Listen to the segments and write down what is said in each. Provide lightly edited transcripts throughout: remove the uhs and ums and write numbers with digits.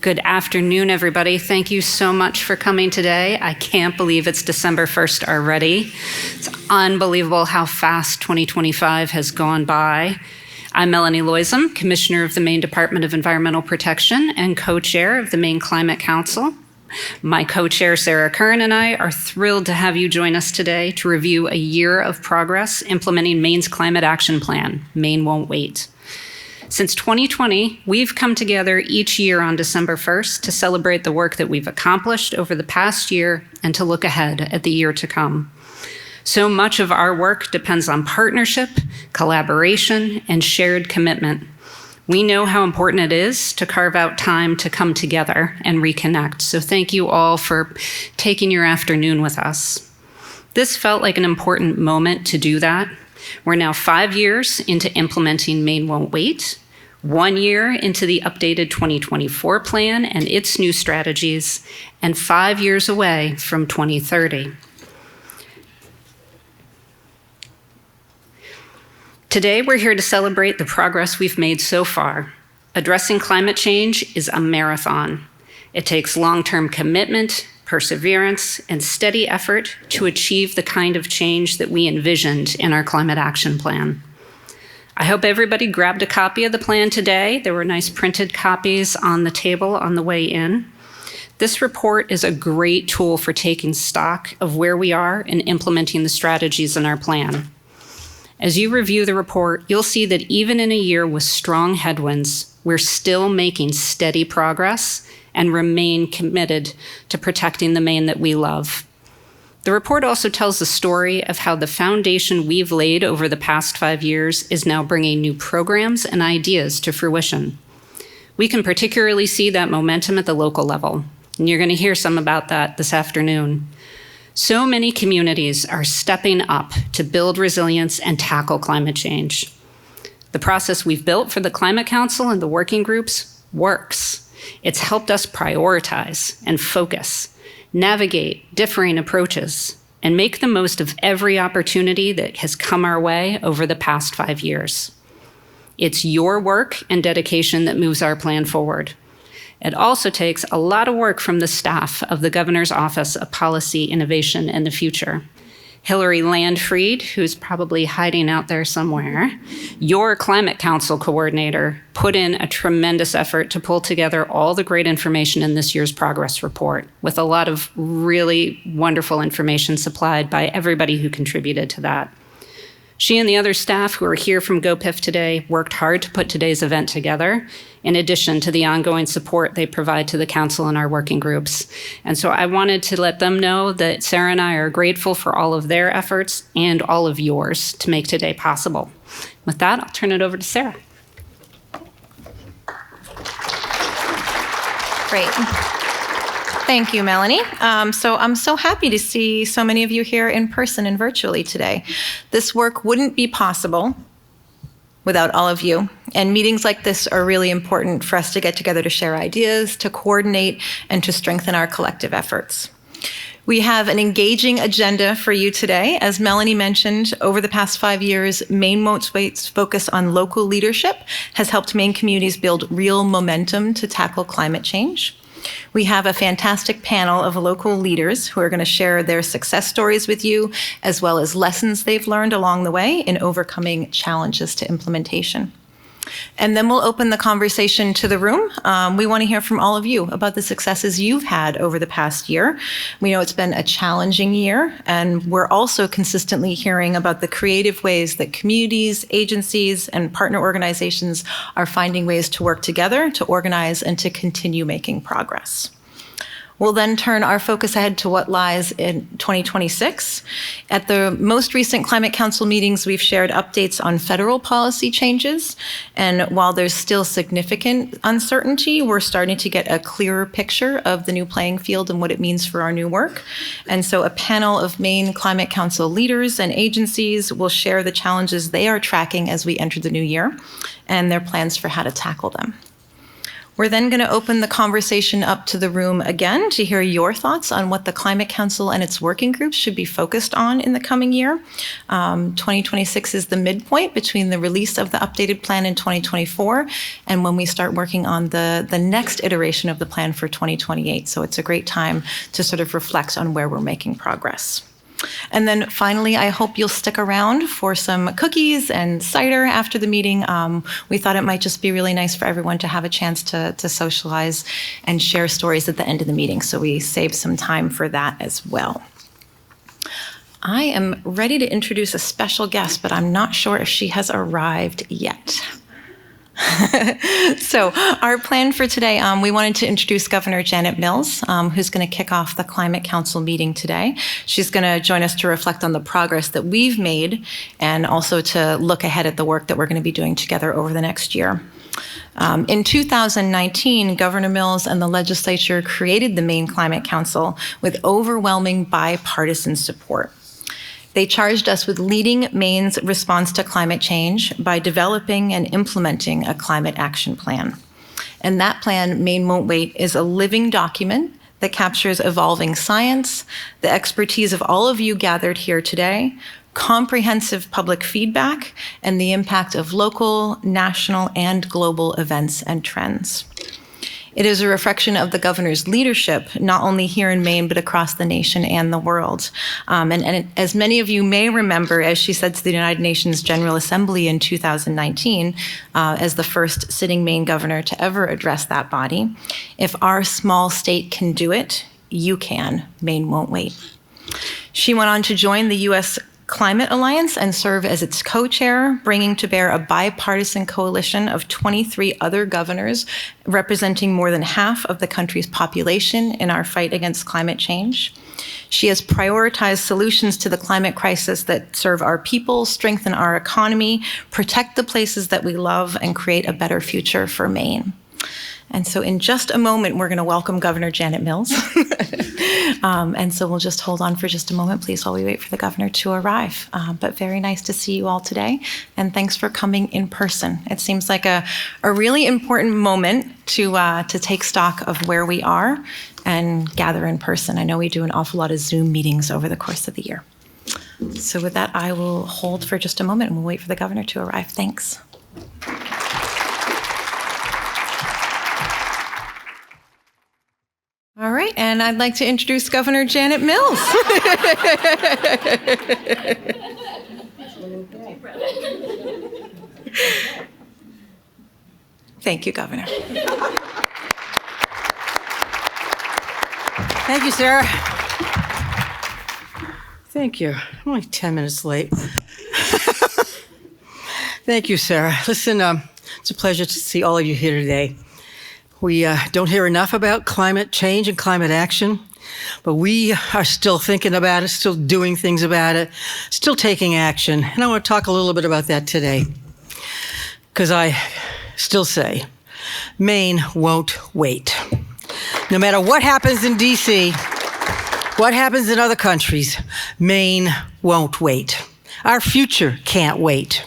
Good afternoon, everybody. Thank you so much for coming today. I can't believe it's December 1st already. It's unbelievable how fast 2025 has gone by. I'm Melanie Loisum, Commissioner of the Maine Department of Environmental Protection and co-chair of the Maine Climate Council. My co-chair, Sarah Kern, and I are thrilled to have you join us today to review a year of progress implementing Maine's Climate Action Plan, Maine Won't Wait. Since 2020, we've come together each year on December 1st to celebrate the work that we've accomplished over the past year and to look ahead at the year to come. So much of our work depends on partnership, collaboration, and shared commitment. We know how important it is to carve out time to come together and reconnect, so thank you all for taking your afternoon with us. This felt like an important moment to do that. We're now 5 years into implementing Maine Won't Wait, 1 year into the updated 2024 plan and its new strategies, and 5 years away from 2030. Today, we're here to celebrate the progress we've made so far. Addressing climate change is a marathon. It takes long-term commitment, perseverance, and steady effort to achieve the kind of change that we envisioned in our Climate Action Plan. I hope everybody grabbed a copy of the plan today. There were nice printed copies on the table on the way in. This report is a great tool for taking stock of where we are in implementing the strategies in our plan. As you review the report, you'll see that even in a year with strong headwinds, we're still making steady progress and remain committed to protecting the Maine that we love. The report also tells the story of how the foundation we've laid over the past 5 years is now bringing new programs and ideas to fruition. We can particularly see that momentum at the local level, and you're going to hear some about that this afternoon. So many communities are stepping up to build resilience and tackle climate change. The process we've built for the Climate Council and the working groups works. It's helped us prioritize and focus, navigate differing approaches, and make the most of every opportunity that has come our way over the past 5 years. It's your work and dedication that moves our plan forward. It also takes a lot of work from the staff of the Governor's Office of Policy, Innovation, and the Future. Hillary Landfried, who's probably hiding out there somewhere, your Climate Council coordinator, put in a tremendous effort to pull together all the great information in this year's progress report, with a lot of really wonderful information supplied by everybody who contributed to that. She and the other staff who are here from GoPIF today worked hard to put today's event together, in addition to the ongoing support they provide to the council and our working groups. And so I wanted to let them know that Sarah and I are grateful for all of their efforts and all of yours to make today possible. With that, I'll turn it over to Sarah. Great. Thank you, Melanie. So I'm so happy to see so many of you here in person and virtually today. This work wouldn't be possible without all of you. And meetings like this are really important for us to get together to share ideas, to coordinate, and to strengthen our collective efforts. We have an engaging agenda for you today. As Melanie mentioned, over the past 5 years, Maine Won't Wait's focus on local leadership has helped Maine communities build real momentum to tackle climate change. We have a fantastic panel of local leaders who are going to share their success stories with you, as well as lessons they've learned along the way in overcoming challenges to implementation. And then we'll open the conversation to the room. We want to hear from all of you about the successes you've had over the past year. We know it's been a challenging year, and we're also consistently hearing about the creative ways that communities, agencies, and partner organizations are finding ways to work together, to organize, and to continue making progress. We'll then turn our focus ahead to what lies in 2026. At the most recent Climate Council meetings, we've shared updates on federal policy changes. And while there's still significant uncertainty, we're starting to get a clearer picture of the new playing field and what it means for our new work. And so a panel of Maine Climate Council leaders and agencies will share the challenges they are tracking as we enter the new year and their plans for how to tackle them. We're then going to open the conversation up to the room again to hear your thoughts on what the Climate Council and its working groups should be focused on in the coming year. 2026 is the midpoint between the release of the updated plan in 2024 and when we start working on the next iteration of the plan for 2028. So it's a great time to sort of reflect on where we're making progress. And then finally, I hope you'll stick around for some cookies and cider after the meeting. We thought it might just be really nice for everyone to have a chance to socialize and share stories at the end of the meeting. So we saved some time for that as well. I am ready to introduce a special guest, but I'm not sure if she has arrived yet. So our plan for today, we wanted to introduce Governor Janet Mills, who's going to kick off the Climate Council meeting today. She's going to join us to reflect on the progress that we've made and also to look ahead at the work that we're going to be doing together over the next year. In 2019, Governor Mills and the legislature created the Maine Climate Council with overwhelming bipartisan support. They charged us with leading Maine's response to climate change by developing and implementing a climate action plan. And that plan, Maine Won't Wait, is a living document that captures evolving science, the expertise of all of you gathered here today, comprehensive public feedback, and the impact of local, national, and global events and trends. It is a reflection of the governor's leadership, not only here in Maine, but across the nation and the world. As many of you may remember, as she said to the United Nations General Assembly in 2019, as the first sitting Maine governor to ever address that body, if our small state can do it, you can. Maine won't wait. She went on to join the U.S. Climate Alliance and serve as its co-chair, bringing to bear a bipartisan coalition of 23 other governors representing more than half of the country's population in our fight against climate change. She has prioritized solutions to the climate crisis that serve our people, strengthen our economy, protect the places that we love, and create a better future for Maine. And so in just a moment, we're going to welcome Governor Janet Mills. And so we'll just hold on for just a moment, please, while we wait for the governor to arrive. But very nice to see you all today. And thanks for coming in person. It seems like a really important moment to take stock of where we are and gather in person. I know we do an awful lot of Zoom meetings over the course of the year. So with that, I will hold for just a moment and we'll wait for the governor to arrive. Thanks. All right, and I'd like to introduce Governor Janet Mills. Thank you, Governor. Thank you, Sarah. Thank you. I'm only 10 minutes late. Thank you, Sarah. Listen, it's a pleasure to see all of you here today. We don't hear enough about climate change and climate action, but we are still thinking about it, still doing things about it, still taking action. And I want to talk a little bit about that today, because I still say, Maine won't wait. No matter what happens in D.C., what happens in other countries, Maine won't wait. Our future can't wait.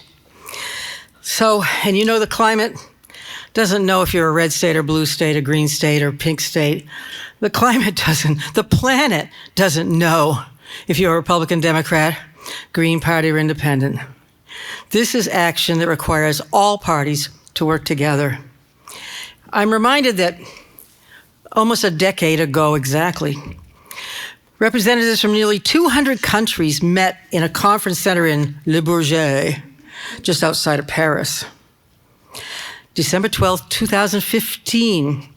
So, and you know the climate doesn't know if you're a red state or blue state, a green state or pink state. The planet doesn't know if you're a Republican, Democrat, Green Party, or Independent. This is action that requires all parties to work together. I'm reminded that almost a decade ago exactly, representatives from nearly 200 countries met in a conference center in Le Bourget, just outside of Paris. December 12, 2015,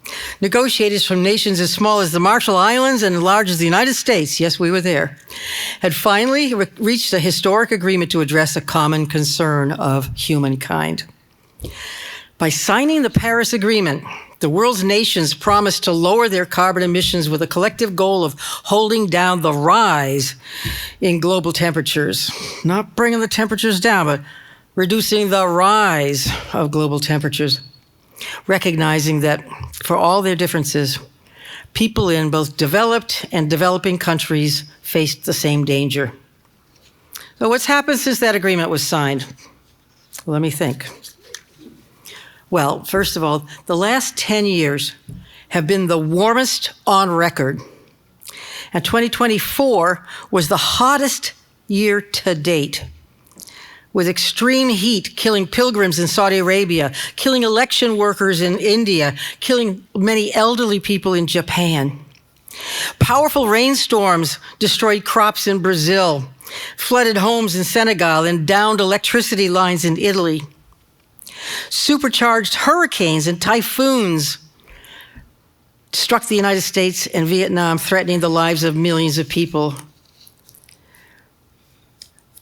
negotiators from nations as small as the Marshall Islands and as large as the United States, yes, we were there, had finally reached a historic agreement to address a common concern of humankind. By signing the Paris Agreement, the world's nations promised to lower their carbon emissions with a collective goal of holding down the rise in global temperatures. Not bringing the temperatures down, but reducing the rise of global temperatures, recognizing that for all their differences, people in both developed and developing countries faced the same danger. So what's happened since that agreement was signed? Let me think. Well, first of all, the last 10 years have been the warmest on record. And 2024 was the hottest year to date, with extreme heat killing pilgrims in Saudi Arabia, killing election workers in India, killing many elderly people in Japan. Powerful rainstorms destroyed crops in Brazil, flooded homes in Senegal, and downed electricity lines in Italy. Supercharged hurricanes and typhoons struck the United States and Vietnam, threatening the lives of millions of people.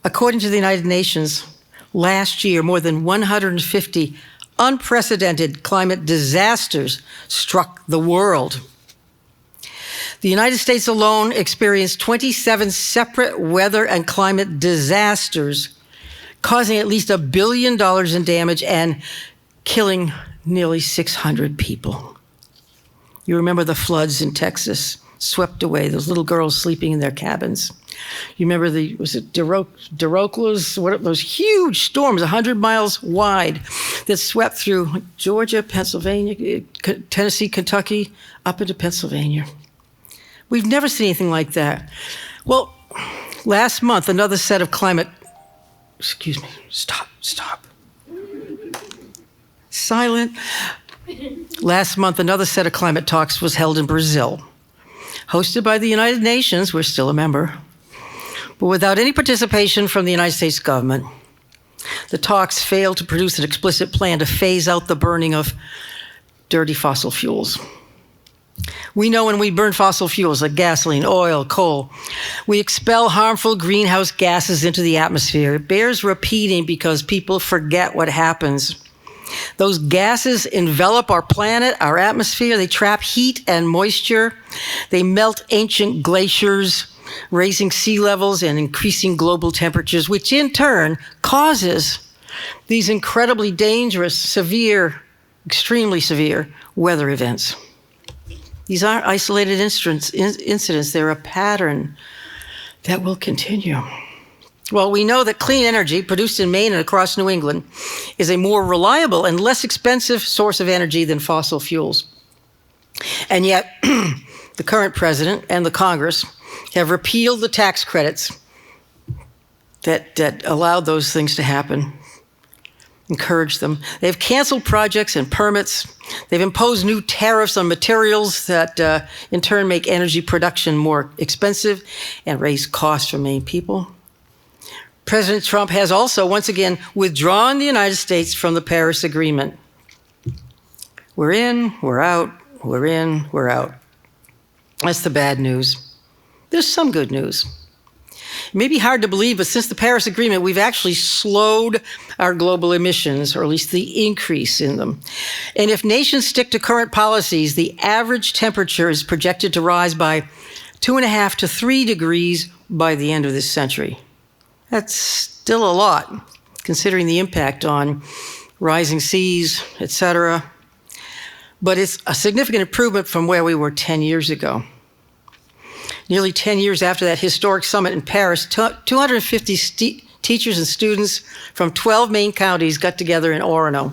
According to the United Nations, last year, more than 150 unprecedented climate disasters struck the world. The United States alone experienced 27 separate weather and climate disasters, causing at least $1 billion in damage and killing nearly 600 people. You remember the floods in Texas, swept away those little girls sleeping in their cabins. You remember Deroclas, those huge storms, 100 miles wide, that swept through Georgia, Pennsylvania, Tennessee, Kentucky, up into Pennsylvania. We've never seen anything like that. Well, last month, another set of climate, stop. Silent. Last month, another set of climate talks was held in Brazil, hosted by the United Nations. We're still a member, but without any participation from the United States government. The talks failed to produce an explicit plan to phase out the burning of dirty fossil fuels. We know when we burn fossil fuels like gasoline, oil, coal, we expel harmful greenhouse gases into the atmosphere. It bears repeating because people forget what happens. Those gases envelop our planet, our atmosphere. They trap heat and moisture. They melt ancient glaciers, raising sea levels and increasing global temperatures, which in turn causes these incredibly dangerous, severe, extremely severe weather events. These aren't isolated incidents. They're a pattern that will continue. Well, we know that clean energy produced in Maine and across New England is a more reliable and less expensive source of energy than fossil fuels. And yet, the current president and the Congress have repealed the tax credits that allowed those things to happen, encouraged them. They've canceled projects and permits. They've imposed new tariffs on materials that in turn make energy production more expensive and raise costs for Maine people. President Trump has also once again withdrawn the United States from the Paris Agreement. We're in, we're out, we're in, we're out. That's the bad news. There's some good news. It may be hard to believe, but since the Paris Agreement, we've actually slowed our global emissions, or at least the increase in them. And if nations stick to current policies, the average temperature is projected to rise by 2.5 to 3 degrees by the end of this century. That's still a lot, considering the impact on rising seas, et cetera. But it's a significant improvement from where we were 10 years ago. Nearly 10 years after that historic summit in Paris, 250 teachers and students from 12 Maine counties got together in Orono.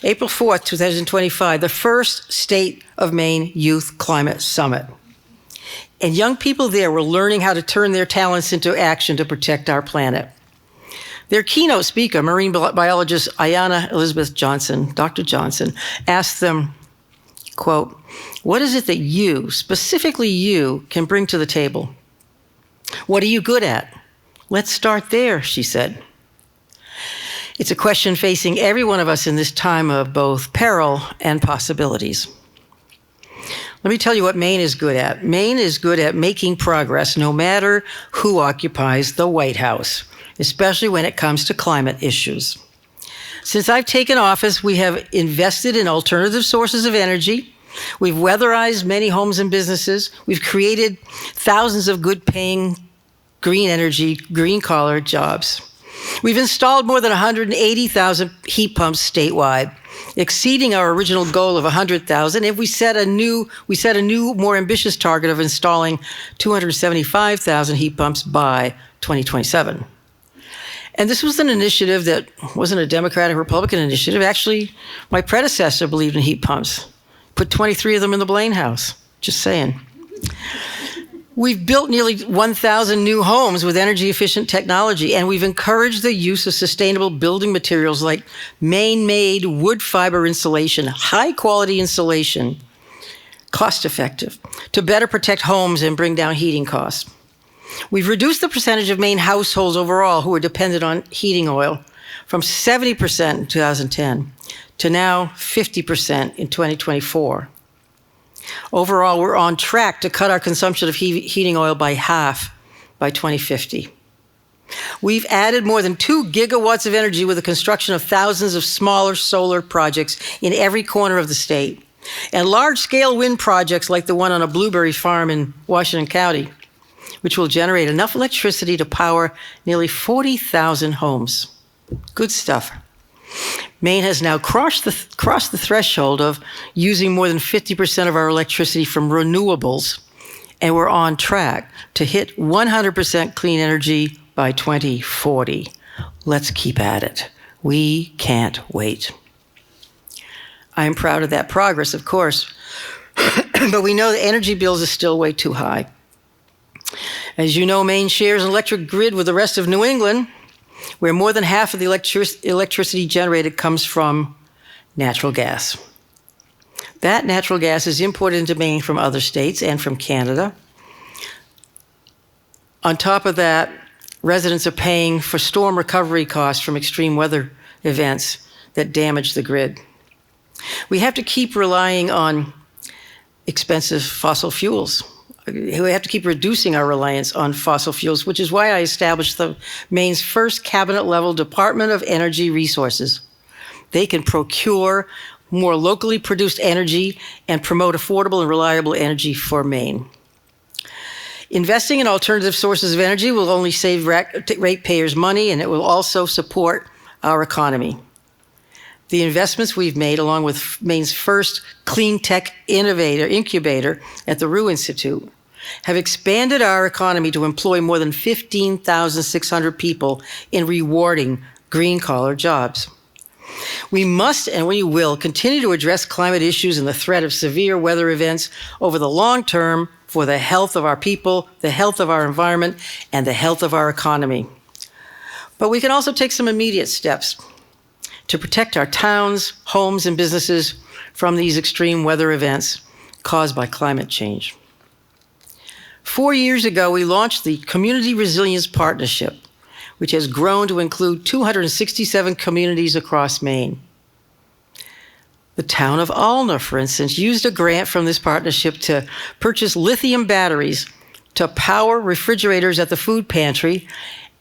April 4th, 2025, the first State of Maine Youth Climate Summit. And young people there were learning how to turn their talents into action to protect our planet. Their keynote speaker, marine biologist Ayanna Elizabeth Johnson, Dr. Johnson, asked them, quote, "What is it that you, specifically you, can bring to the table? What are you good at? Let's start there," she said. It's a question facing every one of us in this time of both peril and possibilities. Let me tell you what Maine is good at. Maine is good at making progress no matter who occupies the White House, especially when it comes to climate issues. Since I've taken office, we have invested in alternative sources of energy. We've weatherized many homes and businesses. We've created thousands of good-paying green energy, green-collar jobs. We've installed more than 180,000 heat pumps statewide, exceeding our original goal of 100,000. And we set a new, more ambitious target of installing 275,000 heat pumps by 2027. And this was an initiative that wasn't a Democratic Republican initiative. Actually, my predecessor believed in heat pumps. Put 23 of them in the Blaine house. Just saying. We've built nearly 1,000 new homes with energy-efficient technology, and we've encouraged the use of sustainable building materials like Maine-made wood fiber insulation, high-quality insulation, cost-effective, to better protect homes and bring down heating costs. We've reduced the percentage of Maine households overall who are dependent on heating oil from 70% in 2010 to now 50% in 2024. Overall, we're on track to cut our consumption of heating oil by half by 2050. We've added more than 2 gigawatts of energy with the construction of thousands of smaller solar projects in every corner of the state, and large-scale wind projects like the one on a blueberry farm in Washington County, which will generate enough electricity to power nearly 40,000 homes. Good stuff. Maine has now crossed the threshold of using more than 50% of our electricity from renewables, and we're on track to hit 100% clean energy by 2040. Let's keep at it. We can't wait. I'm proud of that progress, of course, but we know the energy bills are still way too high. As you know, Maine shares an electric grid with the rest of New England, where more than half of the electricity generated comes from natural gas. That natural gas is imported into Maine from other states and from Canada. On top of that, residents are paying for storm recovery costs from extreme weather events that damage the grid. We have to keep relying on expensive fossil fuels. We have to keep reducing our reliance on fossil fuels, which is why I established Maine's first cabinet-level Department of Energy Resources. They can procure more locally produced energy and promote affordable and reliable energy for Maine. Investing in alternative sources of energy will only save ratepayers money, and it will also support our economy. The investments we've made, along with Maine's first clean tech incubator at the Rue Institute, have expanded our economy to employ more than 15,600 people in rewarding green-collar jobs. We must and we will continue to address climate issues and the threat of severe weather events over the long term for the health of our people, the health of our environment, and the health of our economy. But we can also take some immediate steps to protect our towns, homes, and businesses from these extreme weather events caused by climate change. 4 years ago, we launched the Community Resilience Partnership, which has grown to include 267 communities across Maine. The town of Alna, for instance, used a grant from this partnership to purchase lithium batteries to power refrigerators at the food pantry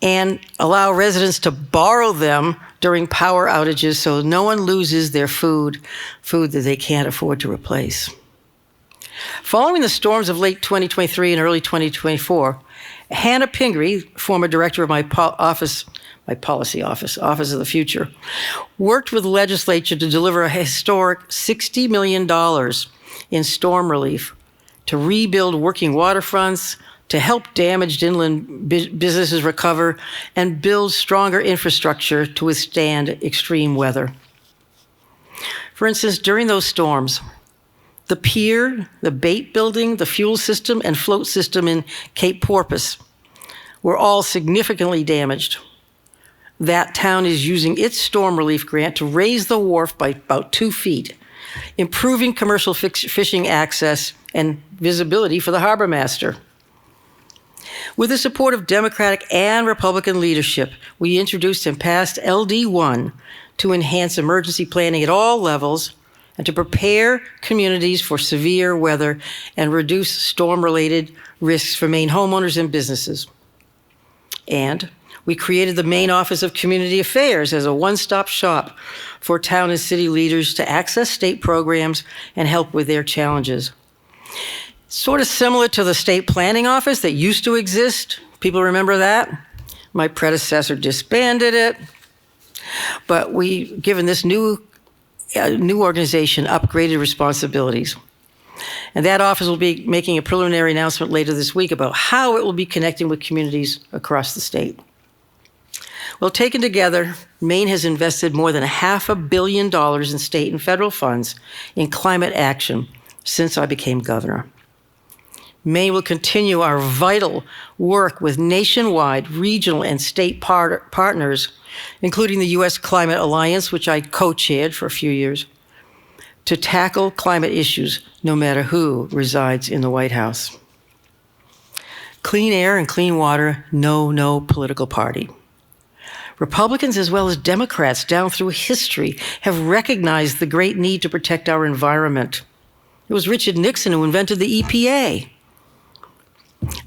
and allow residents to borrow them during power outages so no one loses their food that they can't afford to replace. Following the storms of late 2023 and early 2024, Hannah Pingree, former director of my policy office, Office of the Future, worked with the legislature to deliver a historic $60 million in storm relief to rebuild working waterfronts, to help damaged inland businesses recover, and build stronger infrastructure to withstand extreme weather. For instance, during those storms, the pier, the bait building, the fuel system, and float system in Cape Porpoise were all significantly damaged. That town is using its storm relief grant to raise the wharf by about 2 feet, improving commercial fishing access and visibility for the harbor master. With the support of Democratic and Republican leadership, we introduced and passed LD1 to enhance emergency planning at all levels and to prepare communities for severe weather and reduce storm-related risks for Maine homeowners and businesses. And we created the Maine Office of Community Affairs as a one-stop shop for town and city leaders to access state programs and help with their challenges. Sort of similar to the state planning office that used to exist. People remember that? My predecessor disbanded it. But we've given this new organization upgraded responsibilities. And that office will be making a preliminary announcement later this week about how it will be connecting with communities across the state. Well, taken together, Maine has invested more than $500 million in state and federal funds in climate action since I became governor. Maine will continue our vital work with nationwide, regional, and state partners, including the U.S. Climate Alliance, which I co-chaired for a few years, to tackle climate issues no matter who resides in the White House. Clean air and clean water know no political party. Republicans as well as Democrats down through history have recognized the great need to protect our environment. It was Richard Nixon who invented the EPA.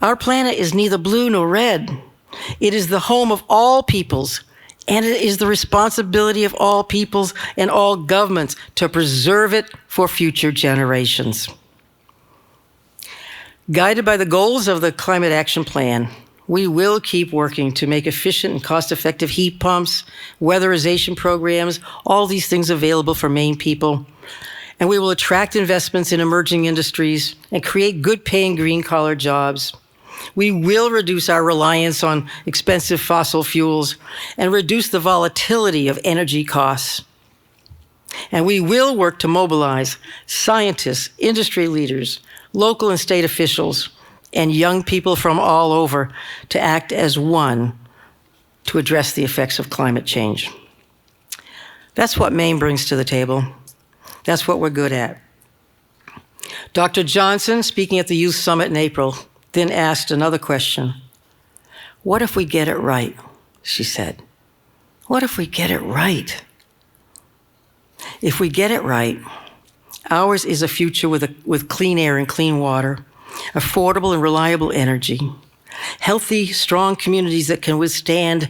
Our planet is neither blue nor red. It is the home of all peoples, and it is the responsibility of all peoples and all governments to preserve it for future generations. Guided by the goals of the Climate Action Plan, we will keep working to make efficient and cost-effective heat pumps, weatherization programs, all these things available for Maine people. And we will attract investments in emerging industries and create good-paying green-collar jobs. We will reduce our reliance on expensive fossil fuels and reduce the volatility of energy costs. And we will work to mobilize scientists, industry leaders, local and state officials, and young people from all over to act as one to address the effects of climate change. That's what Maine brings to the table. That's what we're good at. Dr. Johnson, speaking at the Youth Summit in April, then asked another question. What if we get it right? She said. What if we get it right? If we get it right, ours is a future with clean air and clean water, affordable and reliable energy, healthy, strong communities that can withstand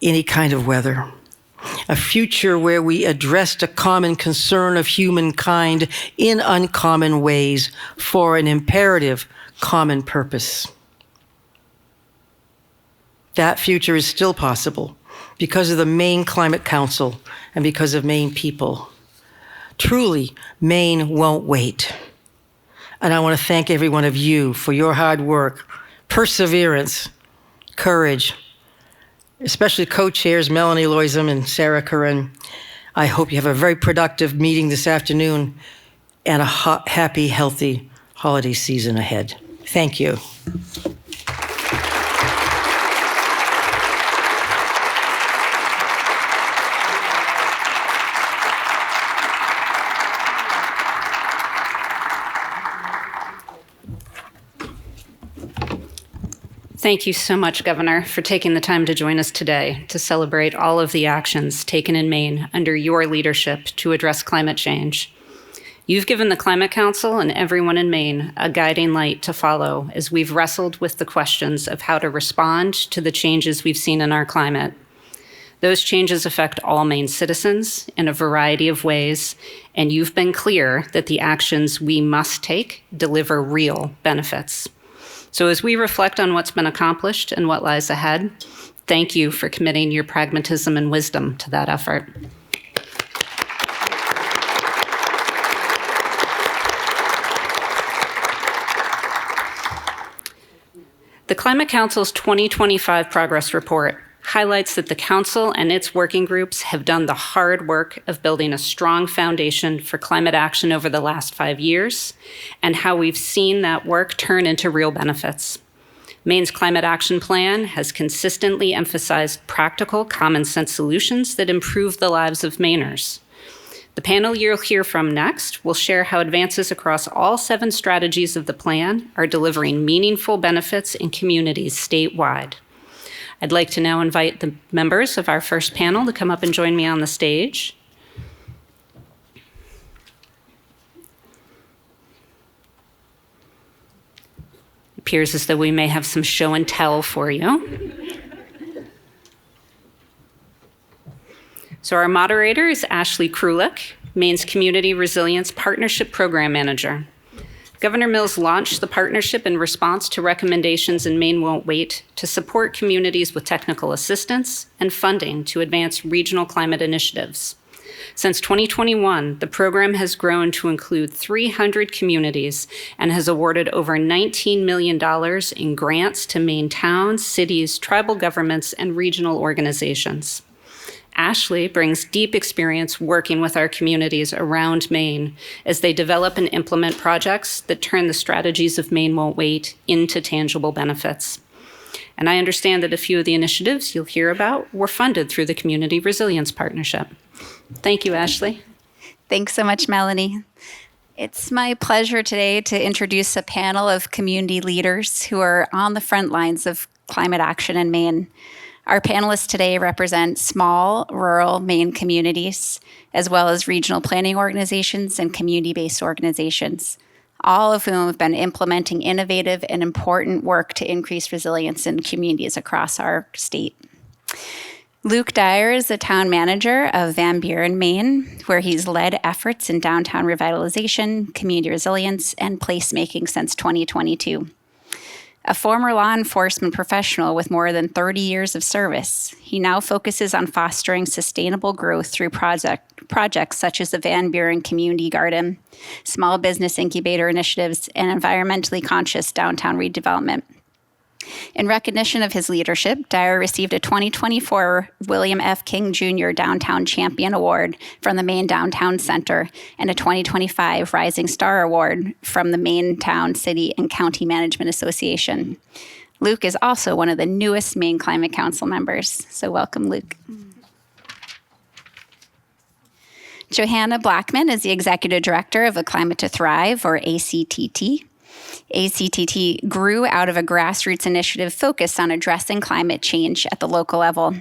any kind of weather, a future where we addressed a common concern of humankind in uncommon ways for an imperative common purpose. That future is still possible because of the Maine Climate Council and because of Maine people. Truly, Maine won't wait. And I want to thank every one of you for your hard work, perseverance, courage, especially co-chairs Melanie Loisum and Sarah Curran. I hope you have a very productive meeting this afternoon and a happy, healthy holiday season ahead. Thank you. Thank you so much, Governor, for taking the time to join us today to celebrate all of the actions taken in Maine under your leadership to address climate change. You've given the Climate Council and everyone in Maine a guiding light to follow as we've wrestled with the questions of how to respond to the changes we've seen in our climate. Those changes affect all Maine citizens in a variety of ways, and you've been clear that the actions we must take deliver real benefits. So as we reflect on what's been accomplished and what lies ahead, thank you for committing your pragmatism and wisdom to that effort. The Climate Council's 2025 Progress Report highlights that the Council and its working groups have done the hard work of building a strong foundation for climate action over the last 5 years, and how we've seen that work turn into real benefits. Maine's Climate Action Plan has consistently emphasized practical, common-sense solutions that improve the lives of Mainers. The panel you'll hear from next will share how advances across all 7 strategies of the plan are delivering meaningful benefits in communities statewide. I'd like to now invite the members of our first panel to come up and join me on the stage. It appears as though we may have some show and tell for you. So our moderator is Ashley Krulik, Maine's Community Resilience Partnership Program Manager. Governor Mills launched the partnership in response to recommendations in Maine Won't Wait to support communities with technical assistance and funding to advance regional climate initiatives. Since 2021, the program has grown to include 300 communities and has awarded over $19 million in grants to Maine towns, cities, tribal governments, and regional organizations. Ashley brings deep experience working with our communities around Maine as they develop and implement projects that turn the strategies of Maine Won't Wait into tangible benefits. And I understand that a few of the initiatives you'll hear about were funded through the Community Resilience Partnership. Thank you, Ashley. Thanks so much, Melanie. It's my pleasure today to introduce a panel of community leaders who are on the front lines of climate action in Maine. Our panelists today represent small, rural Maine communities, as well as regional planning organizations and community-based organizations, all of whom have been implementing innovative and important work to increase resilience in communities across our state. Luke Dyer is the town manager of Van Buren, Maine, where he's led efforts in downtown revitalization, community resilience, and placemaking since 2022. A former law enforcement professional with more than 30 years of service, he now focuses on fostering sustainable growth through projects such as the Van Buren Community Garden, small business incubator initiatives, and environmentally conscious downtown redevelopment. In recognition of his leadership, Dyer received a 2024 William F. King Jr. Downtown Champion Award from the Maine Downtown Center and a 2025 Rising Star Award from the Maine Town, City, and County Management Association. Luke is also one of the newest Maine Climate Council members, so welcome, Luke. Johanna Blackman is the Executive Director of the Climate to Thrive, or ACTT. ACTT grew out of a grassroots initiative focused on addressing climate change at the local level.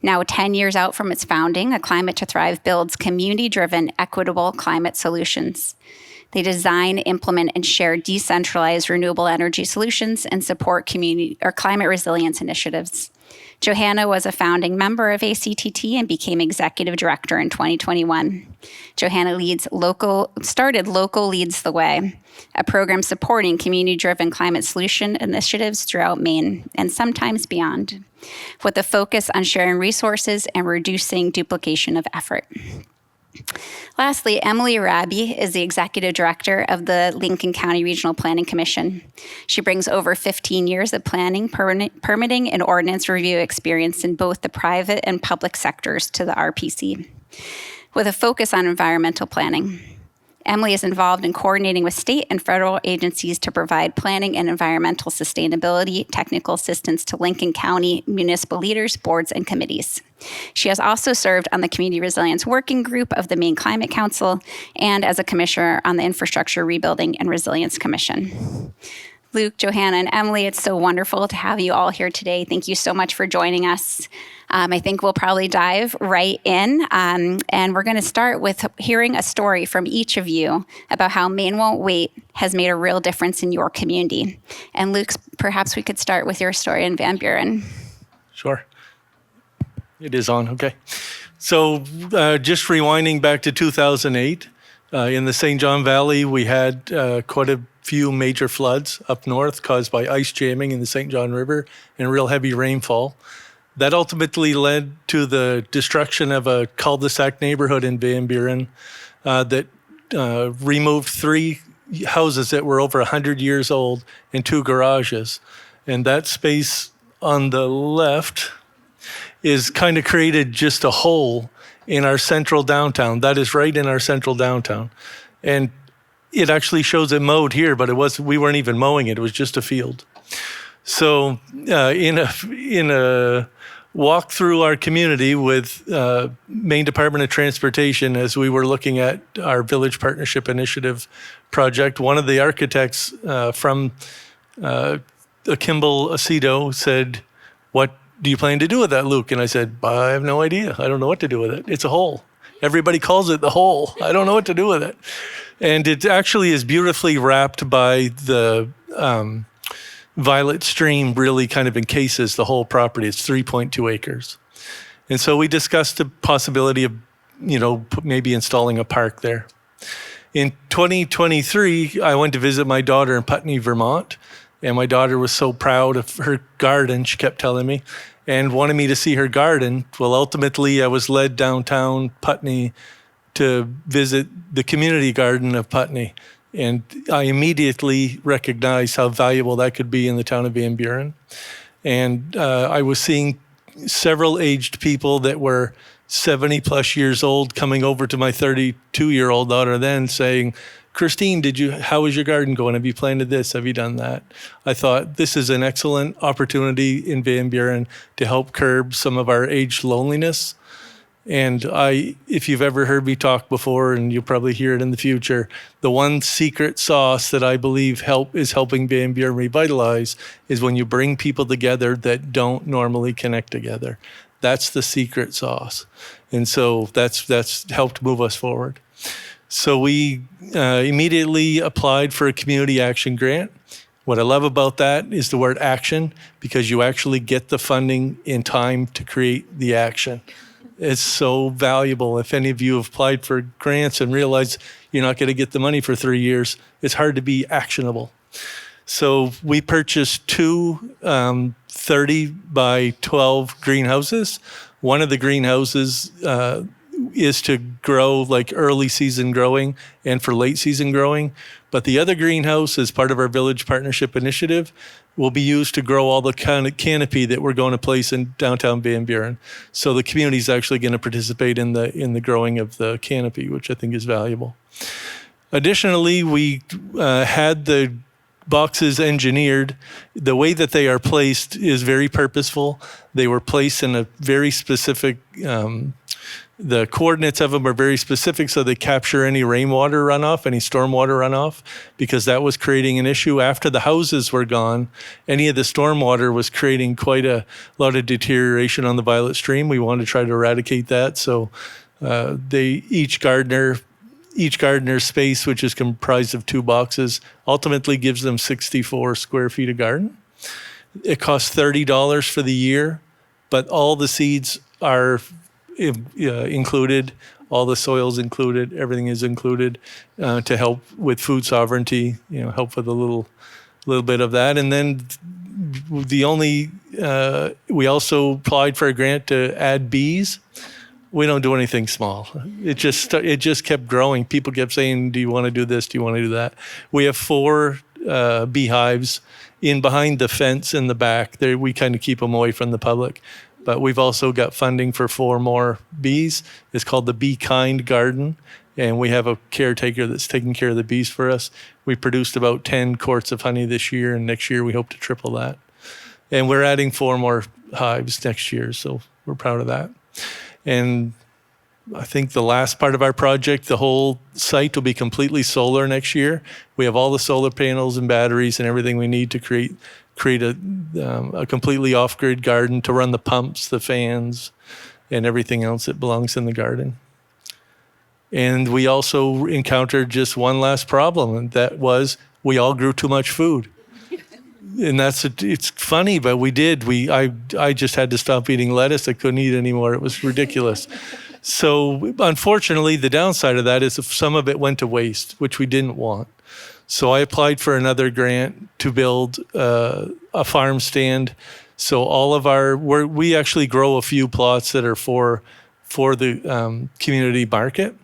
Now, 10 years out from its founding, A Climate to Thrive builds community-driven, equitable climate solutions. They design, implement, and share decentralized renewable energy solutions and support community or climate resilience initiatives. Johanna was a founding member of ACTT and became executive director in 2021. Johanna started Local Leads the Way, a program supporting community-driven climate solution initiatives throughout Maine and sometimes beyond, with a focus on sharing resources and reducing duplication of effort. Lastly, Emily Arabi is the Executive Director of the Lincoln County Regional Planning Commission. She brings over 15 years of planning, permitting, and ordinance review experience in both the private and public sectors to the RPC, with a focus on environmental planning. Emily is involved in coordinating with state and federal agencies to provide planning and environmental sustainability technical assistance to Lincoln County municipal leaders, boards, and committees. She has also served on the Community Resilience Working Group of the Maine Climate Council and as a commissioner on the Infrastructure Rebuilding and Resilience Commission. Luke, Johanna, and Emily, it's so wonderful to have you all here today. Thank you so much for joining us. I think we'll probably dive right in, and we're going to start with hearing a story from each of you about how Maine Won't Wait has made a real difference in your community. And Luke, perhaps we could start with your story in Van Buren. Sure. It is on, okay. So just rewinding back to 2008, in the St. John Valley, we had quite a few major floods up north caused by ice jamming in the St. John River and real heavy rainfall. That ultimately led to the destruction of a cul-de-sac neighborhood in Van Buren that removed 3 houses that were over 100 years old and 2 garages. And that space on the left is kind of created just a hole in our central downtown. That is right in our central downtown. And it actually shows it mowed here, but we weren't even mowing it. It was just a field. So in a walk through our community with Maine Department of Transportation as we were looking at our Village Partnership Initiative project, one of the architects from Kimball Aceto said, "What do you plan to do with that, Luke?" And I said, "I have no idea. I don't know what to do with it. It's a hole. Everybody calls it the hole. I don't know what to do with it." And it actually is beautifully wrapped by the violet stream, really kind of encases the whole property. It's 3.2 acres. And so we discussed the possibility of, maybe installing a park there. In 2023, I went to visit my daughter in Putney, Vermont. And my daughter was so proud of her garden, she kept telling me. and wanted me to see her garden. Well, ultimately, I was led downtown Putney to visit the community garden of Putney. And I immediately recognized how valuable that could be in the town of Van Buren. And I was seeing several aged people that were 70 plus years old coming over to my 32-year-old daughter then saying, Christine, how is your garden going? Have you planted this? Have you done that? I thought this is an excellent opportunity in Van Buren to help curb some of our aged loneliness. And if you've ever heard me talk before, and you'll probably hear it in the future, the one secret sauce that I believe is helping Van Buren revitalize is when you bring people together that don't normally connect together. That's the secret sauce. And so that's helped move us forward. So we immediately applied for a community action grant. What I love about that is the word action, because you actually get the funding in time to create the action. It's so valuable. If any of you have applied for grants and realize you're not going to get the money for 3 years, it's hard to be actionable. So we purchased two 30 by 12 greenhouses. One of the greenhouses is to grow like early season growing and for late season growing. But the other greenhouse, as part of our Village Partnership Initiative, will be used to grow all the kind of canopy that we're going to place in downtown Van Buren. So the community is actually going to participate in the growing of the canopy, which I think is valuable. Additionally, we had the boxes engineered. The way that they are placed is very purposeful. They were placed in a very specific, the coordinates of them are very specific, so they capture any rainwater runoff, any stormwater runoff, because that was creating an issue. After the houses were gone, any of the stormwater was creating quite a lot of deterioration on the Violet Stream. We wanted to try to eradicate that. So each gardener's space, which is comprised of 2 boxes, ultimately gives them 64 square feet of garden. It costs $30 for the year, but all the seeds are included, all the soils included, everything is included to help with food sovereignty, help with a little bit of that. And then we also applied for a grant to add bees. We don't do anything small. It just kept growing. People kept saying, do you want to do this? Do you want to do that? We have 4 beehives in behind the fence in the back. There, we kind of keep them away from the public. But we've also got funding for 4 more bees. It's called the Be Kind Garden. And we have a caretaker that's taking care of the bees for us. We produced about 10 quarts of honey this year, and next year we hope to triple that. And we're adding 4 more hives next year, so we're proud of that. And I think the last part of our project, the whole site will be completely solar next year. We have all the solar panels and batteries and everything we need to create a completely off-grid garden to run the pumps, the fans, and everything else that belongs in the garden. And we also encountered just one last problem, and that was we all grew too much food. And it's funny, but we did. I just had to stop eating lettuce. I couldn't eat anymore. It was ridiculous. So unfortunately, the downside of that is some of it went to waste, which we didn't want. So I applied for another grant to build a farm stand. So we actually grow a few plots that are for the community market,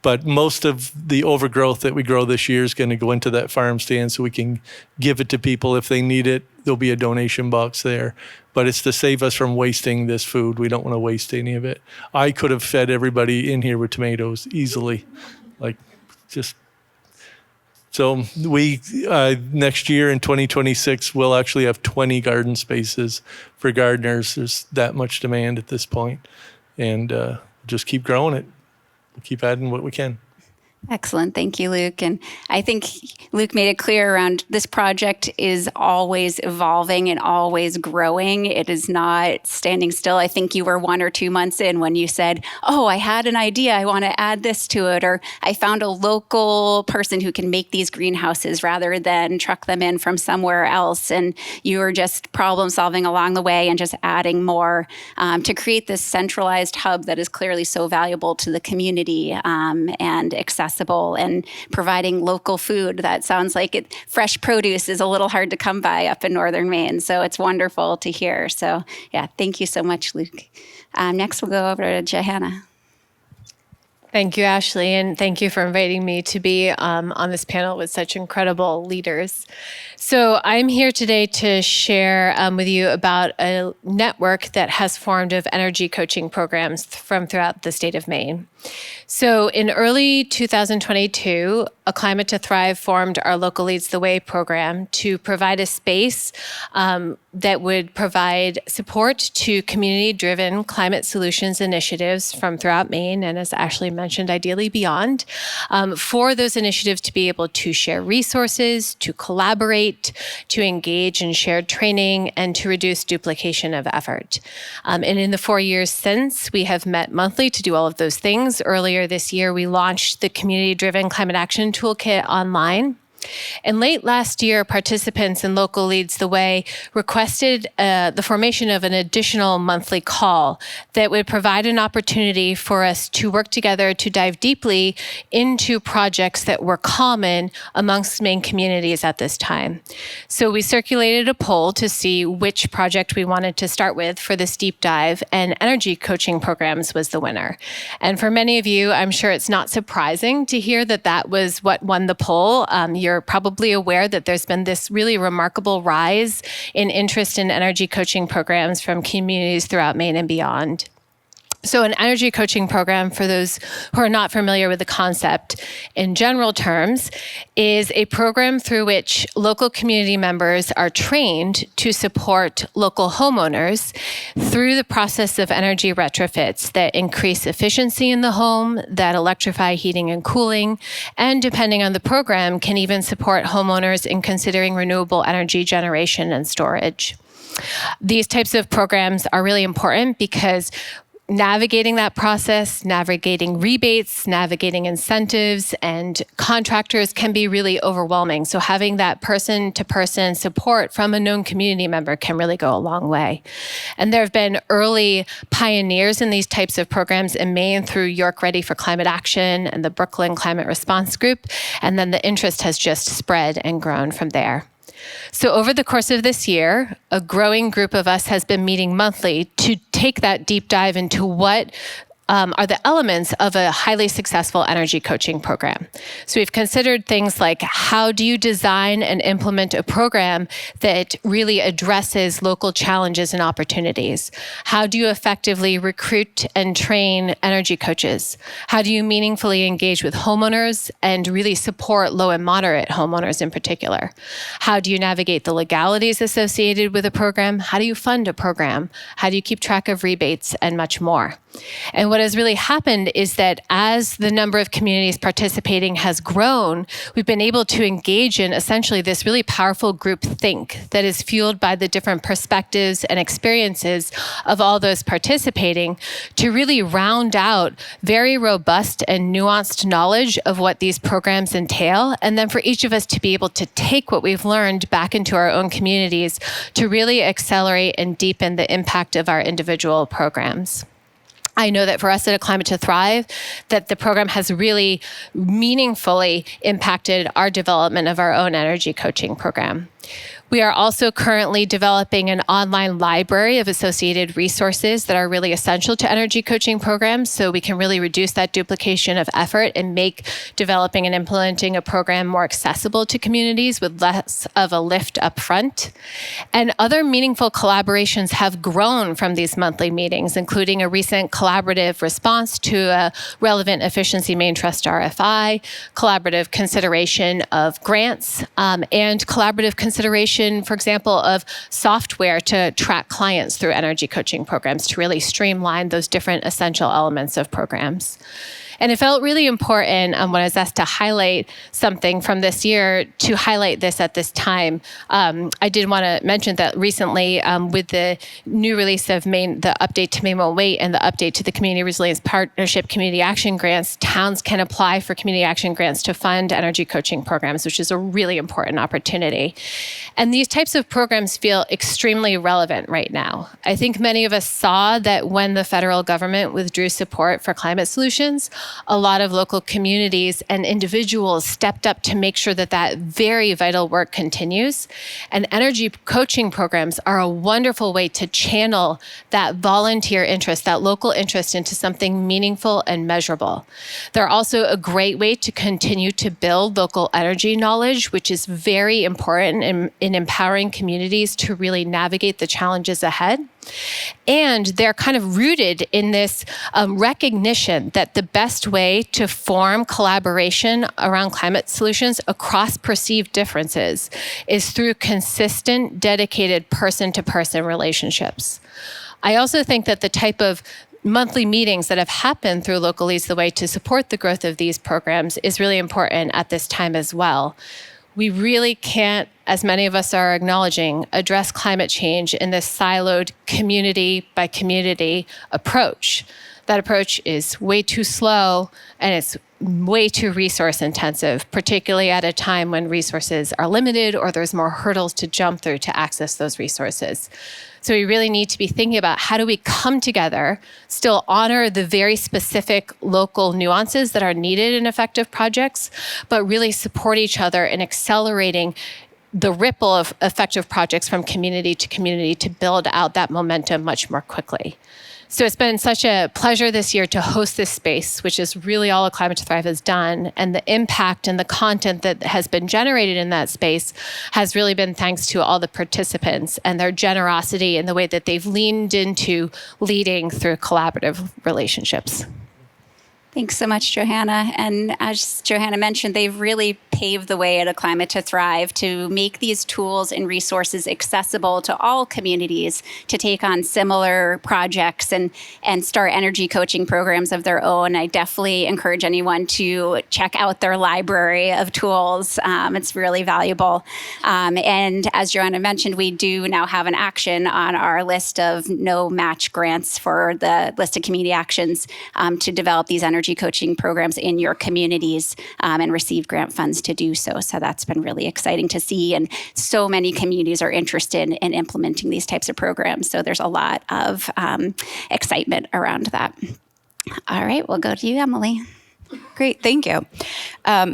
but most of the overgrowth that we grow this year is going to go into that farm stand so we can give it to people if they need it. There'll be a donation box there, but it's to save us from wasting this food. We don't want to waste any of it. I could have fed everybody in here with tomatoes easily, So we, next year in 2026, we'll actually have 20 garden spaces for gardeners. There's that much demand at this point. And just keep growing it. We'll keep adding what we can. Excellent. Thank you, Luke. And I think Luke made it clear around this project is always evolving and always growing. It is not standing still. I think you were 1 or 2 months in when you said, oh, I had an idea. I want to add this to it. Or I found a local person who can make these greenhouses rather than truck them in from somewhere else. And you were just problem solving along the way and just adding more to create this centralized hub that is clearly so valuable to the community and accessible accessible and providing local food. That sounds like fresh produce is a little hard to come by up in northern Maine. So it's wonderful to hear. So yeah, thank you so much, Luke. Next, we'll go over to Johanna. Thank you, Ashley, and thank you for inviting me to be on this panel with such incredible leaders. So I'm here today to share with you about a network that has formed of energy coaching programs from throughout the state of Maine. So in early 2022, A Climate to Thrive formed our Local Leads the Way program to provide a space that would provide support to community-driven climate solutions initiatives from throughout Maine, and as Ashley mentioned, ideally beyond, for those initiatives to be able to share resources, to collaborate, to engage in shared training, and to reduce duplication of effort. And in the 4 years since, we have met monthly to do all of those things. Earlier this year, we launched the Community-Driven Climate Action Toolkit online. And late last year, participants in Local Leads the Way requested the formation of an additional monthly call that would provide an opportunity for us to work together to dive deeply into projects that were common amongst Maine communities at this time. So we circulated a poll to see which project we wanted to start with for this deep dive, and energy coaching programs was the winner. And for many of you, I'm sure it's not surprising to hear that that was what won the poll. You're probably aware that there's been this really remarkable rise in interest in energy coaching programs from communities throughout Maine and beyond. So an energy coaching program, for those who are not familiar with the concept in general terms, is a program through which local community members are trained to support local homeowners through the process of energy retrofits that increase efficiency in the home, that electrify heating and cooling, and depending on the program, can even support homeowners in considering renewable energy generation and storage. These types of programs are really important because navigating that process, navigating rebates, navigating incentives, and contractors can be really overwhelming. So having that person-to-person support from a known community member can really go a long way. And there have been early pioneers in these types of programs in Maine through York Ready for Climate Action and the Brooklyn Climate Response Group, and then the interest has just spread and grown from there. So over the course of this year, a growing group of us has been meeting monthly to take that deep dive into what are the elements of a highly successful energy coaching program. So we've considered things like, how do you design and implement a program that really addresses local challenges and opportunities? How do you effectively recruit and train energy coaches? How do you meaningfully engage with homeowners and really support low and moderate homeowners in particular? How do you navigate the legalities associated with a program? How do you fund a program? How do you keep track of rebates and much more? And what has really happened is that as the number of communities participating has grown, we've been able to engage in essentially this really powerful group think that is fueled by the different perspectives and experiences of all those participating to really round out very robust and nuanced knowledge of what these programs entail. And then for each of us to be able to take what we've learned back into our own communities to really accelerate and deepen the impact of our individual programs. I know that for us at A Climate to Thrive, that the program has really meaningfully impacted our development of our own energy coaching program. We are also currently developing an online library of associated resources that are really essential to energy coaching programs, so we can really reduce that duplication of effort and make developing and implementing a program more accessible to communities with less of a lift up front. And other meaningful collaborations have grown from these monthly meetings, including a recent collaborative response to a Relevant Efficiency Maine Trust RFI, collaborative consideration of grants, and collaborative consideration, for example, of software to track clients through energy coaching programs to really streamline those different essential elements of programs. And it felt really important when I was asked to highlight something from this year to highlight this at this time. I did want to mention that recently with the new release of Maine, the update to Maine Won't Wait and the update to the Community Resilience Partnership Community Action Grants, towns can apply for community action grants to fund energy coaching programs, which is a really important opportunity. And And these types of programs feel extremely relevant right now. I think many of us saw that when the federal government withdrew support for climate solutions, a lot of local communities and individuals stepped up to make sure that that very vital work continues. And energy coaching programs are a wonderful way to channel that volunteer interest, that local interest, into something meaningful and measurable. They're also a great way to continue to build local energy knowledge, which is very important in empowering communities to really navigate the challenges ahead. And they're kind of rooted in this recognition that the best way to form collaboration around climate solutions across perceived differences is through consistent, dedicated person-to-person relationships. I also think that the type of monthly meetings that have happened through Local Leads the Way to support the growth of these programs is really important at this time as well. We really can't, as many of us are acknowledging, address climate change in this siloed community by community approach. That approach is way too slow and it's way too resource intensive, particularly at a time when resources are limited or there's more hurdles to jump through to access those resources. So we really need to be thinking about how do we come together, still honor the very specific local nuances that are needed in effective projects, but really support each other in accelerating the ripple of effective projects from community to community to build out that momentum much more quickly. So it's been such a pleasure this year to host this space, which is really all Climate to Thrive has done. And the impact and the content that has been generated in that space has really been thanks to all the participants and their generosity and the way that they've leaned into leading through collaborative relationships. Thanks so much, Johanna. And as Johanna mentioned, they've really paved the way at A Climate to Thrive to make these tools and resources accessible to all communities to take on similar projects and start energy coaching programs of their own. I definitely encourage anyone to check out their library of tools. It's really valuable. And as Johanna mentioned, we do now have an action on our list of no match grants for the list of community actions to develop these energy coaching programs in your communities and receive grant funds to do so. So that's been really exciting to see. And so many communities are interested in implementing these types of programs. So there's a lot of excitement around that. All right, we'll go to you, Emily. Great, thank you.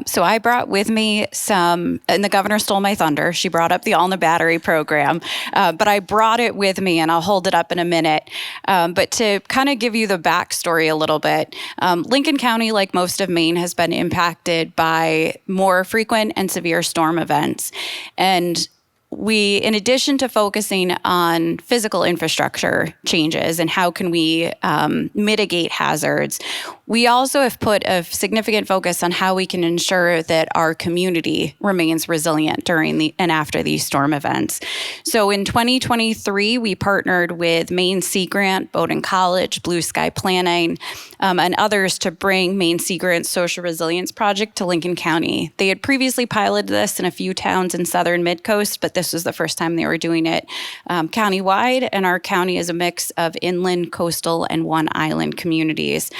So I brought with me some, and the governor stole my thunder. She brought up the All in the Battery program, but I brought it with me, and I'll hold it up in a minute. But to kind of give you the backstory a little bit, Lincoln County, like most of Maine, has been impacted by more frequent and severe storm events. And we, in addition to focusing on physical infrastructure changes and how can we mitigate hazards, we also have put a significant focus on how we can ensure that our community remains resilient during and after these storm events. So in 2023, we partnered with Maine Sea Grant, Bowdoin College, Blue Sky Planning, and others to bring Maine Sea Grant's Social Resilience Project to Lincoln County. They had previously piloted this in a few towns in southern Midcoast, but this was the first time they were doing it countywide, and our county is a mix of inland, coastal, and one island communities.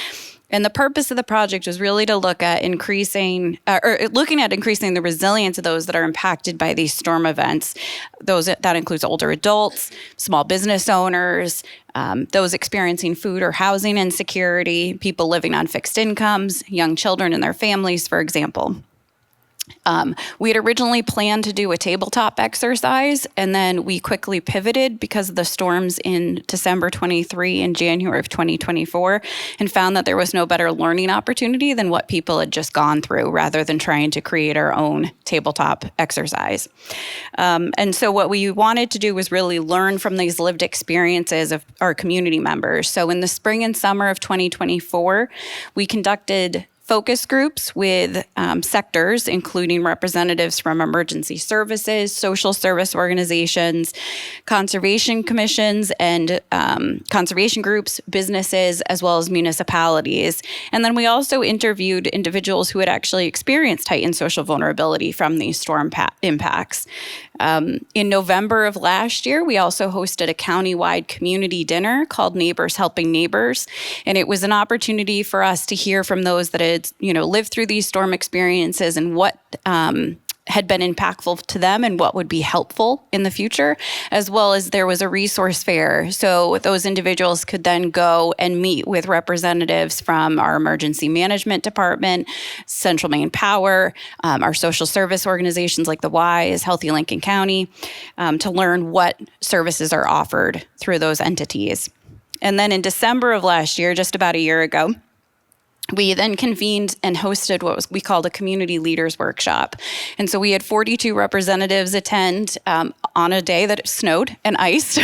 And the purpose of the project was really to look at increasing the resilience of those that are impacted by these storm events. That includes older adults, small business owners, those experiencing food or housing insecurity, people living on fixed incomes, young children and their families, for example. We had originally planned to do a tabletop exercise, and then we quickly pivoted because of the storms in December 23 and January of 2024, and found that there was no better learning opportunity than what people had just gone through, rather than trying to create our own tabletop exercise. And so what we wanted to do was really learn from these lived experiences of our community members. So in the spring and summer of 2024, we conducted focus groups with sectors, including representatives from emergency services, social service organizations, conservation commissions, and conservation groups, businesses, as well as municipalities. And then we also interviewed individuals who had actually experienced heightened social vulnerability from these storm impacts. In November of last year, we also hosted a countywide community dinner called Neighbors Helping Neighbors. And it was an opportunity for us to hear from those that had, lived through these storm experiences and what had been impactful to them and what would be helpful in the future, as well as there was a resource fair. So those individuals could then go and meet with representatives from our emergency management department, Central Maine Power, our social service organizations like the Y, Healthy Lincoln County, to learn what services are offered through those entities. And then in December of last year, just about a year ago, we then convened and hosted what we called a community leaders workshop. And so we had 42 representatives attend on a day that it snowed and iced,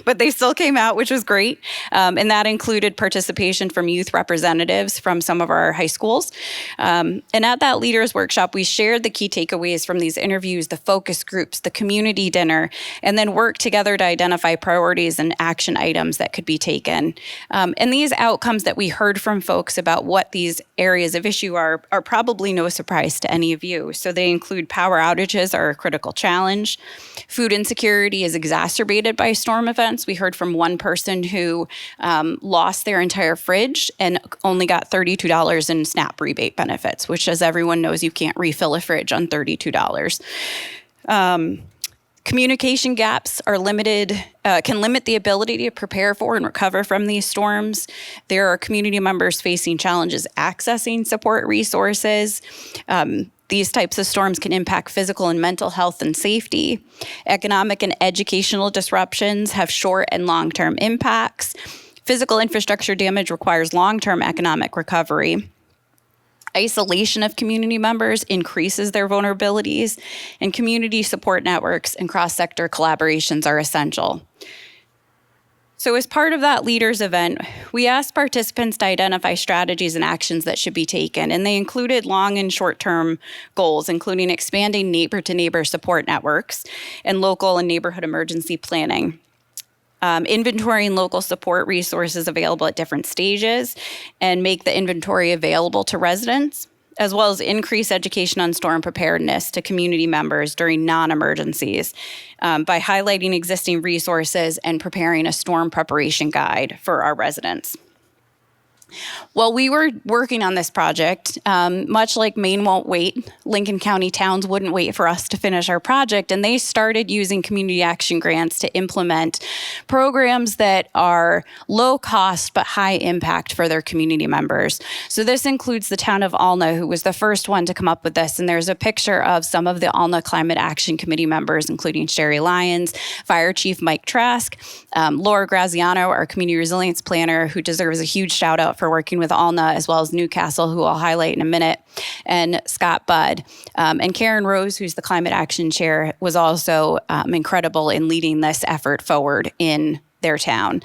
but they still came out, which was great. And that included participation from youth representatives from some of our high schools. And at that leaders workshop, we shared the key takeaways from these interviews, the focus groups, the community dinner, and then worked together to identify priorities and action items that could be taken. And these outcomes that we heard from folks about what these areas of issue are probably no surprise to any of you. So they include power outages are a critical challenge. Food insecurity is exacerbated by storm events. We heard from one person who lost their entire fridge and only got $32 in SNAP rebate benefits, which, as everyone knows, you can't refill a fridge on $32. Communication gaps are limited, can limit the ability to prepare for and recover from these storms. There are community members facing challenges accessing support resources. These types of storms can impact physical and mental health and safety. Economic and educational disruptions have short and long-term impacts. Physical infrastructure damage requires long-term economic recovery. Isolation of community members increases their vulnerabilities, and community support networks and cross-sector collaborations are essential. So as part of that leaders event, we asked participants to identify strategies and actions that should be taken, and they included long and short-term goals, including expanding neighbor-to-neighbor support networks and local and neighborhood emergency planning. Inventorying local support resources available at different stages and make the inventory available to residents, as well as increase education on storm preparedness to community members during non-emergencies by highlighting existing resources and preparing a storm preparation guide for our residents. While we were working on this project, much like Maine won't wait, Lincoln County towns wouldn't wait for us to finish our project, and they started using community action grants to implement programs that are low cost but high impact for their community members. So this includes the town of Alna, who was the first one to come up with this, and there's a picture of some of the Alna Climate Action Committee members, including Sherry Lyons, Fire Chief Mike Trask, Laura Graziano, our community resilience planner, who deserves a huge shout out for working with Alna, as well as Newcastle, who I'll highlight in a minute, and Scott Budd. And Karen Rose, who's the Climate Action Chair, was also incredible in leading this effort forward in their town.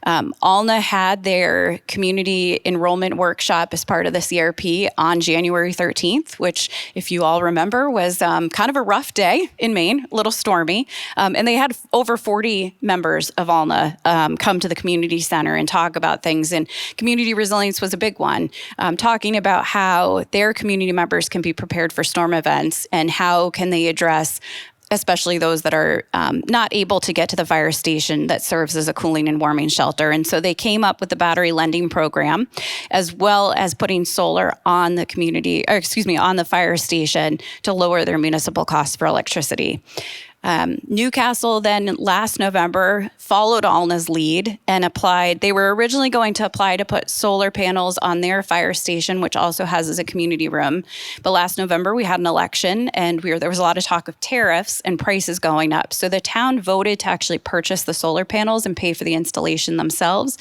Alna had their community enrollment workshop as part of the CRP on January 13th, which, if you all remember, was kind of a rough day in Maine, a little stormy. And they had over 40 members of Alna come to the community center and talk about things. And community resilience was a big one, talking about how their community members can be prepared for storm events and how can they address especially those that are not able to get to the fire station that serves as a cooling and warming shelter. And so they came up with the battery lending program, as well as putting solar on the on the fire station to lower their municipal costs for electricity. Newcastle then last November followed Alna's lead and applied. They were originally going to apply to put solar panels on their fire station, which also houses a community room. But last November we had an election and there was a lot of talk of tariffs and prices going up. So the town voted to actually purchase the solar panels and pay for the installation themselves.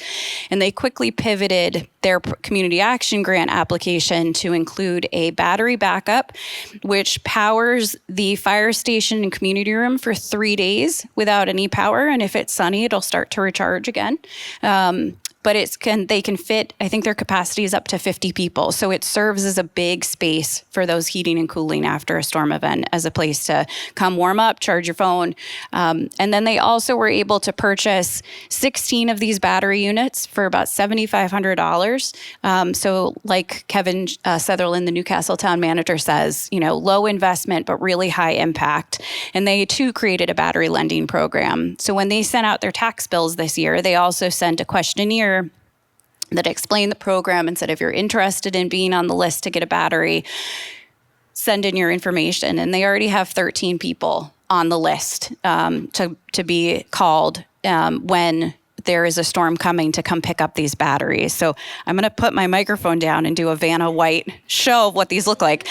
And they quickly pivoted their community action grant application to include a battery backup, which powers the fire station and community room for 3 days without any power. And if it's sunny, it'll start to recharge again. But they can fit, I think their capacity is up to 50 people. So it serves as a big space for those heating and cooling after a storm event as a place to come warm up, charge your phone. And then they also were able to purchase 16 of these battery units for about $7,500. So like Kevin Sutherland, the Newcastle town manager, says, low investment, but really high impact. And they too created a battery lending program. So when they sent out their tax bills this year, they also sent a questionnaire that explained the program and said, if you're interested in being on the list to get a battery, send in your information. And they already have 13 people on the list to be called when there is a storm coming to come pick up these batteries. So I'm going to put my microphone down and do a Vanna White show of what these look like.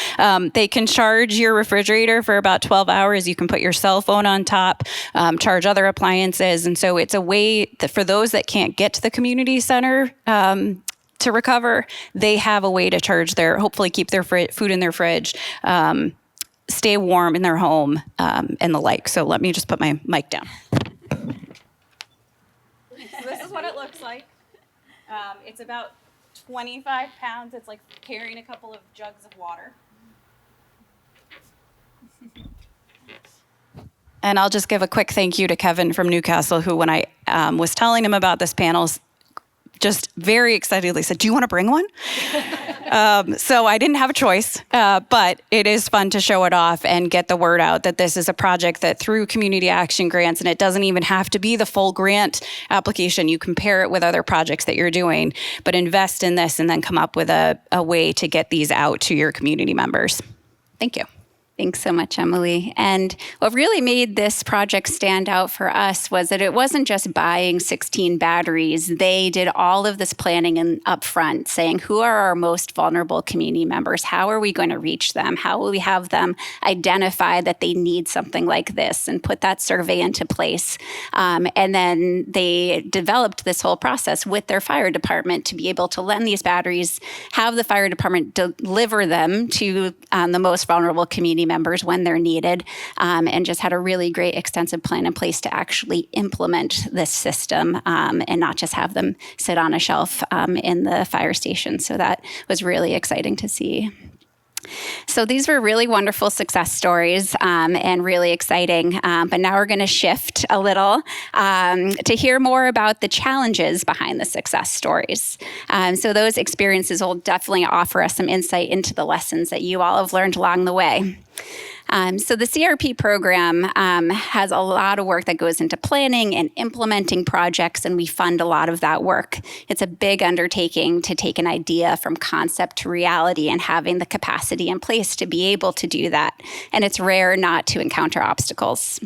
They can charge your refrigerator for about 12 hours. You can put your cell phone on top, charge other appliances. And so it's a way that for those that can't get to the community center to recover, they have a way to charge hopefully keep their food in their fridge, stay warm in their home, and the like. So let me just put my mic down. So this is what it looks like. It's about 25 pounds. It's like carrying a couple of jugs of water. And I'll just give a quick thank you to Kevin from Newcastle, who when I was telling him about this panel, just very excitedly said, "Do you want to bring one?" So I didn't have a choice, but it is fun to show it off and get the word out that this is a project that through community action grants, and it doesn't even have to be the full grant application. You can pair it with other projects that you're doing, but invest in this and then come up with a way to get these out to your community members. Thank you. Thanks so much, Emily. And what really made this project stand out for us was that it wasn't just buying 16 batteries. They did all of this planning and upfront, saying who are our most vulnerable community members? How are we going to reach them? How will we have them identify that they need something like this and put that survey into place? And then they developed this whole process with their fire department to be able to lend these batteries, have the fire department deliver them to the most vulnerable community members when they're needed, and just had a really great extensive plan in place to actually implement this system and not just have them sit on a shelf in the fire station. So that was really exciting to see. So these were really wonderful success stories and really exciting. But now we're going to shift a little to hear more about the challenges behind the success stories. So those experiences will definitely offer us some insight into the lessons that you all have learned along the way. So the CRP program has a lot of work that goes into planning and implementing projects, and we fund a lot of that work. It's a big undertaking to take an idea from concept to reality and having the capacity in place to be able to do that. And it's rare not to encounter obstacles.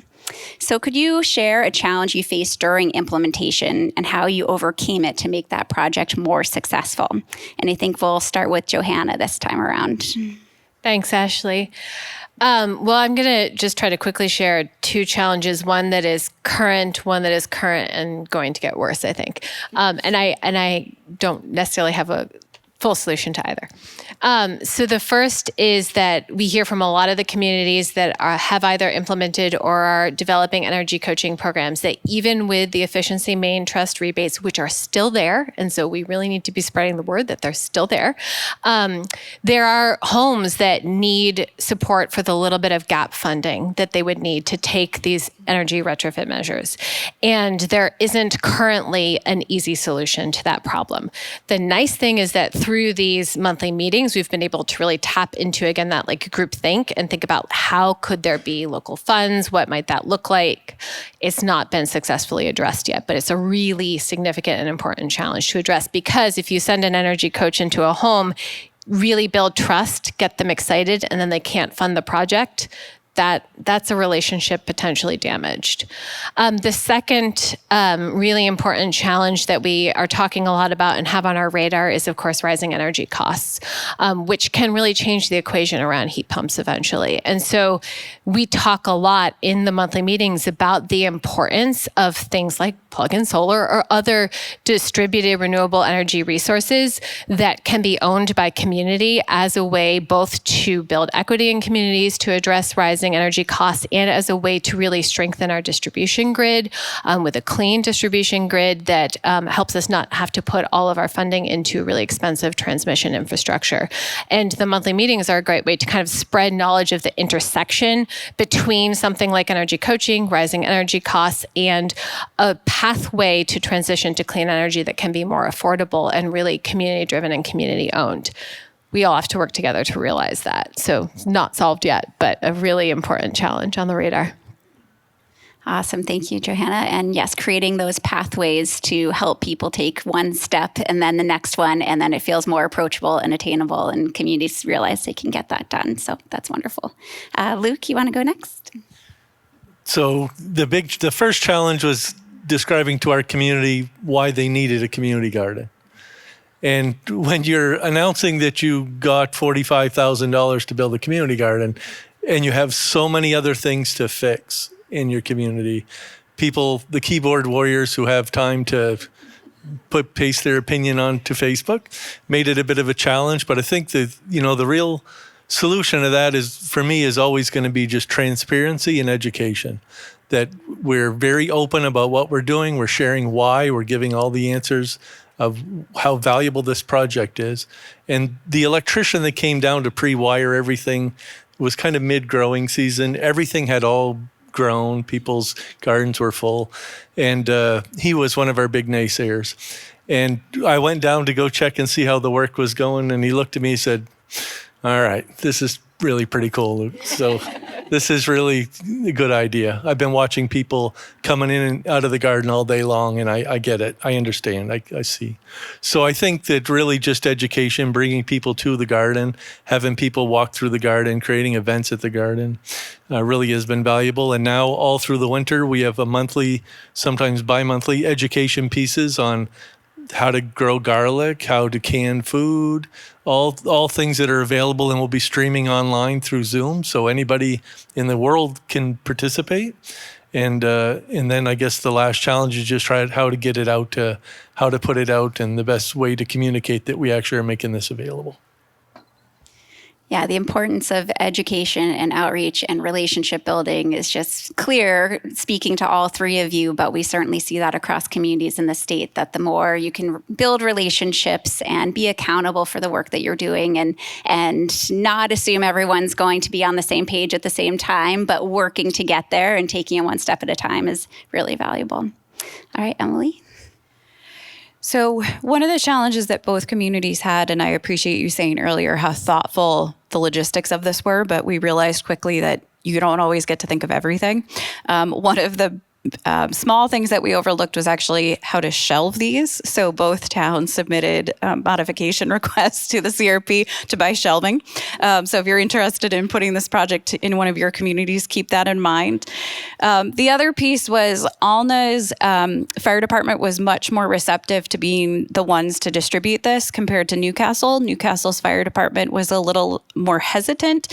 So could you share a challenge you faced during implementation and how you overcame it to make that project more successful? And I think we'll start with Johanna this time around. Thanks, Ashley. Well, I'm going to just try to quickly share two challenges, one that is current and going to get worse, I think. And I don't necessarily have a full solution to either. So the first is that we hear from a lot of the communities that have either implemented or are developing energy coaching programs that even with the Efficiency Maine Trust rebates, which are still there, and so we really need to be spreading the word that they're still there, there are homes that need support for the little bit of gap funding that they would need to take these energy retrofit measures. And there isn't currently an easy solution to that problem. The nice thing is that through these monthly meetings, we've been able to really tap into, again, that like group think and think about how could there be local funds? What might that look like? It's not been successfully addressed yet, but it's a really significant and important challenge to address, because if you send an energy coach into a home, really build trust, get them excited, and then they can't fund the project, that's a relationship potentially damaged. The second really important challenge that we are talking a lot about and have on our radar is, of course, rising energy costs, which can really change the equation around heat pumps eventually. And so we talk a lot in the monthly meetings about the importance of things like plug-in solar or other distributed renewable energy resources that can be owned by community as a way both to build equity in communities, to address rising energy costs, and as a way to really strengthen our distribution grid with a clean distribution grid that helps us not have to put all of our funding into really expensive transmission infrastructure. And the monthly meetings are a great way to kind of spread knowledge of the intersection between something like energy coaching, rising energy costs, and a pathway to transition to clean energy that can be more affordable and really community driven and community owned. We all have to work together to realize that. So it's not solved yet, but a really important challenge on the radar. Awesome. Thank you, Johanna. And yes, creating those pathways to help people take one step and then the next one, and then it feels more approachable and attainable, and communities realize they can get that done. So that's wonderful. Luke, you want to go next? So the first challenge was describing to our community why they needed a community garden. And when you're announcing that you got $45,000 to build a community garden, and you have so many other things to fix in your community, people, the keyboard warriors who have time to paste their opinion onto Facebook, made it a bit of a challenge. But I think that, the real solution to that is, for me, is always going to be just transparency and education. That we're very open about what we're doing. We're sharing why. We're giving all the answers of how valuable this project is. And the electrician that came down to pre-wire everything was kind of mid-growing season. Everything had all grown. People's gardens were full. And he was one of our big naysayers. And I went down to go check and see how the work was going. And he looked at me and said, "All right, this is really pretty cool, Luke. So this is really a good idea. I've been watching people coming in and out of the garden all day long, and I get it. I understand. I see." So I think that really just education, bringing people to the garden, having people walk through the garden, creating events at the garden, really has been valuable. And now all through the winter, we have a monthly, sometimes bi-monthly education pieces on how to grow garlic, how to can food, all things that are available and will be streaming online through Zoom, so anybody in the world can participate. And then I guess the last challenge is just try how to get it out, how to put it out, and the best way to communicate that we actually are making this available. Yeah, the importance of education and outreach and relationship building is just clear, speaking to all three of you, but we certainly see that across communities in the state, that the more you can build relationships and be accountable for the work that you're doing, and not assume everyone's going to be on the same page at the same time, but working to get there and taking it one step at a time is really valuable. All right, Emily. So one of the challenges that both communities had, and I appreciate you saying earlier how thoughtful the logistics of this were, but we realized quickly that you don't always get to think of everything. One of the small things that we overlooked was actually how to shelve these. So both towns submitted modification requests to the CRP to buy shelving. So if you're interested in putting this project in one of your communities, keep that in mind. The other piece was Alna's fire department was much more receptive to being the ones to distribute this compared to Newcastle. Newcastle's fire department was a little more hesitant.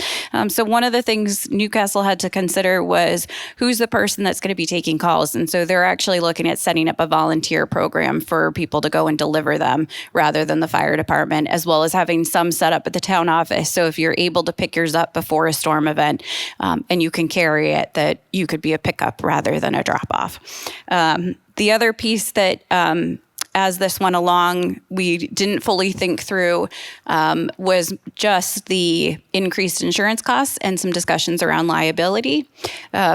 So one of the things Newcastle had to consider was who's the person that's going to be taking calls. And so they're actually looking at setting up a volunteer program for people to go and deliver them rather than the fire department, as well as having some set up at the town office. So if you're able to pick yours up before a storm event and you can carry it, that you could be a pickup rather than a drop off. The other piece that as this went along, we didn't fully think through was just the increased insurance costs and some discussions around liability.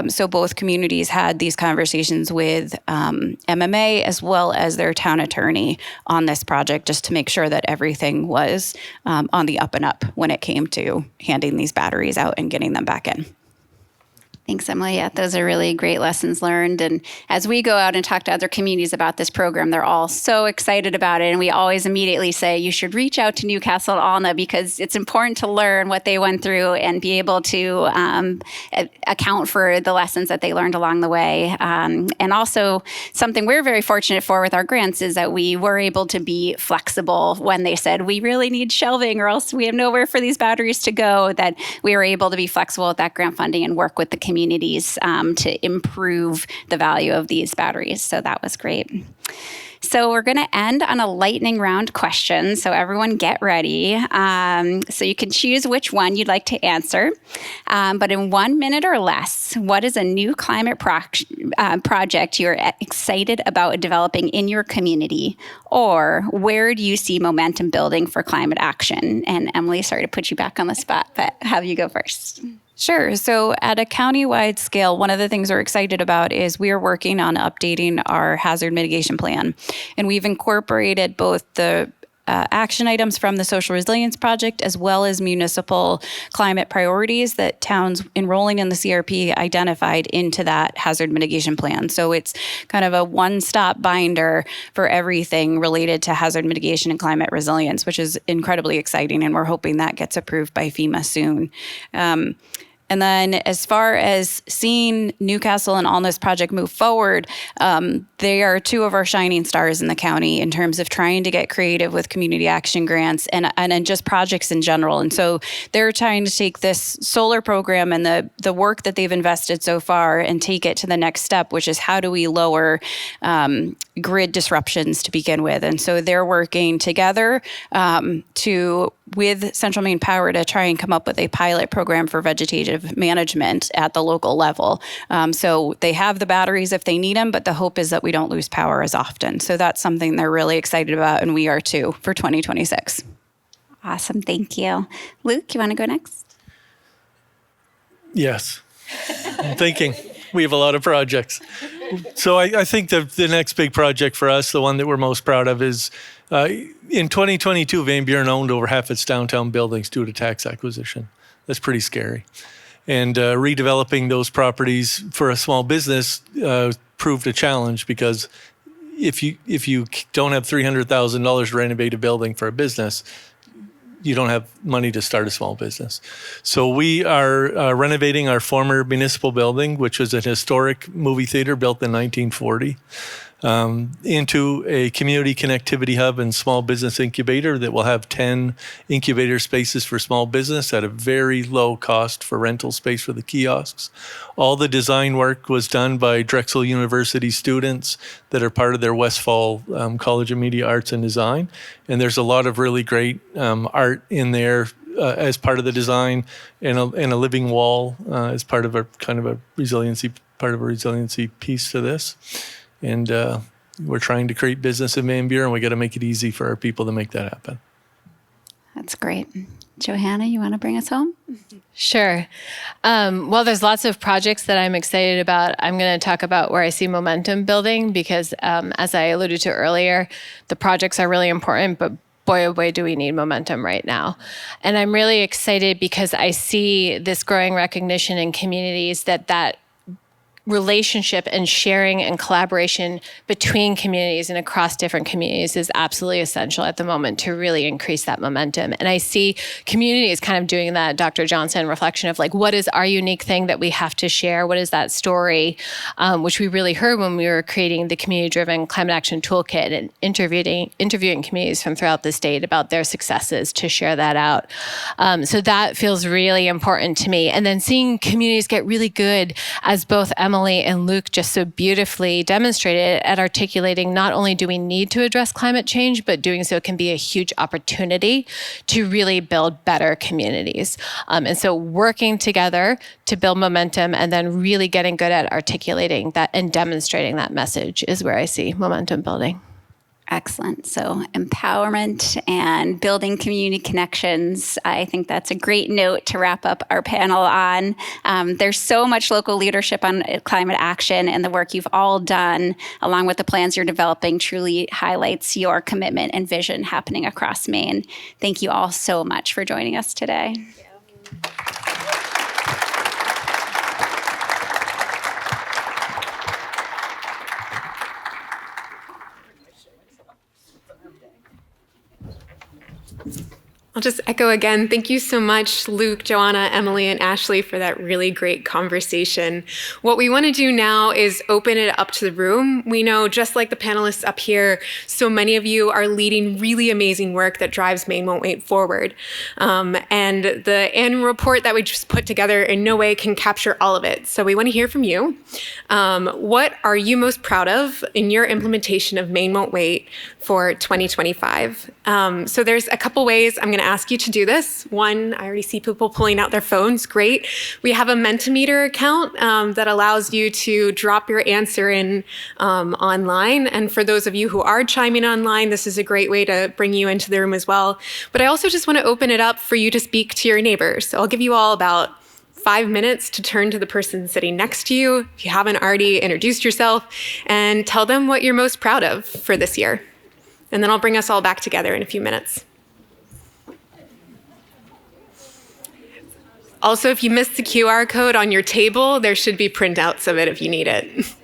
So both communities had these conversations with MMA as well as their town attorney on this project, just to make sure that everything was on the up and up when it came to handing these batteries out and getting them back in. Thanks, Emily. Yeah, those are really great lessons learned. And as we go out and talk to other communities about this program, they're all so excited about it. And we always immediately say, you should reach out to Newcastle and Alna, because it's important to learn what they went through and be able to account for the lessons that they learned along the way. And also something we're very fortunate for with our grants is that we were able to be flexible when they said, we really need shelving or else we have nowhere for these batteries to go, that we were able to be flexible with that grant funding and work with the communities to improve the value of these batteries. So that was great. So we're going to end on a lightning round question. So everyone get ready. So you can choose which one you'd like to answer. But in 1 minute or less, what is a new climate project you're excited about developing in your community? Or where do you see momentum building for climate action? And Emily, sorry to put you back on the spot, but have you go first. Sure. So at a county-wide scale, one of the things we're excited about is we are working on updating our hazard mitigation plan. And we've incorporated both the action items from the Social Resilience Project, as well as municipal climate priorities that towns enrolling in the CRP identified into that hazard mitigation plan. So it's kind of a one-stop binder for everything related to hazard mitigation and climate resilience, which is incredibly exciting, and we're hoping that gets approved by FEMA soon. And then as far as seeing Newcastle and Alness project move forward, they are two of our shining stars in the county in terms of trying to get creative with community action grants and just projects in general. And so they're trying to take this solar program and the work that they've invested so far and take it to the next step, which is how do we lower grid disruptions to begin with. And so they're working together with Central Maine Power to try and come up with a pilot program for vegetative management at the local level. So they have the batteries if they need them, but the hope is that we don't lose power as often. So that's something they're really excited about, and we are too, for 2026. Awesome. Thank you. Luke, you want to go next? Yes. I'm thinking. We have a lot of projects. So I think the next big project for us, the one that we're most proud of, is in 2022, Van Buren owned over half its downtown buildings due to tax acquisition. That's pretty scary. And redeveloping those properties for a small business proved a challenge, because if you don't have $300,000 to renovate a building for a business, you don't have money to start a small business. So we are renovating our former municipal building, which was a historic movie theater built in 1940, into a community connectivity hub and small business incubator that will have 10 incubator spaces for small business at a very low cost for rental space for the kiosks. All the design work was done by Drexel University students that are part of their Westfall College of Media Arts and Design. And there's a lot of really great art in there as part of the design, and a living wall as part of a resiliency piece to this. And we're trying to create business in Van Buren, and we got to make it easy for our people to make that happen. That's great. Johanna, you want to bring us home? Sure. Well, there's lots of projects that I'm excited about. I'm going to talk about where I see momentum building, because as I alluded to earlier, the projects are really important, but boy, oh boy, do we need momentum right now. And I'm really excited because I see this growing recognition in communities that relationship and sharing and collaboration between communities and across different communities is absolutely essential at the moment to really increase that momentum. And I see communities kind of doing that Dr. Johnson reflection of like, what is our unique thing that we have to share? What is that story? Which we really heard when we were creating the community-driven climate action toolkit and interviewing communities from throughout the state about their successes to share that out. So that feels really important to me. And then seeing communities get really good, as both Emily and Luke just so beautifully demonstrated, at articulating not only do we need to address climate change, but doing so can be a huge opportunity to really build better communities. And so working together to build momentum and then really getting good at articulating that and demonstrating that message is where I see momentum building. Excellent. So empowerment and building community connections. I think that's a great note to wrap up our panel on. There's so much local leadership on climate action, and the work you've all done, along with the plans you're developing, truly highlights your commitment and vision happening across Maine. Thank you all so much for joining us today. I'll just echo again, thank you so much, Luke, Joanna, Emily, and Ashley, for that really great conversation. What we want to do now is open it up to the room. We know, just like the panelists up here, so many of you are leading really amazing work that drives Maine Won't Wait forward. And the annual report that we just put together in no way can capture all of it. So we want to hear from you. What are you most proud of in your implementation of Maine Won't Wait for 2025? So there's a couple ways I'm going to ask you to do this. One, I already see people pulling out their phones. Great. We have a Mentimeter account that allows you to drop your answer in online. And for those of you who are chiming online, this is a great way to bring you into the room as well. But I also just want to open it up for you to speak to your neighbors. So I'll give you all about 5 minutes to turn to the person sitting next to you, if you haven't already introduced yourself, and tell them what you're most proud of for this year. and then I'll bring us all back together in a few minutes. Also, if you missed the QR code on your table, there should be printouts of it if you need it.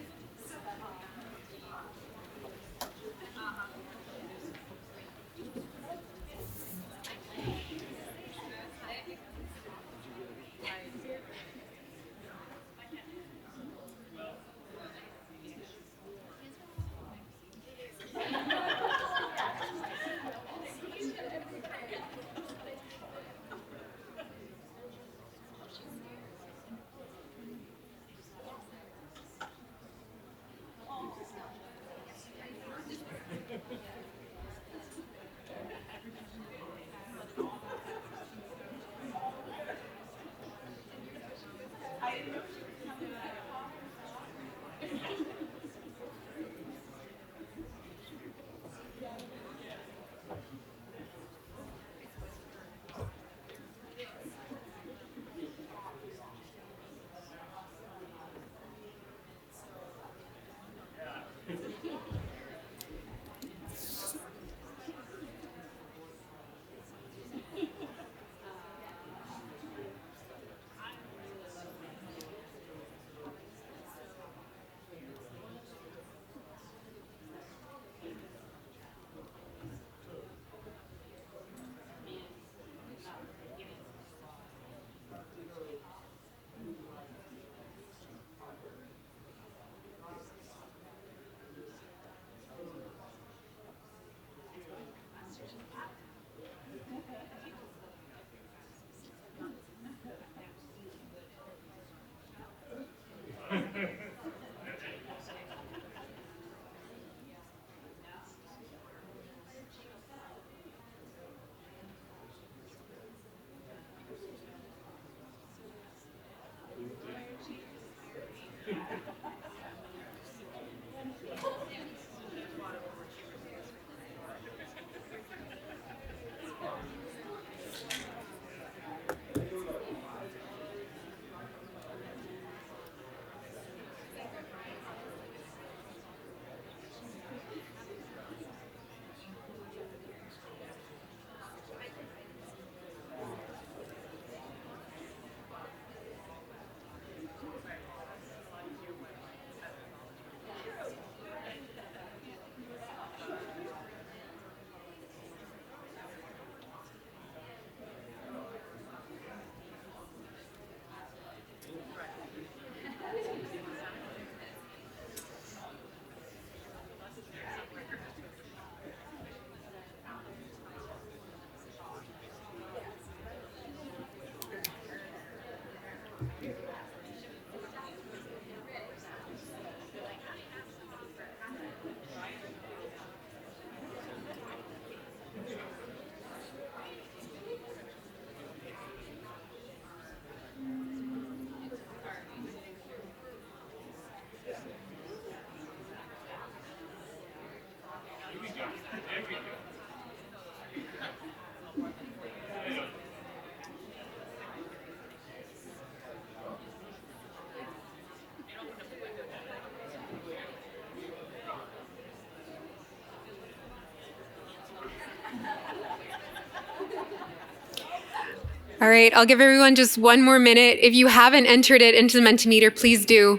All right, I'll give everyone just one more minute. If you haven't entered it into the Mentimeter, please do.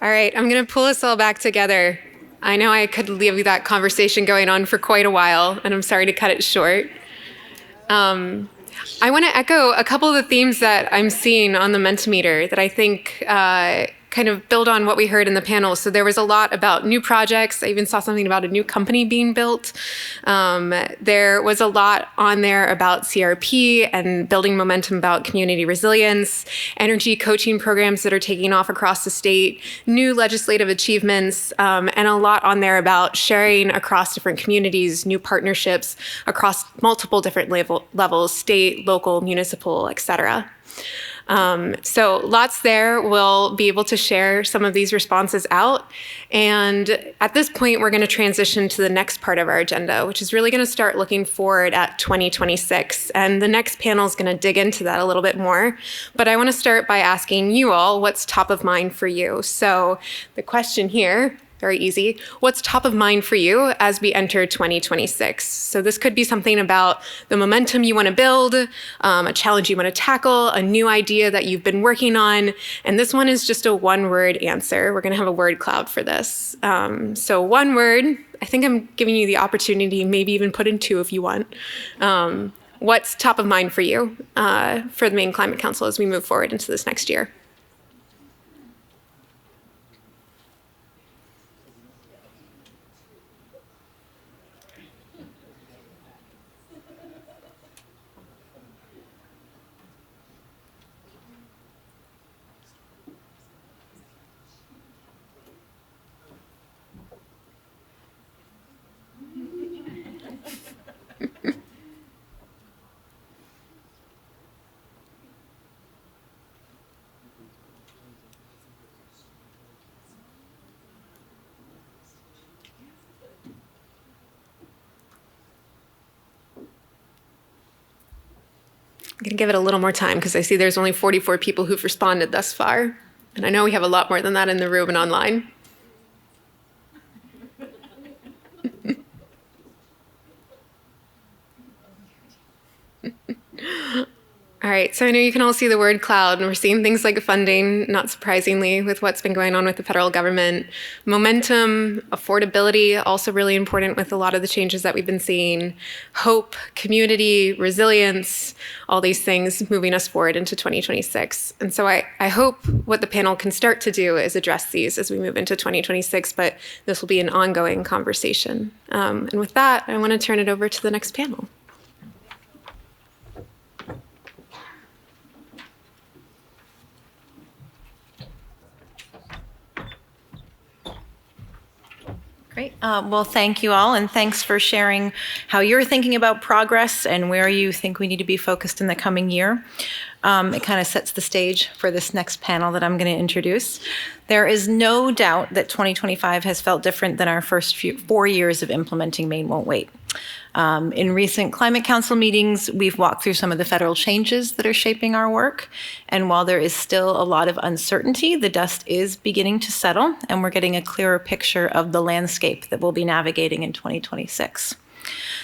All right, I'm going to pull us all back together. I know I could leave that conversation going on for quite a while, and I'm sorry to cut it short. I want to echo a couple of the themes that I'm seeing on the Mentimeter that I think kind of build on what we heard in the panel. So there was a lot about new projects. I even saw something about a new company being built. There was a lot on there about CRP and building momentum about community resilience, energy coaching programs that are taking off across the state, new legislative achievements, and a lot on there about sharing across different communities, new partnerships across multiple different levels, state, local, municipal, et cetera. So lots there. We'll be able to share some of these responses out. And at this point, we're going to transition to the next part of our agenda, which is really going to start looking forward at 2026. And the next panel is going to dig into that a little bit more. But I want to start by asking you all what's top of mind for you. So the question here, very easy. What's top of mind for you as we enter 2026? So this could be something about the momentum you want to build, a challenge you want to tackle, a new idea that you've been working on. And this one is just a one-word answer. We're going to have a word cloud for this. So one word, I think I'm giving you the opportunity, maybe even put in two if you want. What's top of mind for you for the Maine Climate Council as we move forward into this next year? I'm going to give it a little more time because I see there's only 44 people who've responded thus far. And I know we have a lot more than that in the room and online. All right, so I know you can all see the word cloud, and we're seeing things like funding, not surprisingly, with what's been going on with the federal government. Momentum, affordability, also really important with a lot of the changes that we've been seeing. Hope, community, resilience, all these things moving us forward into 2026. And so I hope what the panel can start to do is address these as we move into 2026, but this will be an ongoing conversation. And with that, I want to turn it over to the next panel. Great. Well, thank you all, and thanks for sharing how you're thinking about progress and where you think we need to be focused in the coming year. It kind of sets the stage for this next panel that I'm going to introduce. There is no doubt that 2025 has felt different than our first 4 years of implementing Maine Won't Wait. In recent Climate Council meetings, we've walked through some of the federal changes that are shaping our work. And while there is still a lot of uncertainty, the dust is beginning to settle, and we're getting a clearer picture of the landscape that we'll be navigating in 2026.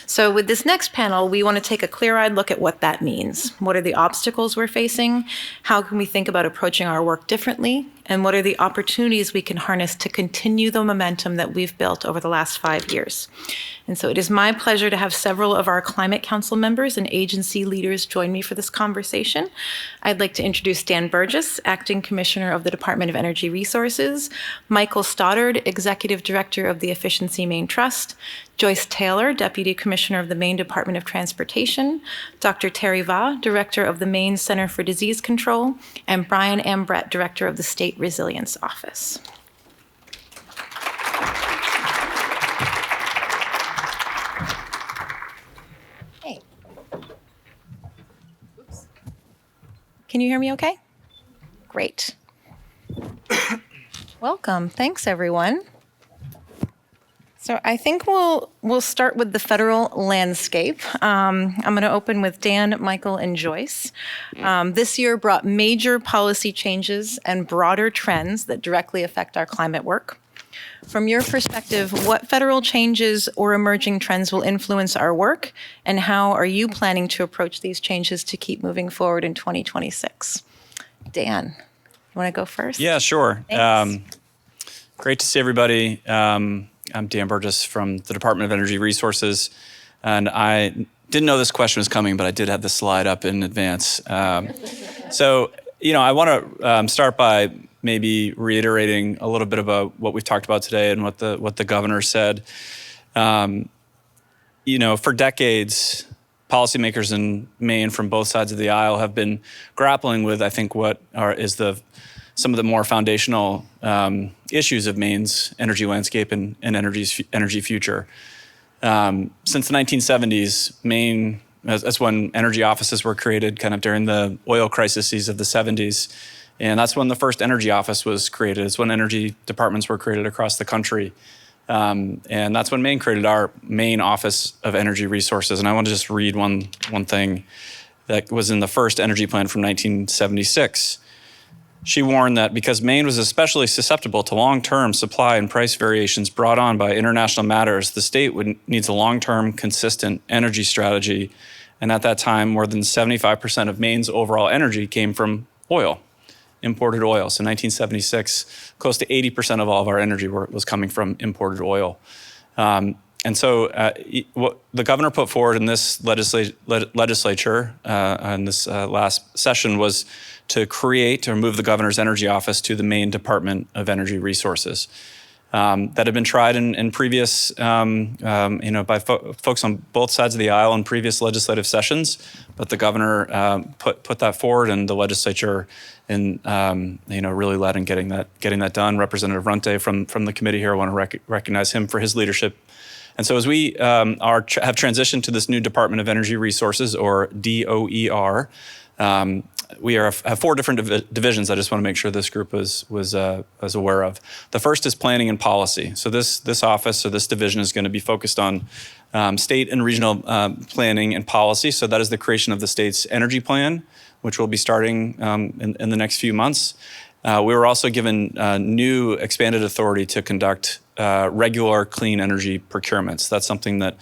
So with this next panel, we want to take a clear-eyed look at what that means. What are the obstacles we're facing? How can we think about approaching our work differently? And what are the opportunities we can harness to continue the momentum that we've built over the last 5 years? And so it is my pleasure to have several of our Climate Council members and agency leaders join me for this conversation. I'd like to introduce Dan Burgess, Acting Commissioner of the Department of Energy Resources, Michael Stoddard, Executive Director of the Efficiency Maine Trust, Joyce Taylor, Deputy Commissioner of the Maine Department of Transportation, Dr. Terry Va, Director of the Maine Center for Disease Control, and Brian Ambrett, Director of the State Resilience Office. Hey. Oops. Can you hear me okay? Great. Welcome. Thanks, everyone. So I think we'll start with the federal landscape. I'm going to open with Dan, Michael, and Joyce. This year brought major policy changes and broader trends that directly affect our climate work. From your perspective, what federal changes or emerging trends will influence our work, and how are you planning to approach these changes to keep moving forward in 2026? Dan, you want to go first? Yeah, sure. Thanks. Great to see everybody. I'm Dan Burgess from the Department of Energy Resources, and I didn't know this question was coming, but I did have the slide up in advance. So, I want to start by maybe reiterating a little bit about what we've talked about today and what the governor said. For decades, policymakers in Maine from both sides of the aisle have been grappling with, I think, some of the more foundational issues of Maine's energy landscape and energy future. Since the 1970s, Maine, that's when energy offices were created, kind of during the oil crises of the 70s. And that's when the first energy office was created. It's when energy departments were created across the country. And that's when Maine created our Maine Office of Energy Resources. And I want to just read one thing that was in the first energy plan from 1976. She warned that because Maine was especially susceptible to long-term supply and price variations brought on by international matters, the state needs a long-term, consistent energy strategy. And at that time, more than 75% of Maine's overall energy came from oil, imported oil. So 1976, close to 80% of all of our energy was coming from imported oil. And so what the governor put forward in this legislature in this last session was to create or move the governor's energy office to the Maine Department of Energy Resources. That had been tried in previous, by folks on both sides of the aisle in previous legislative sessions, but the governor put that forward, and the legislature, really led in getting that done. Representative Runte from the committee here, I want to recognize him for his leadership. And so as we have transitioned to this new Department of Energy Resources, or DOER, we have 4 different divisions I just want to make sure this group was aware of. The first is planning and policy. So this office or this division is going to be focused on state and regional planning and policy. So that is the creation of the state's energy plan, which will be starting in the next few months. We were also given new expanded authority to conduct regular clean energy procurements. That's something that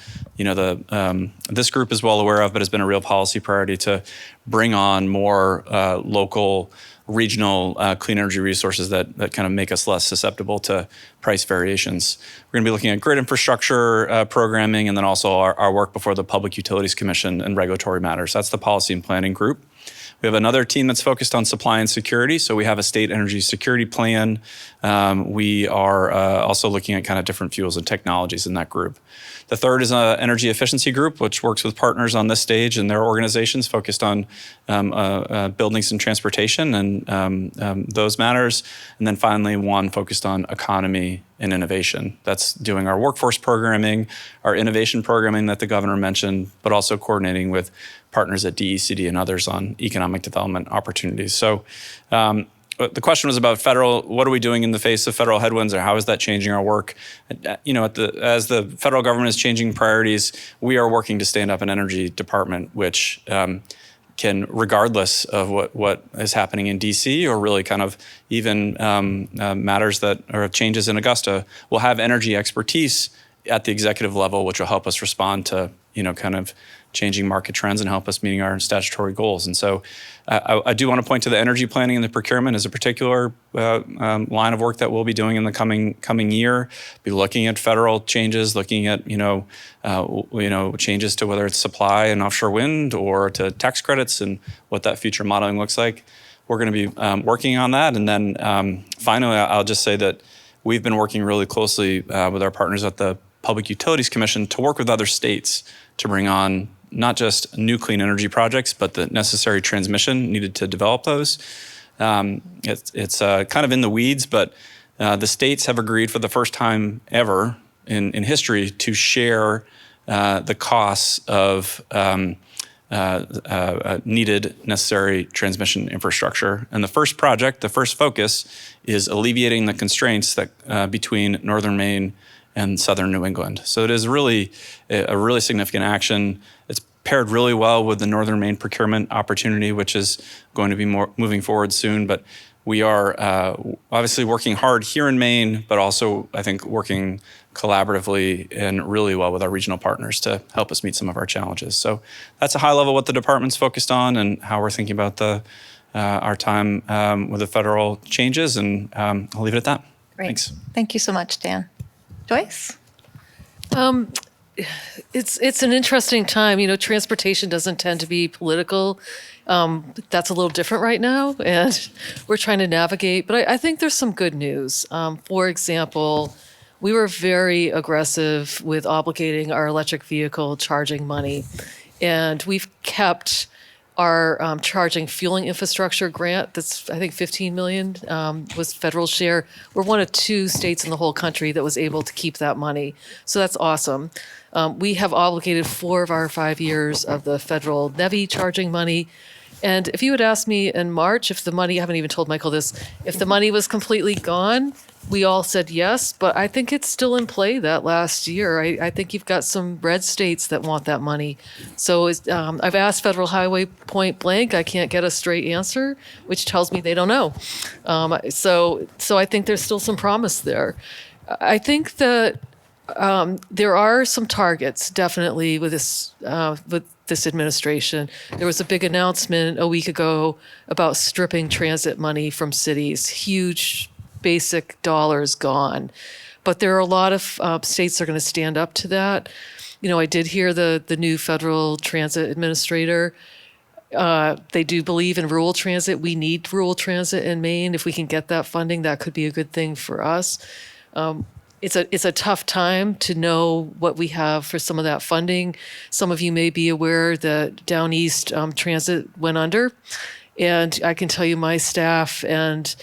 this group is well aware of, but has been a real policy priority to bring on more local, regional clean energy resources that kind of make us less susceptible to price variations. We're going to be looking at grid infrastructure programming, and then also our work before the Public Utilities Commission and regulatory matters. That's the policy and planning group. We have another team that's focused on supply and security. So we have a state energy security plan. We are also looking at kind of different fuels and technologies in that group. The third is an energy efficiency group, which works with partners on this stage and their organizations focused on buildings and transportation and those matters. And then finally, one focused on economy and innovation. That's doing our workforce programming, our innovation programming that the governor mentioned, but also coordinating with partners at DECD and others on economic development opportunities. So the question was about what are we doing in the face of federal headwinds, or how is that changing our work? As the federal government is changing priorities, we are working to stand up an energy department, which can, regardless of what is happening in DC, or really kind of even matters that are changes in Augusta, will have energy expertise at the executive level, which will help us respond to, kind of changing market trends and help us meeting our statutory goals. And so I do want to point to the energy planning and the procurement as a particular line of work that we'll be doing in the coming year. Be looking at federal changes, looking at changes to whether it's supply and offshore wind or to tax credits and what that future modeling looks like. We're going to be working on that. And then finally, I'll just say that we've been working really closely with our partners at the Public Utilities Commission to work with other states to bring on not just new clean energy projects, but the necessary transmission needed to develop those. It's kind of in the weeds, but the states have agreed for the first time ever in history to share the costs of needed necessary transmission infrastructure. And the first focus is alleviating the constraints that between northern Maine and southern New England. So it is really a really significant action. It's paired really well with the northern Maine procurement opportunity, which is going to be moving forward soon. But we are obviously working hard here in Maine, but also I think working collaboratively and really well with our regional partners to help us meet some of our challenges. So that's a high level what the department's focused on and how we're thinking about our time with the federal changes. And I'll leave it at that. Great. Thanks. Thank you so much, Dan. Joyce? It's an interesting time. You know, transportation doesn't tend to be political. That's a little different right now, and we're trying to navigate. But I think there's some good news. For example, we were very aggressive with obligating our electric vehicle charging money, and we've kept our charging fueling infrastructure grant. That's, I think, 15 million was federal share. We're one of 2 states in the whole country that was able to keep that money. So that's awesome. We have obligated 4 of our 5 years of the federal NEVI charging money. And if you had asked me in March if the money, I haven't even told Michael this, if the money was completely gone, we all said yes, but I think it's still in play that last year. I think you've got some red states that want that money. So I've asked Federal Highway point blank. I can't get a straight answer, which tells me they don't know. So I think there's still some promise there. I think that there are some targets definitely with this administration. There was a big announcement a week ago about stripping transit money from cities. Huge basic dollars gone. But there are a lot of states that are going to stand up to that. You know, I did hear the new federal transit administrator. They do believe in rural transit. We need rural transit in Maine. If we can get that funding, that could be a good thing for us. It's a tough time to know what we have for some of that funding. Some of you may be aware that Down East Transit went under. And I can tell you my staff and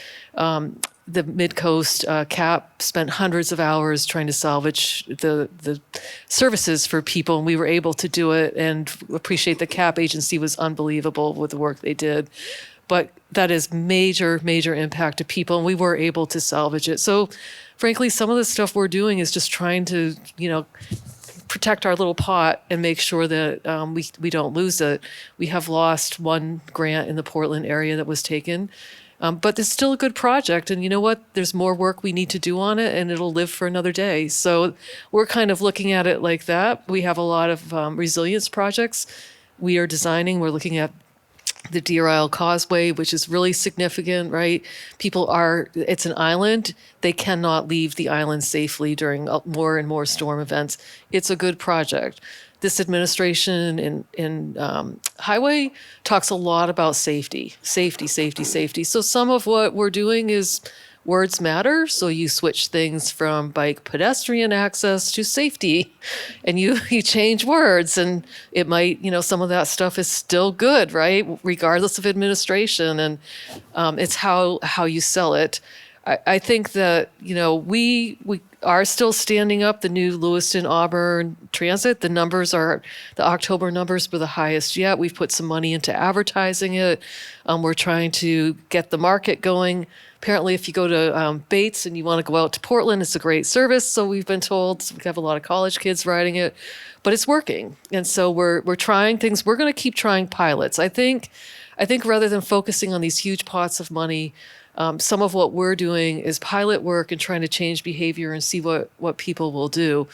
the Mid-Coast CAP spent hundreds of hours trying to salvage the services for people, and we were able to do it, and appreciate the CAP agency was unbelievable with the work they did. But that is major, major impact to people, and we were able to salvage it. So frankly, some of the stuff we're doing is just trying to, you know, protect our little pot and make sure that we don't lose it. We have lost 1 grant in the Portland area that was taken. But it's still a good project. And you know what? There's more work we need to do on it, and it'll live for another day. So we're kind of looking at it like that. We have a lot of resilience projects we are designing. We're looking at the Deer Isle Causeway, which is really significant, right? It's an island. They cannot leave the island safely during more and more storm events. It's a good project. This administration in highway talks a lot about safety. So some of what we're doing is words matter. So you switch things from bike pedestrian access to safety, and you change words, and it might, you know, some of that stuff is still good, right? Regardless of administration, and it's how you sell it. I think that, you know, we are still standing up the new Lewiston Auburn Transit. The October numbers were the highest yet. We've put some money into advertising it. We're trying to get the market going. Apparently, if you go to Bates and you want to go out to Portland, it's a great service. So we've been told. We have a lot of college kids riding it, but it's working. And so we're trying things. We're going to keep trying pilots. I think rather than focusing on these huge pots of money, some of what we're doing is pilot work and trying to change behavior and see what people will do.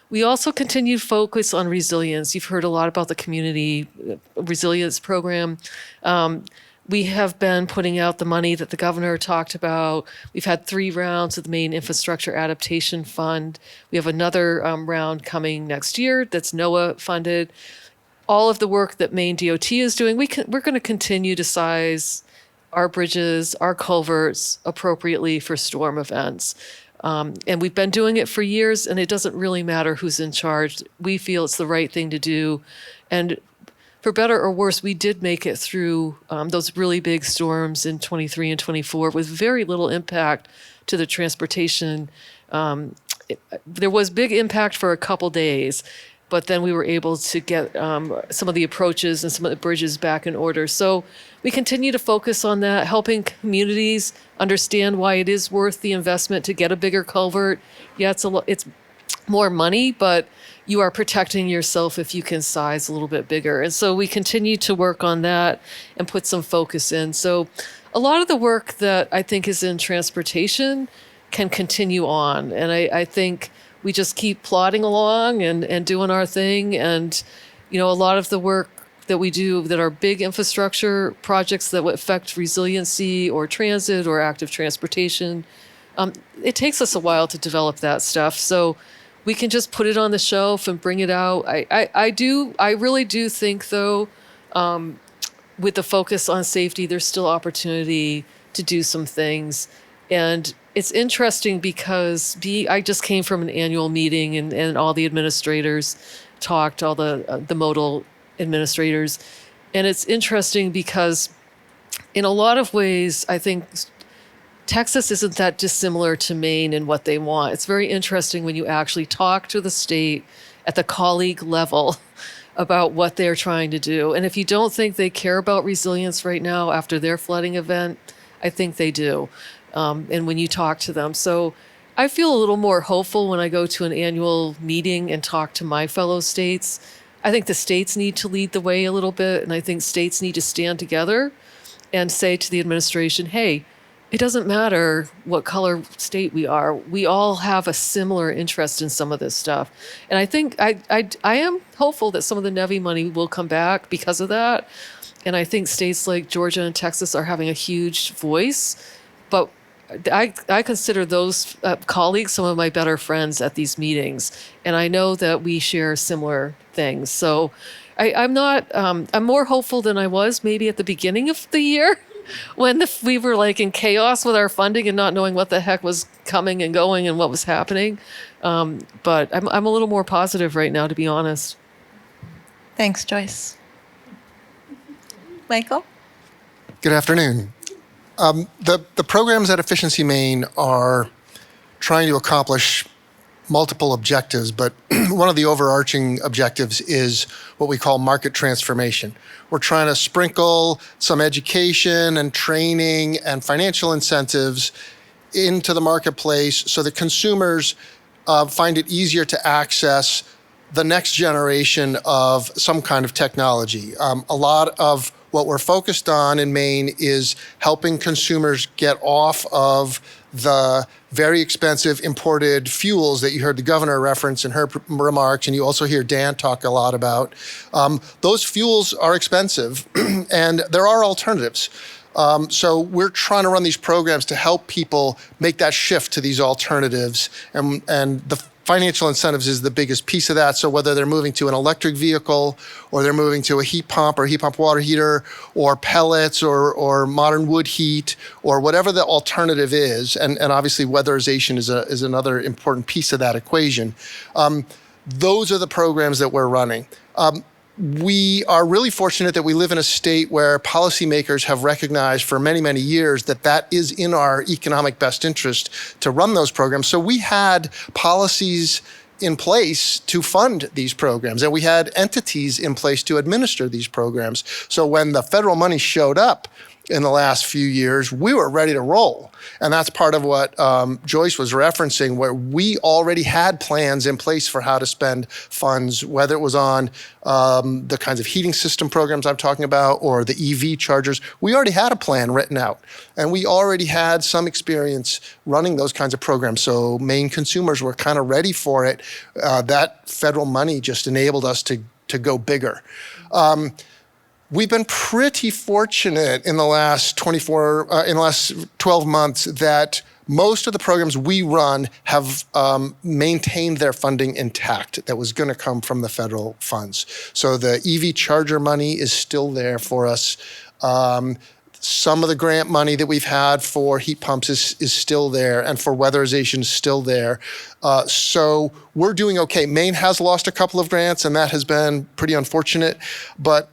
We also continue to focus on resilience. You've heard a lot about the community resilience program. We have been putting out the money that the governor talked about. We've had 3 rounds of the Maine Infrastructure Adaptation Fund. We have another round coming next year that's NOAA funded. All of the work that Maine DOT is doing, we're going to continue to size our bridges, our culverts appropriately for storm events. And we've been doing it for years, and it doesn't really matter who's in charge. We feel it's the right thing to do. And for better or worse, we did make it through those really big storms in 23 and 24 with very little impact to the transportation. There was big impact for a couple days, but then we were able to get some of the approaches and some of the bridges back in order. So we continue to focus on that, helping communities understand why it is worth the investment to get a bigger culvert. Yeah, it's more money, but you are protecting yourself if you can size a little bit bigger. And so we continue to work on that and put some focus in. So a lot of the work that I think is in transportation can continue on. And I think we just keep plodding along and doing our thing. And, you know, a lot of the work that we do that are big infrastructure projects that would affect resiliency or transit or active transportation, it takes us a while to develop that stuff. So we can just put it on the shelf and bring it out. I really do think, though, with the focus on safety, there's still opportunity to do some things. And it's interesting because I just came from an annual meeting and all the administrators talked, all the modal administrators. And it's interesting because in a lot of ways, I think Texas isn't that dissimilar to Maine in what they want. It's very interesting when you actually talk to the state at the colleague level about what they're trying to do. And if you don't think they care about resilience right now after their flooding event, I think they do. And when you talk to them. So I feel a little more hopeful when I go to an annual meeting and talk to my fellow states. I think the states need to lead the way a little bit. And I think states need to stand together and say to the administration, hey, it doesn't matter what color state we are. We all have a similar interest in some of this stuff. And I think I am hopeful that some of the NEVI money will come back because of that. And I think states like Georgia and Texas are having a huge voice. But I consider those colleagues some of my better friends at these meetings. And I know that we share similar things. So I'm more hopeful than I was maybe at the beginning of the year when we were like in chaos with our funding and not knowing what the heck was coming and going and what was happening. But I'm a little more positive right now, to be honest. Thanks, Joyce. Michael? Good afternoon. The programs at Efficiency Maine are trying to accomplish multiple objectives, but one of the overarching objectives is what we call market transformation. We're trying to sprinkle some education and training and financial incentives into the marketplace so that consumers find it easier to access the next generation of some kind of technology. A lot of what we're focused on in Maine is helping consumers get off of the very expensive imported fuels that you heard the governor reference in her remarks, and you also hear Dan talk a lot about. Those fuels are expensive, and there are alternatives. So we're trying to run these programs to help people make that shift to these alternatives, and the financial incentives is the biggest piece of that. So whether they're moving to an electric vehicle or they're moving to a heat pump or heat pump water heater or pellets or modern wood heat or whatever the alternative is, and obviously weatherization is another important piece of that equation. Those are the programs that we're running. We are really fortunate that we live in a state where policymakers have recognized for many, many years that that is in our economic best interest to run those programs. So we had policies in place to fund these programs, and we had entities in place to administer these programs. So when the federal money showed up in the last few years, we were ready to roll. And that's part of what Joyce was referencing, where we already had plans in place for how to spend funds, whether it was on the kinds of heating system programs I'm talking about or the EV chargers. We already had a plan written out, and we already had some experience running those kinds of programs. So Maine consumers were kind of ready for it. That federal money just enabled us to go bigger. We've been pretty fortunate in the last 12 months that most of the programs we run have maintained their funding intact that was going to come from the federal funds. So the EV charger money is still there for us. Some of the grant money that we've had for heat pumps is still there, and for weatherization is still there. So we're doing okay. Maine has lost a couple of grants, and that has been pretty unfortunate. But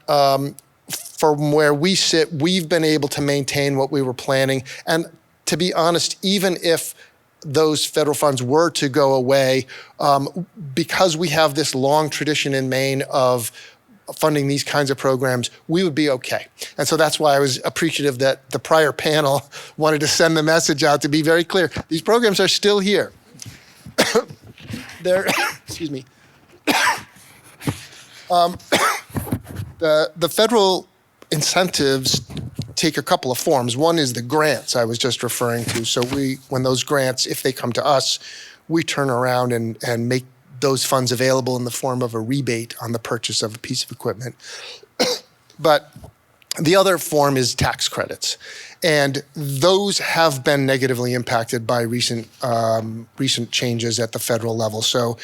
from where we sit, we've been able to maintain what we were planning. And to be honest, even if those federal funds were to go away, because we have this long tradition in Maine of funding these kinds of programs, we would be okay. And so that's why I was appreciative that the prior panel wanted to send the message out to be very clear. These programs are still here. They're, excuse me. The federal incentives take a couple of forms. One is the grants I was just referring to. So when those grants, if they come to us, we turn around and make those funds available in the form of a rebate on the purchase of a piece of equipment. But the other form is tax credits. And those have been negatively impacted by recent changes at the federal level. So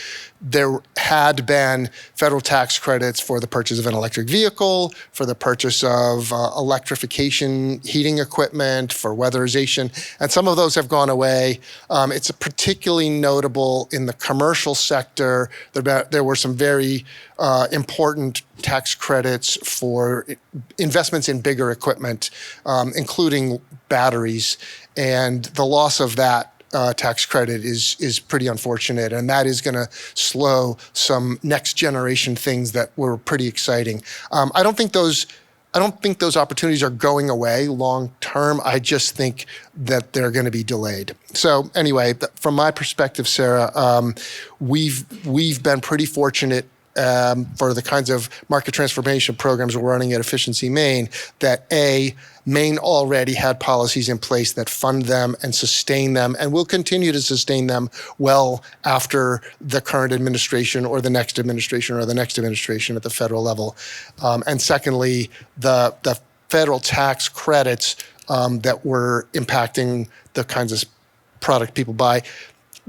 there had been federal tax credits for the purchase of an electric vehicle, for the purchase of electrification heating equipment, for weatherization, and some of those have gone away. It's particularly notable in the commercial sector. There were some very important tax credits for investments in bigger equipment, including batteries, and the loss of that tax credit is pretty unfortunate, and that is going to slow some next generation things that were pretty exciting. I don't think those opportunities are going away long term. I just think that they're going to be delayed. So anyway, from my perspective, Sarah, we've been pretty fortunate for the kinds of market transformation programs we're running at Efficiency Maine, that Maine already had policies in place that fund them and sustain them and will continue to sustain them well after the current administration or the next administration or the next administration at the federal level. And secondly, the federal tax credits that were impacting the kinds of product people buy,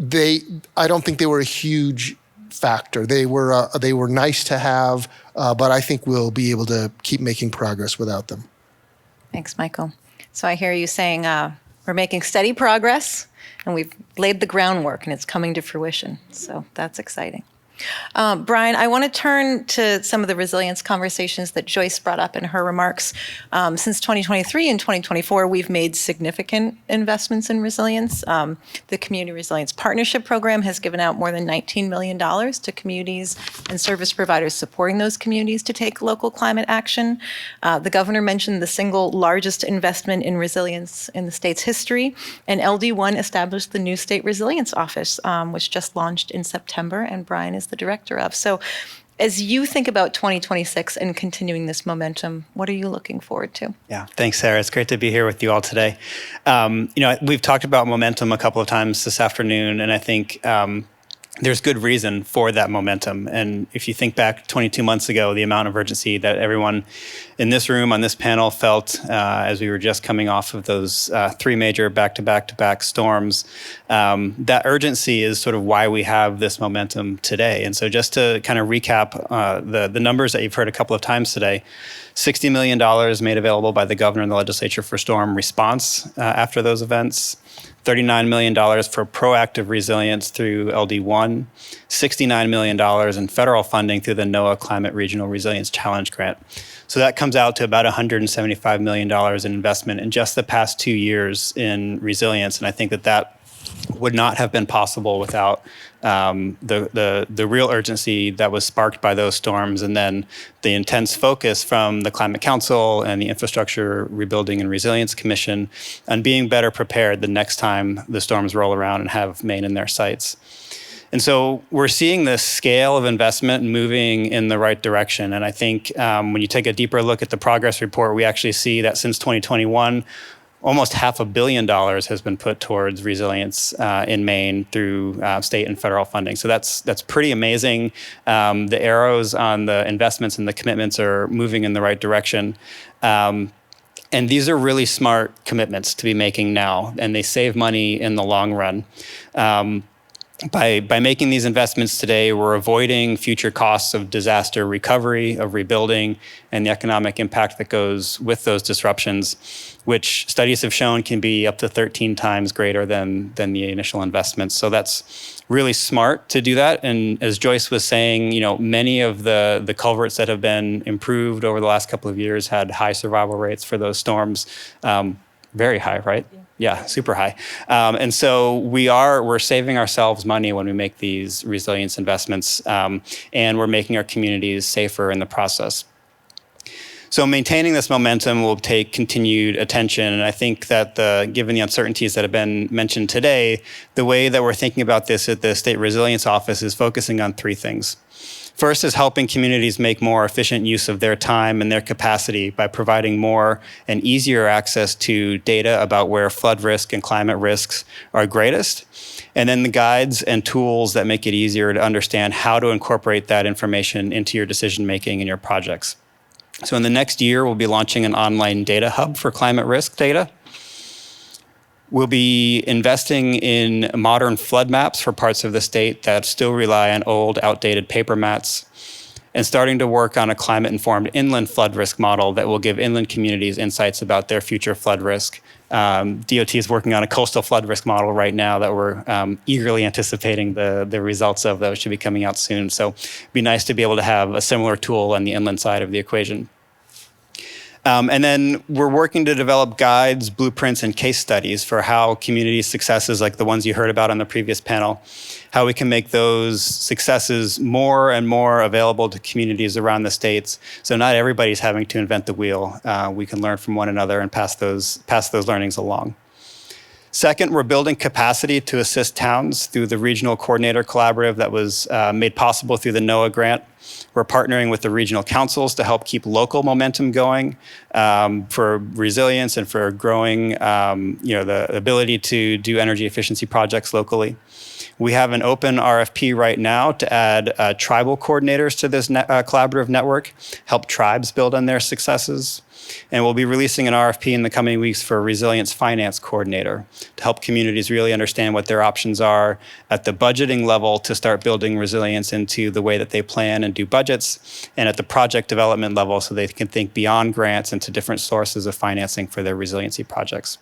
I don't think they were a huge factor. They were nice to have, but I think we'll be able to keep making progress without them. Thanks, Michael. So I hear you saying we're making steady progress and we've laid the groundwork and it's coming to fruition. So that's exciting. Brian, I want to turn to some of the resilience conversations that Joyce brought up in her remarks. Since 2023 and 2024, we've made significant investments in resilience. The Community Resilience Partnership Program has given out more than $19 million to communities and service providers supporting those communities to take local climate action. The governor mentioned the single largest investment in resilience in the state's history, and LD1 established the new State Resilience Office, which just launched in September, and Brian is the director of. So as you think about 2026 and continuing this momentum, what are you looking forward to? Yeah, thanks, Sarah. It's great to be here with you all today. We've talked about momentum a couple of times this afternoon, and I think there's good reason for that momentum. And if you think back 22 months ago, the amount of urgency that everyone in this room, on this panel, felt as we were just coming off of those three major back-to-back-to-back storms, that urgency is sort of why we have this momentum today. And so just to kind of recap the numbers that you've heard a couple of times today, $60 million made available by the governor and the legislature for storm response after those events, $39 million for proactive resilience through LD1, $69 million in federal funding through the NOAA Climate Regional Resilience Challenge Grant. So that comes out to about $175 million in investment in just the past 2 years in resilience. And I think that would not have been possible without the real urgency that was sparked by those storms, and then the intense focus from the Climate Council and the Infrastructure Rebuilding and Resilience Commission on being better prepared the next time the storms roll around and have Maine in their sights. And so we're seeing this scale of investment moving in the right direction. And I think when you take a deeper look at the progress report, we actually see that since 2021, almost $500 million has been put towards resilience in Maine through state and federal funding. So that's pretty amazing. The arrows on the investments and the commitments are moving in the right direction. And these are really smart commitments to be making now, and they save money in the long run. By making these investments today, we're avoiding future costs of disaster recovery, of rebuilding, and the economic impact that goes with those disruptions, which studies have shown can be up to 13 times greater than the initial investments. So that's really smart to do that. And as Joyce was saying, many of the culverts that have been improved over the last couple of years had high survival rates for those storms. Very high, right? Yeah, super high. And so we're saving ourselves money when we make these resilience investments, and we're making our communities safer in the process. So maintaining this momentum will take continued attention. And I think that given the uncertainties that have been mentioned today, the way that we're thinking about this at the State Resilience Office is focusing on three things. First is helping communities make more efficient use of their time and their capacity by providing more and easier access to data about where flood risk and climate risks are greatest. And then the guides and tools that make it easier to understand how to incorporate that information into your decision-making and your projects. So in the next year, we'll be launching an online data hub for climate risk data. We'll be investing in modern flood maps for parts of the state that still rely on old, outdated paper maps, and starting to work on a climate-informed inland flood risk model that will give inland communities insights about their future flood risk. DOT is working on a coastal flood risk model right now that we're eagerly anticipating the results of. That should be coming out soon. So it'd be nice to be able to have a similar tool on the inland side of the equation. And then we're working to develop guides, blueprints, and case studies for how community successes like the ones you heard about on the previous panel, how we can make those successes more and more available to communities around the states. So not everybody's having to invent the wheel. We can learn from one another and pass those learnings along. Second, we're building capacity to assist towns through the Regional Coordinator Collaborative that was made possible through the NOAA grant. We're partnering with the regional councils to help keep local momentum going for resilience and for growing the ability to do energy efficiency projects locally. We have an open RFP right now to add tribal coordinators to this collaborative network, help tribes build on their successes. And we'll be releasing an RFP in the coming weeks for a resilience finance coordinator to help communities really understand what their options are at the budgeting level to start building resilience into the way that they plan and do budgets, and at the project development level so they can think beyond grants into different sources of financing for their resiliency projects.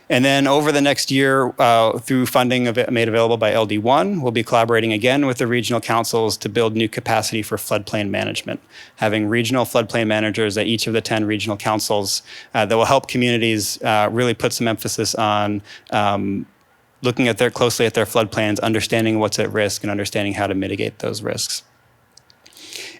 And then over the next year, through funding made available by LD1, we'll be collaborating again with the regional councils to build new capacity for floodplain management, having regional floodplain managers at each of the 10 regional councils that will help communities really put some emphasis on looking closely at their floodplains, understanding what's at risk, and understanding how to mitigate those risks.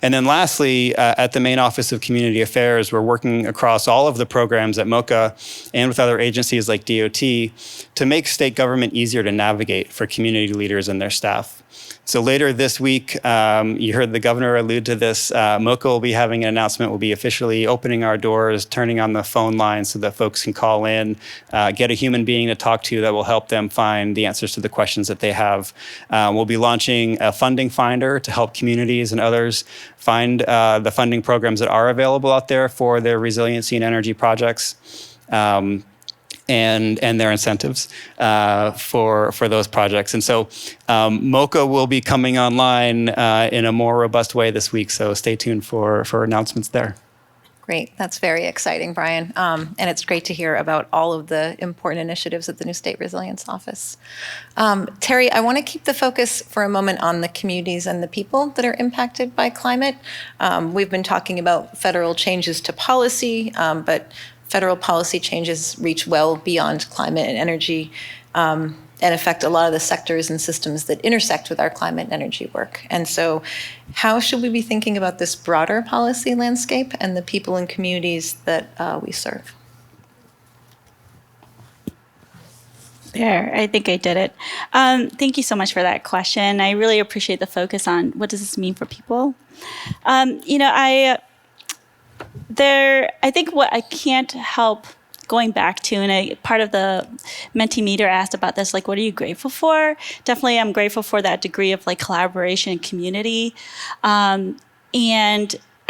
And then lastly, at the Maine Office of Community Affairs, we're working across all of the programs at MOCA and with other agencies like DOT to make state government easier to navigate for community leaders and their staff. So later this week, you heard the governor allude to this, MOCA will be having an announcement. We'll be officially opening our doors, turning on the phone lines so that folks can call in, get a human being to talk to that will help them find the answers to the questions that they have. We'll be launching a funding finder to help communities and others find the funding programs that are available out there for their resiliency and energy projects. And their incentives for those projects. And so MOCA will be coming online in a more robust way this week, so stay tuned for announcements there. Great. That's very exciting, Brian. And it's great to hear about all of the important initiatives at the new State Resilience Office. Terry, I want to keep the focus for a moment on the communities and the people that are impacted by climate. We've been talking about federal changes to policy, but federal policy changes reach well beyond climate and energy and affect a lot of the sectors and systems that intersect with our climate and energy work. And so how should we be thinking about this broader policy landscape and the people and communities that we serve? There, I think I did it. Thank you so much for that question. I really appreciate the focus on what does this mean for people. I think what I can't help going back to, and part of the Mentimeter asked about this, like, what are you grateful for? Definitely, I'm grateful for that degree of like collaboration and community. And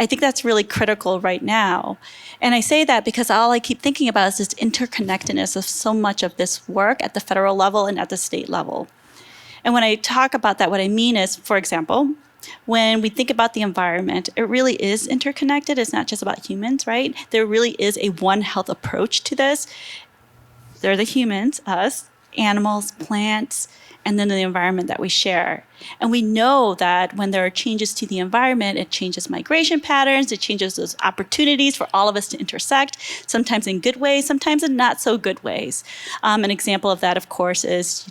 I think that's really critical right now. And I say that because all I keep thinking about is this interconnectedness of so much of this work at the federal level and at the state level. And when I talk about that, what I mean is, for example, when we think about the environment, it really is interconnected. It's not just about humans, right? There really is a One Health approach to this. They're the humans, us, animals, plants, and then the environment that we share. And we know that when there are changes to the environment, it changes migration patterns, it changes those opportunities for all of us to intersect, sometimes in good ways, sometimes in not so good ways. An example of that, of course, is,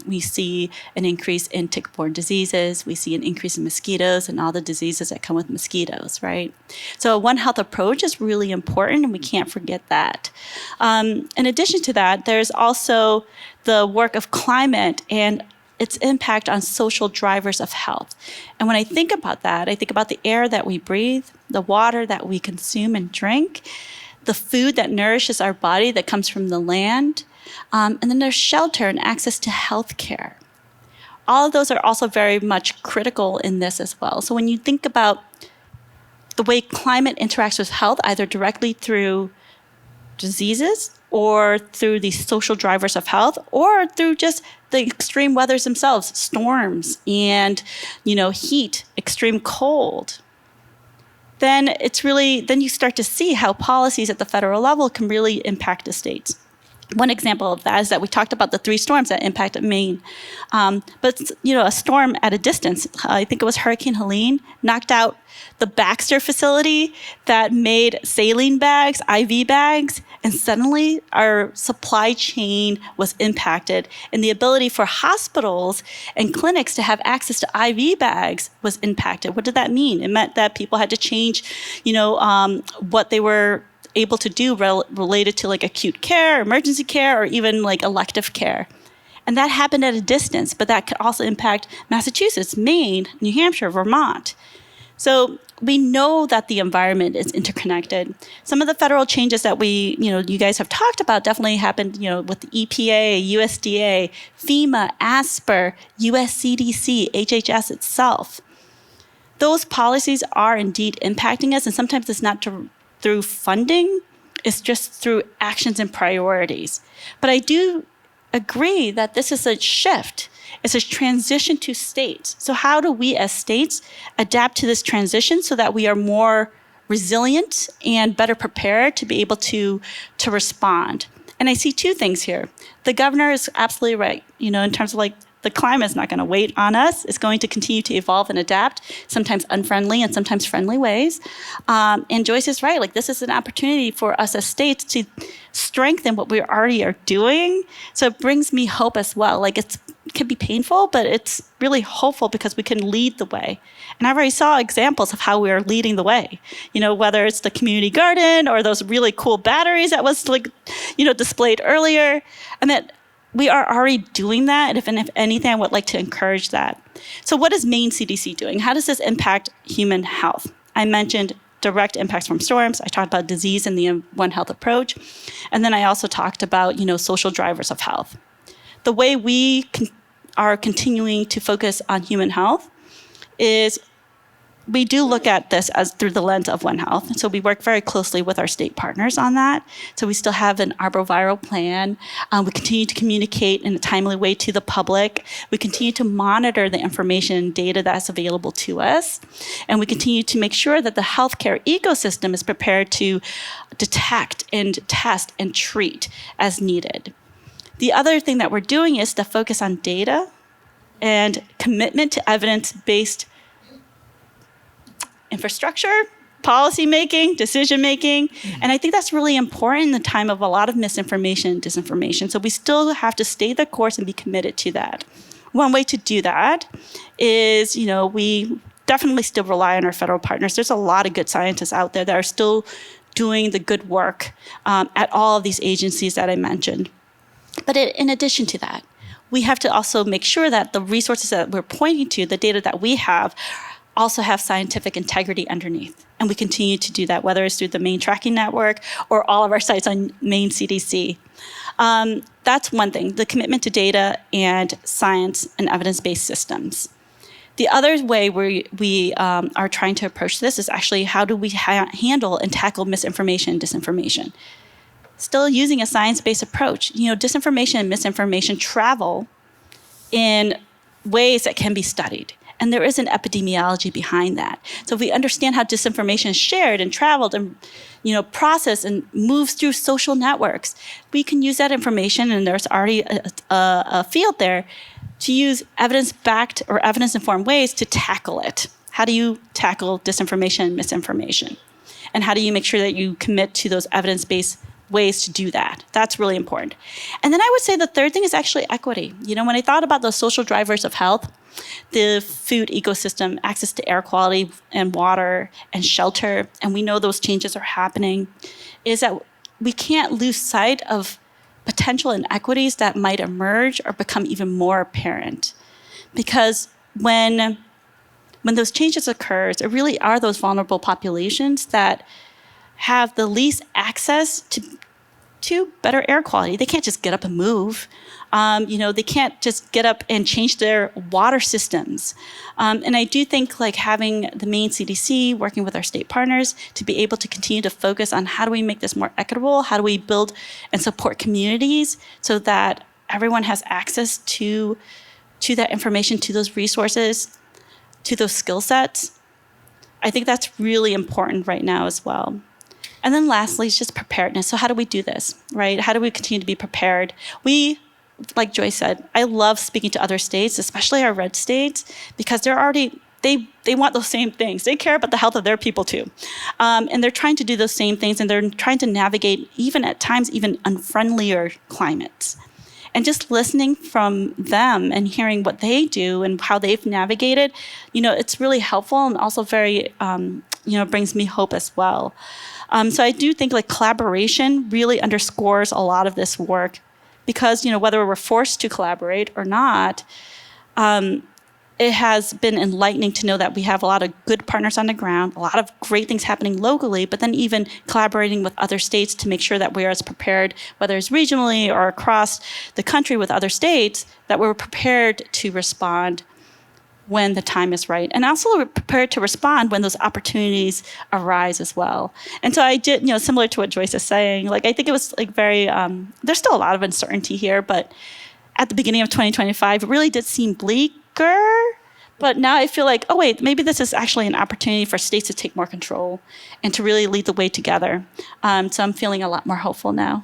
we see an increase in tick-borne diseases, we see an increase in mosquitoes and all the diseases that come with mosquitoes, right? So a One Health approach is really important, and we can't forget that. In addition to that, there's also the work of climate and its impact on social drivers of health. And when I think about that, I think about the air that we breathe, the water that we consume and drink, the food that nourishes our body that comes from the land, and then there's shelter and access to health care. All of those are also very much critical in this as well. So when you think about the way climate interacts with health, either directly through diseases or through the social drivers of health or through just the extreme weathers themselves, storms and, heat, extreme cold, then you start to see how policies at the federal level can really impact the states. One example of that is that we talked about the 3 storms that impacted Maine. But a storm at a distance, I think it was Hurricane Helene, knocked out the Baxter facility that made saline bags, IV bags, and suddenly our supply chain was impacted. And the ability for hospitals and clinics to have access to IV bags was impacted. What did that mean? It meant that people had to change, what they were able to do related to like acute care, emergency care, or even like elective care. And that happened at a distance, but that could also impact Massachusetts, Maine, New Hampshire, Vermont. So we know that the environment is interconnected. Some of the federal changes that you guys have talked about definitely happened, with the EPA, USDA, FEMA, ASPR, US CDC, HHS itself. Those policies are indeed impacting us, and sometimes it's not through funding, it's just through actions and priorities. But I do agree that this is a shift. It's a transition to states. So how do we as states adapt to this transition so that we are more resilient and better prepared to be able to respond? And I see 2 things here. The governor is absolutely right, in terms of like the climate is not going to wait on us. It's going to continue to evolve and adapt, sometimes unfriendly and sometimes friendly ways. And Joyce is right. Like, this is an opportunity for us as states to strengthen what we already are doing. So it brings me hope as well. Like, it can be painful, but it's really hopeful because we can lead the way. And I already saw examples of how we are leading the way. Whether it's the community garden or those really cool batteries that was displayed earlier. And that we are already doing that, and if anything, I would like to encourage that. So what is Maine CDC doing? How does this impact human health? I mentioned direct impacts from storms. I talked about disease and the One Health approach. And then I also talked about, social drivers of health. The way we are continuing to focus on human health is we do look at this as through the lens of One Health. So we work very closely with our state partners on that. So we still have an arboviral plan. We continue to communicate in a timely way to the public. We continue to monitor the information and data that's available to us. And we continue to make sure that the healthcare ecosystem is prepared to detect and test and treat as needed. The other thing that we're doing is to focus on data and commitment to evidence-based infrastructure, policy making, decision making. And I think that's really important in the time of a lot of misinformation and disinformation. So we still have to stay the course and be committed to that. One way to do that is, we definitely still rely on our federal partners. There's a lot of good scientists out there that are still doing the good work at all of these agencies that I mentioned. But in addition to that, we have to also make sure that the resources that we're pointing to, the data that we have, also have scientific integrity underneath. And we continue to do that, whether it's through the Maine Tracking Network or all of our sites on Maine CDC. That's one thing, the commitment to data and science and evidence-based systems. The other way we are trying to approach this is actually how do we handle and tackle misinformation and disinformation? Still using a science-based approach. Disinformation and misinformation travel in ways that can be studied. And there is an epidemiology behind that. So if we understand how disinformation is shared and traveled and processed and moves through social networks, we can use that information, and there's already a field there, to use evidence-backed or evidence-informed ways to tackle it. How do you tackle disinformation and misinformation? And how do you make sure that you commit to those evidence-based ways to do that? That's really important. And then I would say the third thing is actually equity. When I thought about the social drivers of health, the food ecosystem, access to air quality and water and shelter, and we know those changes are happening, is that we can't lose sight of potential inequities that might emerge or become even more apparent. Because when those changes occur, it really are those vulnerable populations that have the least access to better air quality. They can't just get up and move. They can't just get up and change their water systems. And I do think like having the Maine CDC working with our state partners to be able to continue to focus on how do we make this more equitable, how do we build and support communities so that everyone has access to that information, to those resources, to those skill sets. I think that's really important right now as well. And then lastly, it's just preparedness. So how do we do this, right? How do we continue to be prepared? Like Joy said, I love speaking to other states, especially our red states, because they're already, they want those same things. They care about the health of their people too. And they're trying to do those same things, and they're trying to navigate, even at times, even unfriendlier climates. And just listening from them and hearing what they do and how they've navigated, it's really helpful and also very, brings me hope as well. So I do think like collaboration really underscores a lot of this work because, whether we're forced to collaborate or not, it has been enlightening to know that we have a lot of good partners on the ground, a lot of great things happening locally, but then even collaborating with other states to make sure that we're as prepared, whether it's regionally or across the country with other states, that we're prepared to respond when the time is right. And also we're prepared to respond when those opportunities arise as well. And so I did, similar to what Joyce is saying, like I think it was like very, there's still a lot of uncertainty here, but at the beginning of 2025, it really did seem bleaker. But now I feel like, oh wait, maybe this is actually an opportunity for states to take more control and to really lead the way together. So I'm feeling a lot more hopeful now.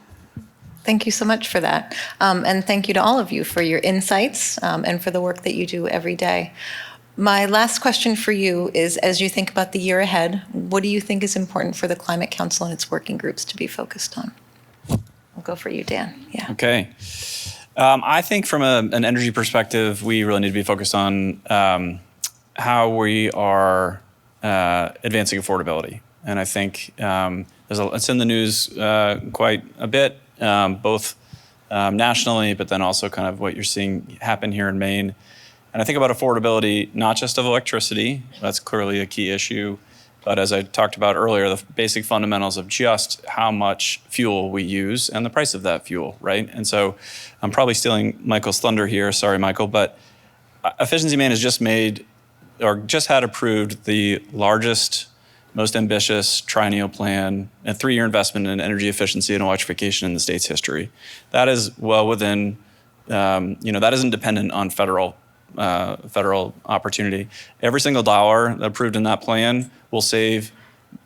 Thank you so much for that. And thank you to all of you for your insights and for the work that you do every day. My last question for you is, as you think about the year ahead, what do you think is important for the Climate Council and its working groups to be focused on? I'll go for you, Dan. Yeah. Okay. I think from an energy perspective, we really need to be focused on how we are advancing affordability. And I think it's in the news quite a bit, both nationally, but then also kind of what you're seeing happen here in Maine. And I think about affordability, not just of electricity, that's clearly a key issue, but as I talked about earlier, the basic fundamentals of just how much fuel we use and the price of that fuel, right? And so I'm probably stealing Michael's thunder here, sorry, Michael, but Efficiency Maine has just had approved the largest, most ambitious triennial plan, a 3-year investment in energy efficiency and electrification in the state's history. That is well within, that isn't dependent on federal opportunity. Every single dollar approved in that plan will save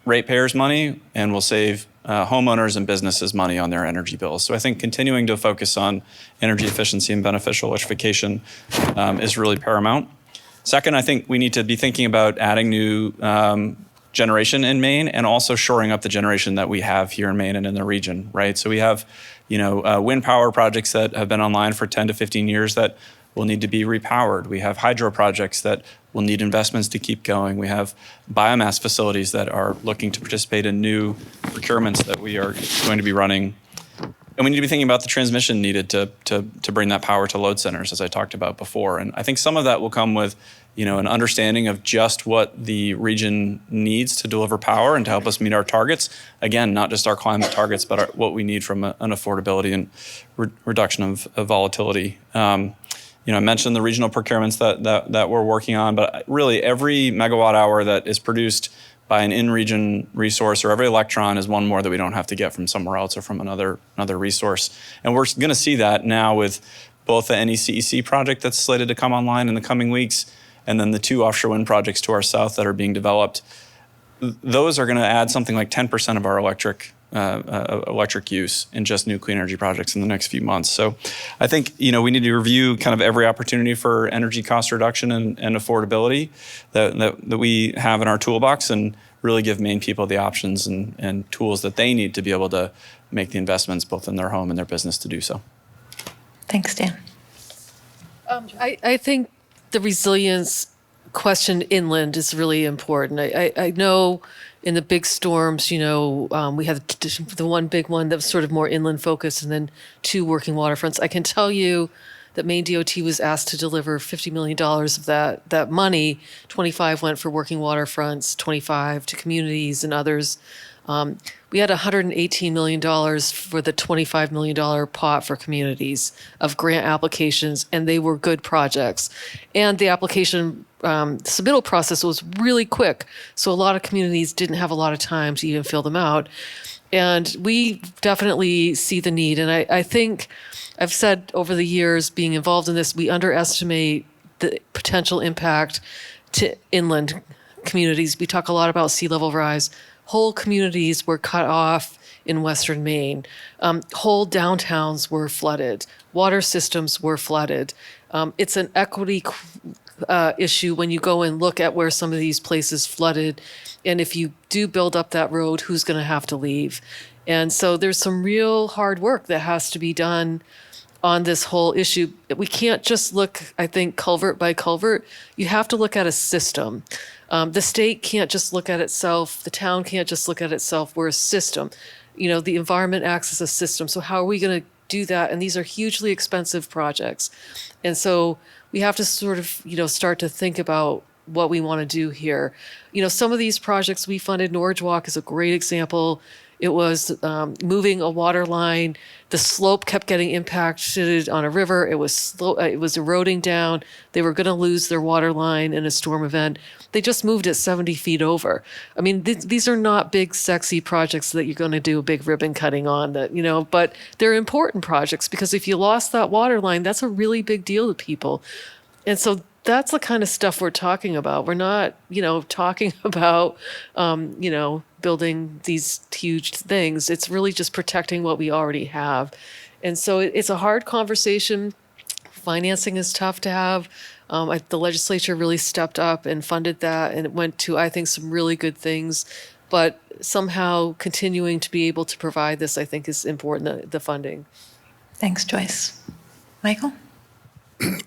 ratepayers money and will save homeowners and businesses money on their energy bills. So I think continuing to focus on energy efficiency and beneficial electrification is really paramount. Second, I think we need to be thinking about adding new generation in Maine and also shoring up the generation that we have here in Maine and in the region, right? So we have, wind power projects that have been online for 10 to 15 years that will need to be repowered. We have hydro projects that will need investments to keep going. We have biomass facilities that are looking to participate in new procurements that we are going to be running. And we need to be thinking about the transmission needed to bring that power to load centers, as I talked about before. And I think some of that will come with, an understanding of just what the region needs to deliver power and to help us meet our targets. Again, not just our climate targets, but what we need from an affordability and reduction of volatility. I mentioned the regional procurements that we're working on, but really every megawatt hour that is produced by an in-region resource, or every electron, is one more that we don't have to get from somewhere else or from another resource. And we're going to see that now with both the NECEC project that's slated to come online in the coming weeks, and then the 2 offshore wind projects to our south that are being developed. Those are going to add something like 10% of our electric use in just new clean energy projects in the next few months. So I think, we need to review kind of every opportunity for energy cost reduction and affordability that we have in our toolbox and really give Maine people the options and tools that they need to be able to make the investments both in their home and their business to do so. Thanks, Dan. I think the resilience question inland is really important. I know in the big storms, we had the one big one that was sort of more inland focused and then 2 working waterfronts. I can tell you that Maine DOT was asked to deliver $50 million of that money. 25 went for working waterfronts, 25 to communities and others We had $118 million for the $25 million pot for communities of grant applications, and they were good projects. And the application submittal process was really quick, so a lot of communities didn't have a lot of time to even fill them out. And we definitely see the need. And I think I've said over the years, being involved in this, we underestimate the potential impact to inland communities. We talk a lot about sea level rise. Whole communities were cut off in Western Maine. Whole downtowns were flooded. Water systems were flooded. It's an equity issue when you go and look at where some of these places flooded. And if you do build up that road, who's going to have to leave? And so there's some real hard work that has to be done on this whole issue. We can't just look, I think, culvert by culvert. You have to look at a system. The state can't just look at itself. The town can't just look at itself. We're a system. The environment acts as a system. So how are we going to do that? And these are hugely expensive projects. And so we have to sort of, start to think about what we want to do here. Some of these projects we funded, Norwich Walk is a great example. It was moving a water line. The slope kept getting impacted on a river. It was eroding down. They were going to lose their water line in a storm event. They just moved it 70 feet over. I mean, these are not big, sexy projects that you're going to do a big ribbon cutting on. But they're important projects because if you lost that water line, that's a really big deal to people. And so that's the kind of stuff we're talking about. We're not, talking about, building these huge things. It's really just protecting what we already have. And so it's a hard conversation. Financing is tough to have. The legislature really stepped up and funded that, and it went to, I think, some really good things. But somehow continuing to be able to provide this, I think, is important, the funding. Thanks, Joyce. Michael?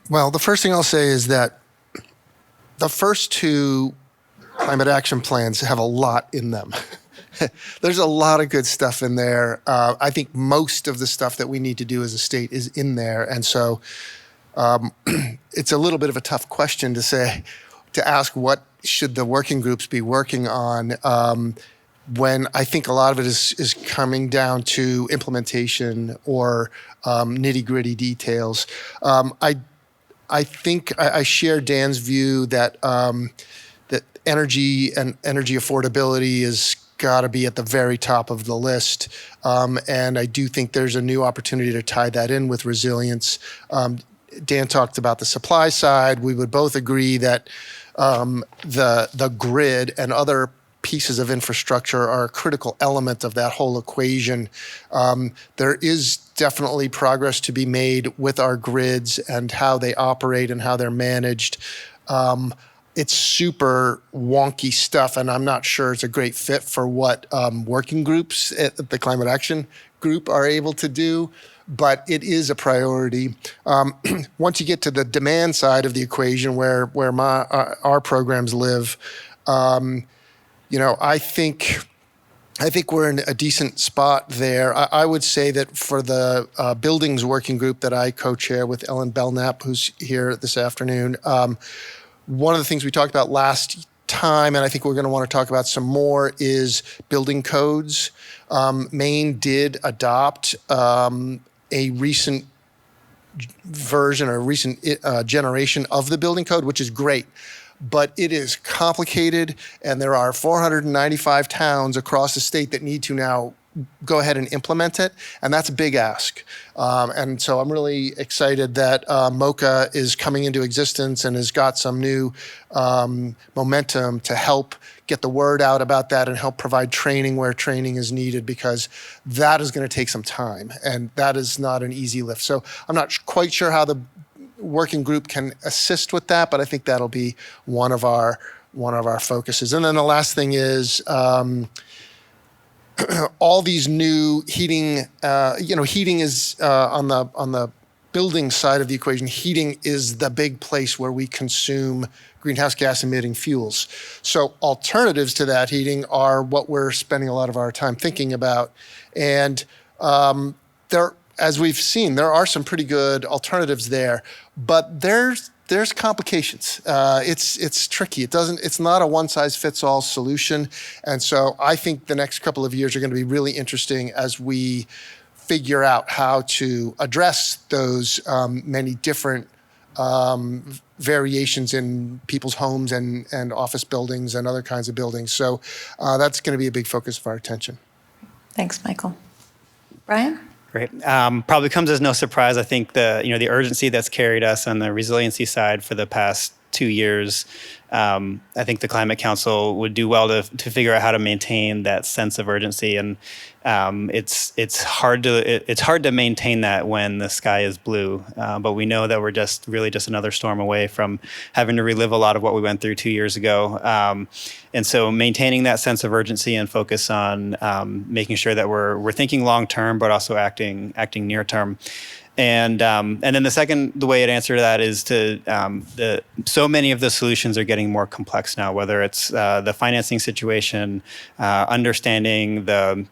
Well, the first thing I'll say is that the first two climate action plans have a lot in them. There's a lot of good stuff in there. I think most of the stuff that we need to do as a state is in there. And so it's a little bit of a tough question to ask what should the working groups be working on when I think a lot of it is coming down to implementation or nitty-gritty details. I think I share Dan's view that that energy and energy affordability is got to be at the very top of the list. And I do think there's a new opportunity to tie that in with resilience. Dan talked about the supply side. We would both agree that the grid and other pieces of infrastructure are a critical element of that whole equation. There is definitely progress to be made with our grids and how they operate and how they're managed. It's super wonky stuff, and I'm not sure it's a great fit for what working groups at the Climate Action Group are able to do, but it is a priority. Once you get to the demand side of the equation where our programs live, I think we're in a decent spot there. I would say that for the buildings working group that I co-chair with Ellen Belknap, who's here this afternoon, one of the things we talked about last time, and I think we're going to want to talk about some more, is building codes. Maine did adopt a recent version or a recent generation of the building code, which is great. But it is complicated, and there are 495 towns across the state that need to now go ahead and implement it, and that's a big ask. And so I'm really excited that MOCA is coming into existence and has got some new momentum to help get the word out about that and help provide training where training is needed, because that is going to take some time, and that is not an easy lift. So I'm not quite sure how the working group can assist with that, but I think that'll be one of our focuses. And then the last thing is all these new heating. Heating is on the building side of the equation. Heating is the big place where we consume greenhouse gas emitting fuels. So alternatives to that heating are what we're spending a lot of our time thinking about, and as we've seen, there are some pretty good alternatives there, but there's complications. It's tricky. It's not a one-size-fits-all solution. And so I think the next couple of years are going to be really interesting as we figure out how to address those many different variations in people's homes and office buildings and other kinds of buildings. So that's going to be a big focus of our attention. Thanks, Michael. Brian? Great. Probably comes as no surprise. I think the urgency that's carried us on the resiliency side for the past 2 years. I think the Climate Council would do well to figure out how to maintain that sense of urgency, and it's hard to maintain that when the sky is blue. But we know that we're just another storm away from having to relive a lot of what we went through 2 years ago. And so maintaining that sense of urgency and focus on making sure that we're thinking long term, but also acting near term. And then the way I'd answer that is so many of the solutions are getting more complex now, whether it's the financing situation, understanding the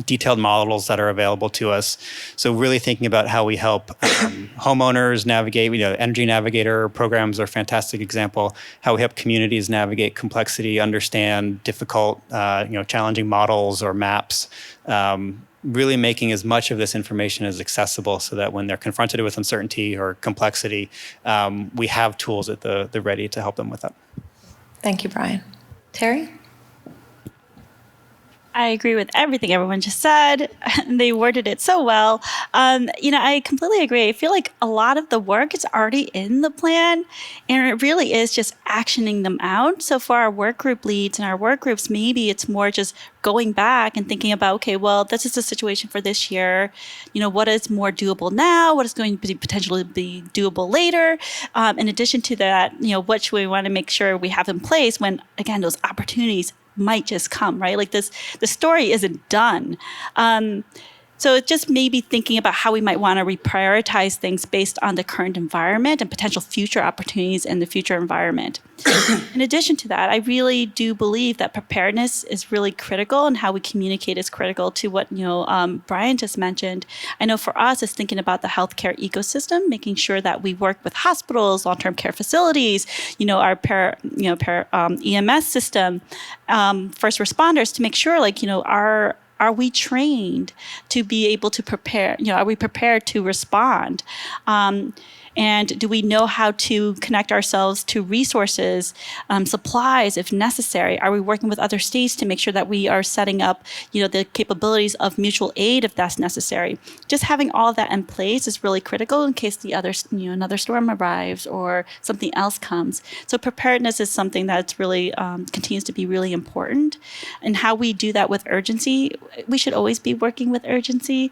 detailed models that are available to us. So really thinking about how we help homeowners navigate, Energy Navigator programs are a fantastic example, how we help communities navigate complexity, understand difficult, challenging models or maps, really making as much of this information as accessible so that when they're confronted with uncertainty or complexity, we have tools at the ready to help them with that. Thank you, Brian. Terry? I agree with everything everyone just said. They worded it so well. I completely agree. I feel like a lot of the work is already in the plan, and it really is just actioning them out. So for our work group leads and our work groups, maybe it's more just going back and thinking about, okay, well, this is the situation for this year. What is more doable now? What is going to potentially be doable later? In addition to that, what should we want to make sure we have in place when, again, those opportunities might just come, right? Like the story isn't done. So it's just maybe thinking about how we might want to reprioritize things based on the current environment and potential future opportunities in the future environment. In addition to that, I really do believe that preparedness is really critical, and how we communicate is critical to what Brian just mentioned. I know for us, it's thinking about the healthcare ecosystem, making sure that we work with hospitals, long-term care facilities, our EMS system, first responders, to make sure, are we trained to be able to prepare? Are we prepared to respond? And do we know how to connect ourselves to resources, supplies if necessary? Are we working with other states to make sure that we are setting up, the capabilities of mutual aid if that's necessary? Just having all of that in place is really critical in case another storm arrives or something else comes. So preparedness is something that's really continues to be really important. And how we do that with urgency, we should always be working with urgency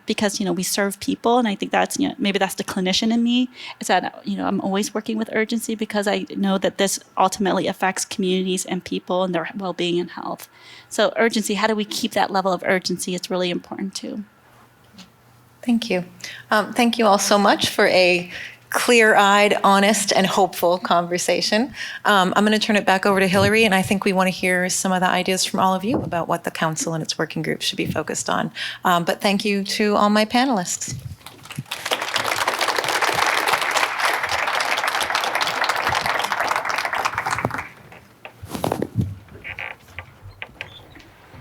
because we serve people, and I think that's maybe that's the clinician in me, is that I'm always working with urgency because I know that this ultimately affects communities and people and their well-being and health. So urgency, how do we keep that level of urgency? It's really important too. Thank you. Thank you all so much for a clear-eyed, honest, and hopeful conversation. I'm going to turn it back over to Hillary, and I think we want to hear some of the ideas from all of you about what the council and its working groups should be focused on. But thank you to all my panelists.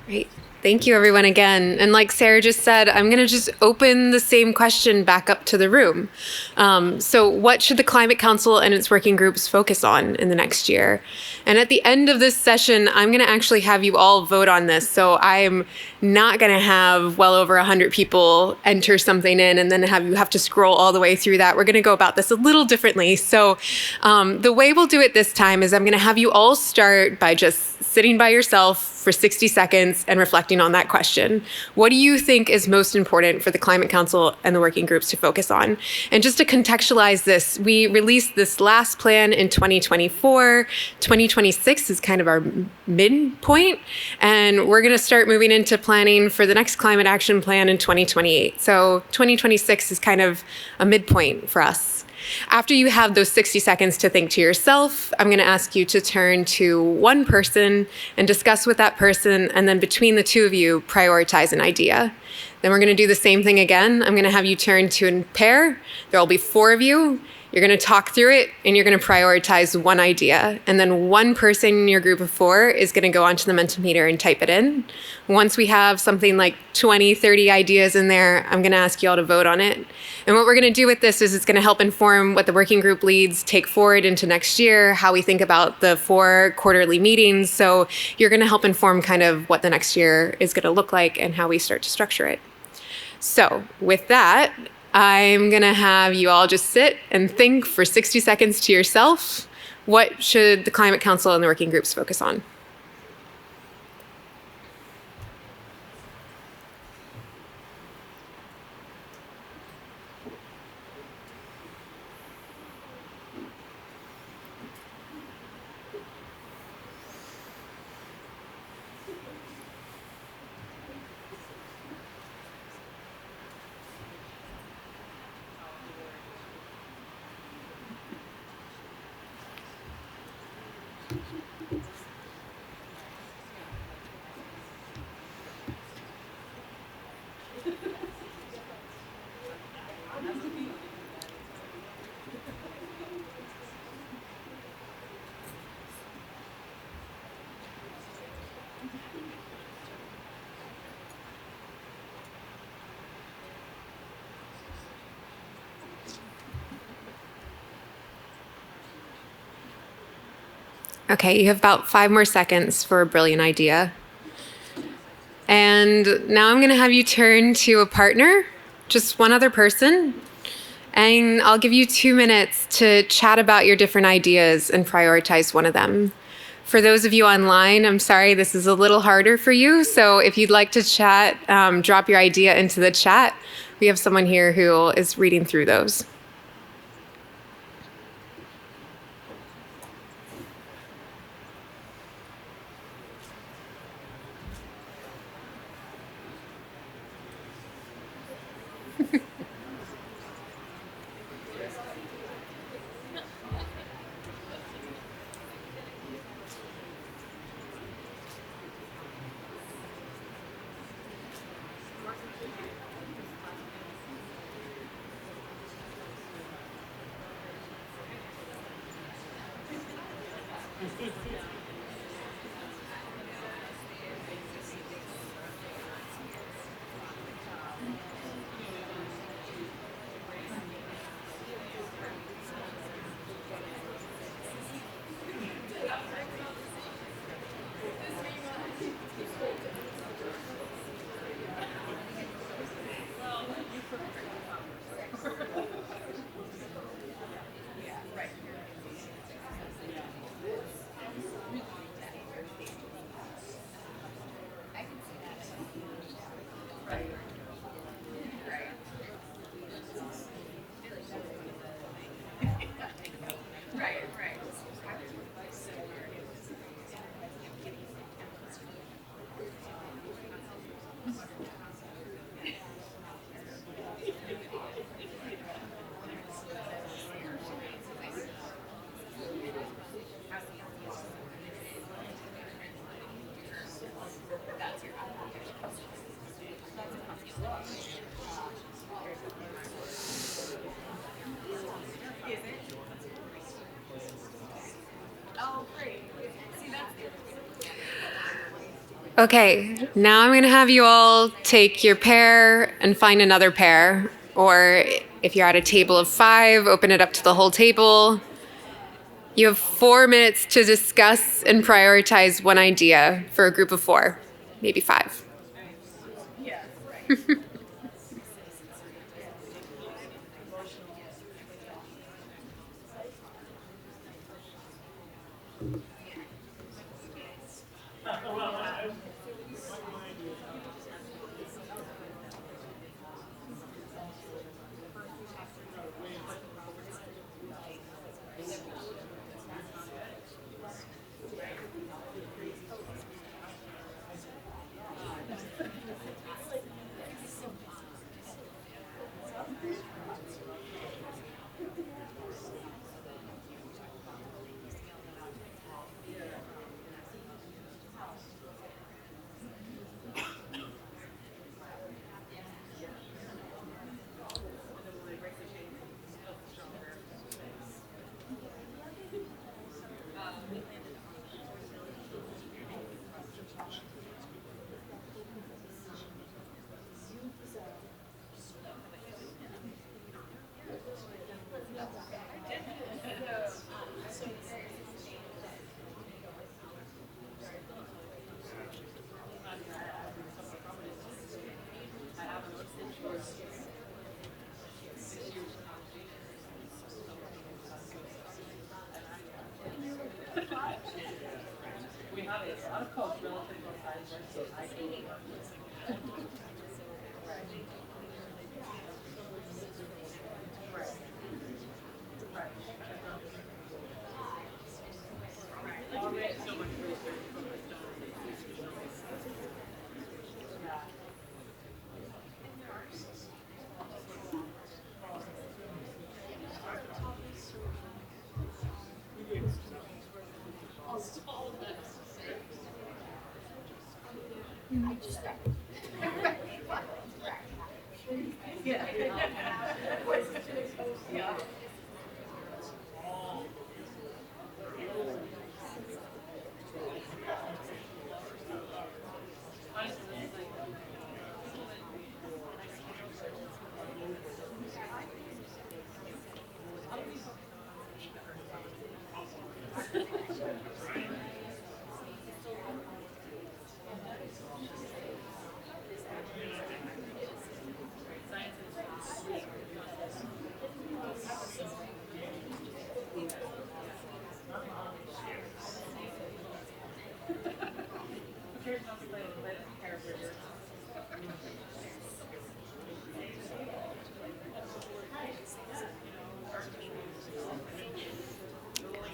Great. Thank you, everyone, again. And like Sarah just said, I'm going to just open the same question back up to the room. So what should the Climate Council and its working groups focus on in the next year? And at the end of this session, I'm going to actually have you all vote on this. So I'm not going to have well over 100 people enter something in and then have to scroll all the way through that. We're going to go about this a little differently. So the way we'll do it this time is I'm going to have you all start by just sitting by yourself for 60 seconds and reflecting on that question. What do you think is most important for the Climate Council and the working groups to focus on? And just to contextualize this, we released this last plan in 2024. 2026 is kind of our midpoint, and we're going to start moving into planning for the next climate action plan in 2028. So 2026 is kind of a midpoint for us. After you have those 60 seconds to think to yourself, I'm going to ask you to turn to one person and discuss with that person, and then between the two of you, prioritize an idea. Then we're going to do the same thing again. I'm going to have you turn to a pair. There will be 4 of you. You're going to talk through it and you're going to prioritize one idea. And then one person in your group of 4 is going to go onto the Mentimeter and type it in. Once we have something like 20, 30 ideas in there, I'm going to ask you all to vote on it. And what we're going to do with this is it's going to help inform what the working group leads take forward into next year, how we think about the 4 quarterly meetings. So you're going to help inform kind of what the next year is going to look like and how we start to structure it. So with that, I'm going to have you all just sit and think for 60 seconds to yourself. What should the Climate Council and the working groups focus on? Okay, you have about 5 more seconds for a brilliant idea. And now I'm going to have you turn to a partner, just one other person, and I'll give you 2 minutes to chat about your different ideas and prioritize one of them. For those of you online, I'm sorry, this is a little harder for you. So if you'd like to chat, drop your idea into the chat. We have someone here who is reading through those. Okay, now I'm going to have you all take your pair and find another pair. Or if you're at a table of 5, open it up to the whole table. You have 4 minutes to discuss and prioritize one idea for a group of 4, maybe 5.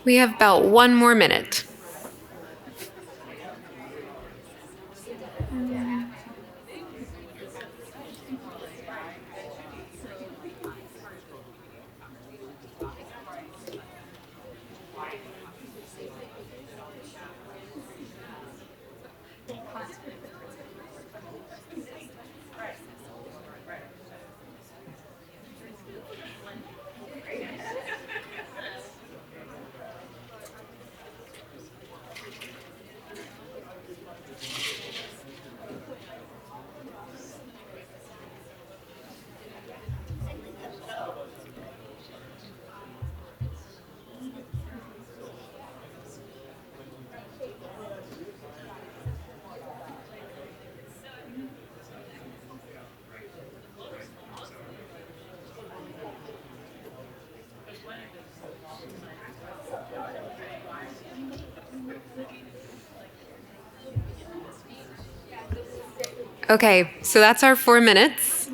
We have about 1 more minute. Okay, so that's our 4 minutes.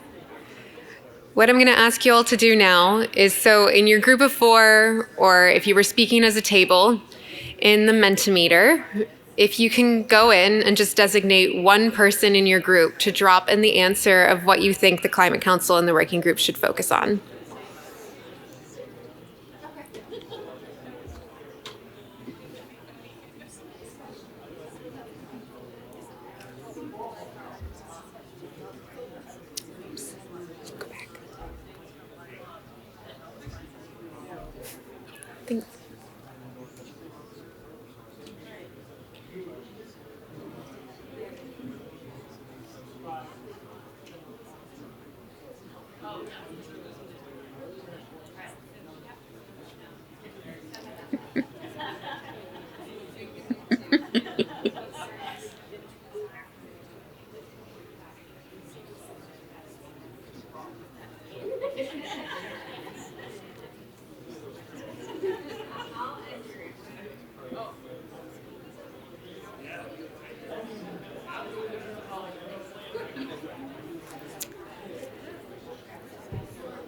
What I'm going to ask you all to do now is, so in your group of four, or if you were speaking as a table, in the Mentimeter, if you can go in and just designate one person in your group to drop in the answer of what you think the Climate Council and the working group should focus on. Thanks.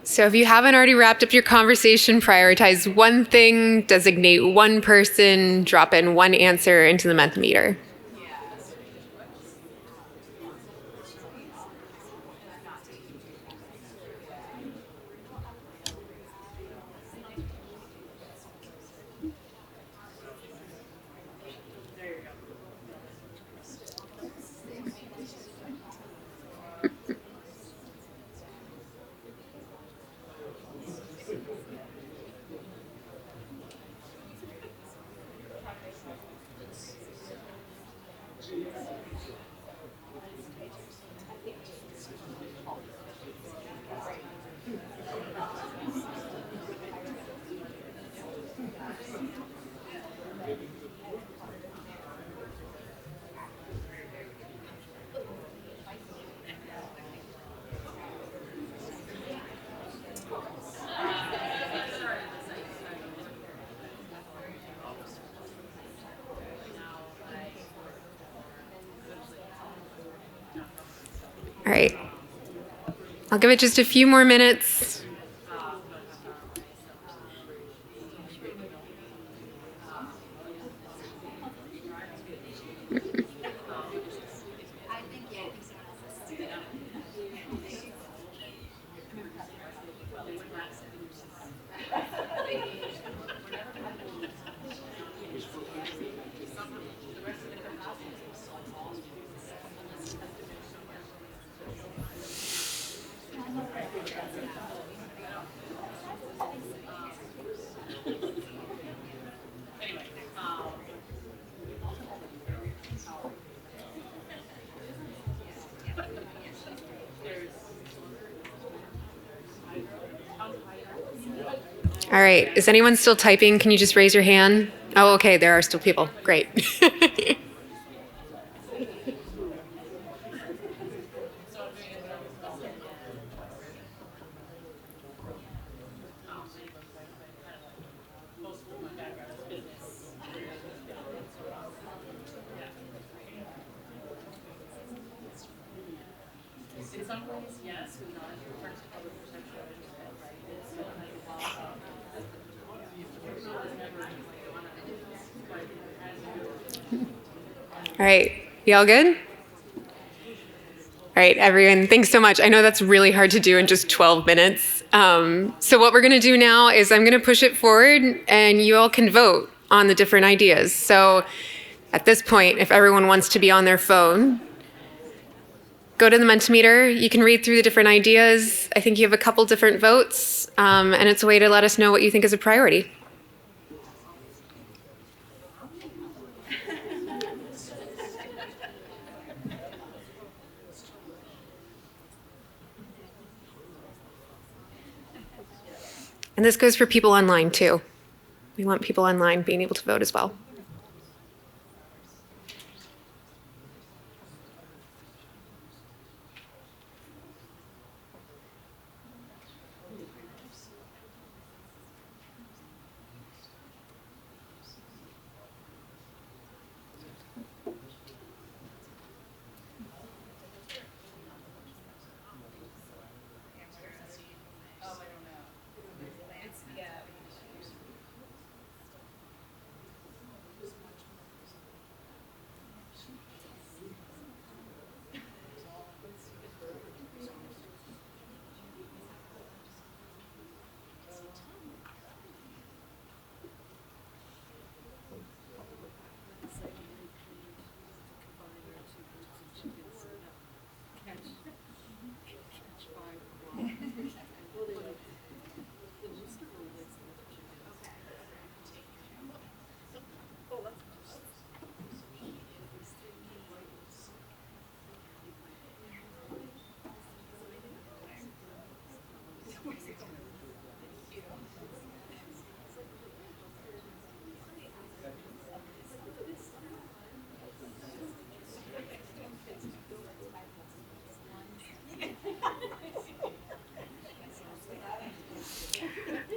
So if you haven't already wrapped up your conversation, prioritize one thing, designate one person, drop in one answer into the Mentimeter. All right. I'll give it just a few more minutes. All right. Is anyone still typing? Can you just raise your hand? Oh, okay. There are still people. Great. All right. You all good? All right, everyone, thanks so much. I know that's really hard to do in just 12 minutes. So what we're going to do now is I'm going to push it forward, and you all can vote on the different ideas. So at this point, if everyone wants to be on their phone, go to the Mentimeter. You can read through the different ideas. I think you have a couple different votes, and it's a way to let us know what you think is a priority. And this goes for people online too. We want people online being able to vote as well.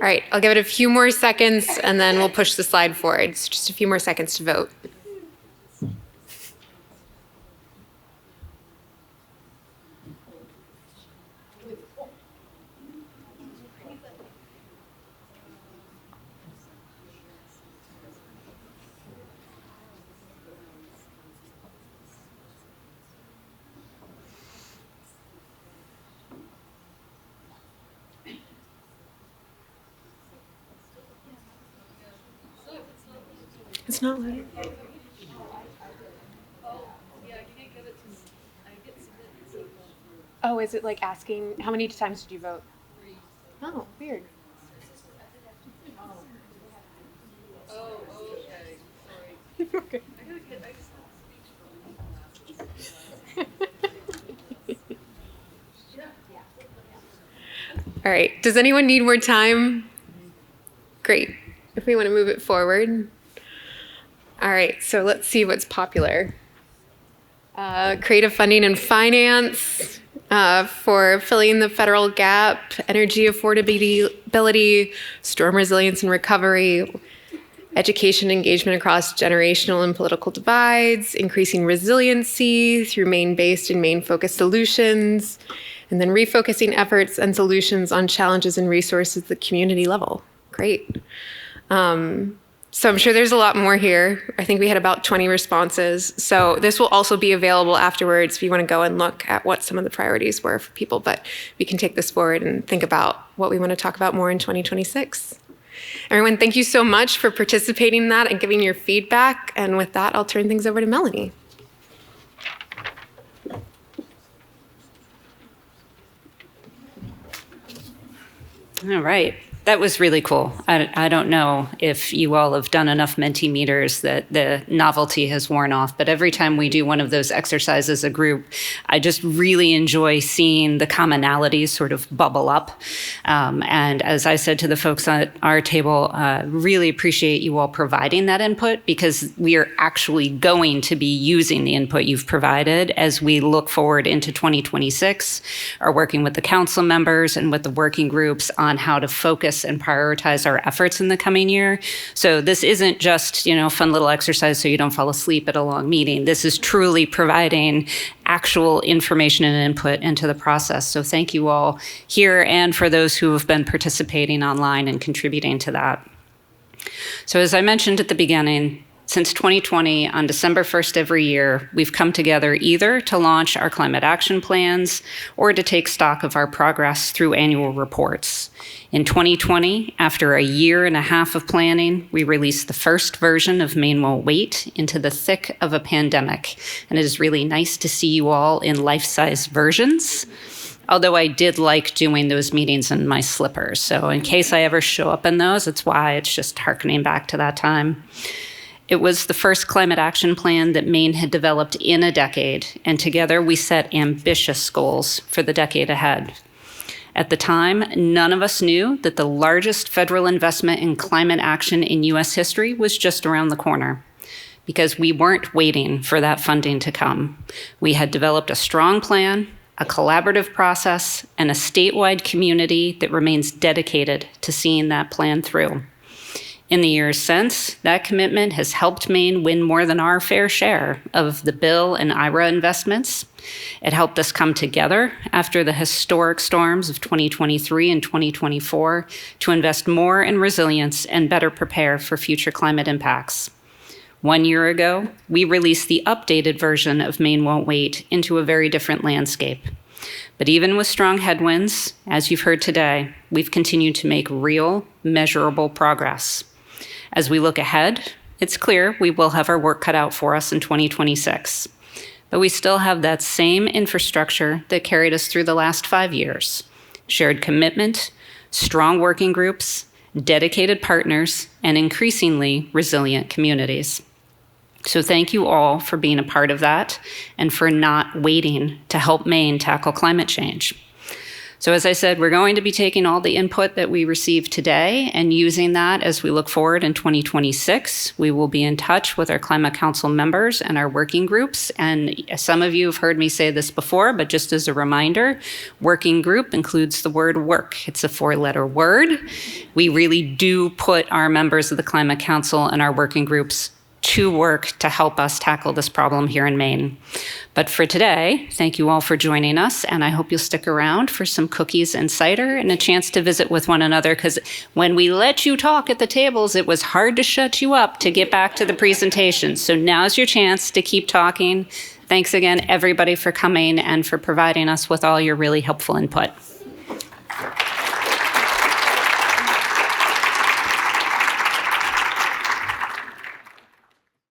All right, I'll give it a few more seconds and then we'll push the slide forward. It's just a few more seconds to vote. It's not loading. Oh, is it like asking, how many times did you vote? 3. Oh, weird. Oh, okay. Sorry. Okay. All right, does anyone need more time? Great, if we want to move it forward. All right, so let's see what's popular. Creative funding and finance for filling the federal gap, energy affordability, storm resilience and recovery, education engagement across generational and political divides, increasing resiliency through Maine-based and Maine-focused solutions, and then refocusing efforts and solutions on challenges and resources at the community level. Great. So I'm sure there's a lot more here. I think we had about 20 responses. So this will also be available afterwards if you want to go and look at what some of the priorities were for people, but we can take this forward and think about what we want to talk about more in 2026. Everyone, thank you so much for participating in that and giving your feedback. And with that, I'll turn things over to Melanie. All right. That was really cool. I don't know if you all have done enough Mentimeters that the novelty has worn off, but every time we do one of those exercises as a group, I just really enjoy seeing the commonalities sort of bubble up. And as I said to the folks at our table, really appreciate you all providing that input, because we are actually going to be using the input you've provided as we look forward into 2026, are working with the council members and with the working groups on how to focus and prioritize our efforts in the coming year. So this isn't just, a fun little exercise so you don't fall asleep at a long meeting. This is truly providing actual information and input into the process. So thank you all here and for those who have been participating online and contributing to that. So as I mentioned at the beginning, since 2020, on December 1st every year, we've come together either to launch our climate action plans or to take stock of our progress through annual reports. In 2020, after a year and a half of planning, we released the first version of Maine Won't Wait into the thick of a pandemic. And it is really nice to see you all in life-size versions. Although I did like doing those meetings in my slippers. So in case I ever show up in those, it's why it's just hearkening back to that time. It was the first climate action plan that Maine had developed in a decade, and together we set ambitious goals for the decade ahead. At the time, none of us knew that the largest federal investment in climate action in U.S. history was just around the corner, because we weren't waiting for that funding to come. We had developed a strong plan, a collaborative process, and a statewide community that remains dedicated to seeing that plan through. In the years since, that commitment has helped Maine win more than our fair share of the Bill and IRA investments. It helped us come together after the historic storms of 2023 and 2024 to invest more in resilience and better prepare for future climate impacts. 1 year ago, we released the updated version of Maine Won't Wait into a very different landscape. But even with strong headwinds, as you've heard today, we've continued to make real, measurable progress. As we look ahead, it's clear we will have our work cut out for us in 2026. But we still have that same infrastructure that carried us through the last 5 years: shared commitment, strong working groups, dedicated partners, and increasingly resilient communities. So thank you all for being a part of that and for not waiting to help Maine tackle climate change. So as I said, we're going to be taking all the input that we received today and using that as we look forward in 2026. We will be in touch with our Climate Council members and our working groups. And some of you have heard me say this before, but just as a reminder, working group includes the word work. It's a 4-letter word. We really do put our members of the Climate Council and our working groups to work to help us tackle this problem here in Maine. But for today, thank you all for joining us, and I hope you'll stick around for some cookies and cider and a chance to visit with one another, because when we let you talk at the tables, it was hard to shut you up to get back to the presentation. So now's your chance to keep talking. Thanks again, everybody, for coming and for providing us with all your really helpful input.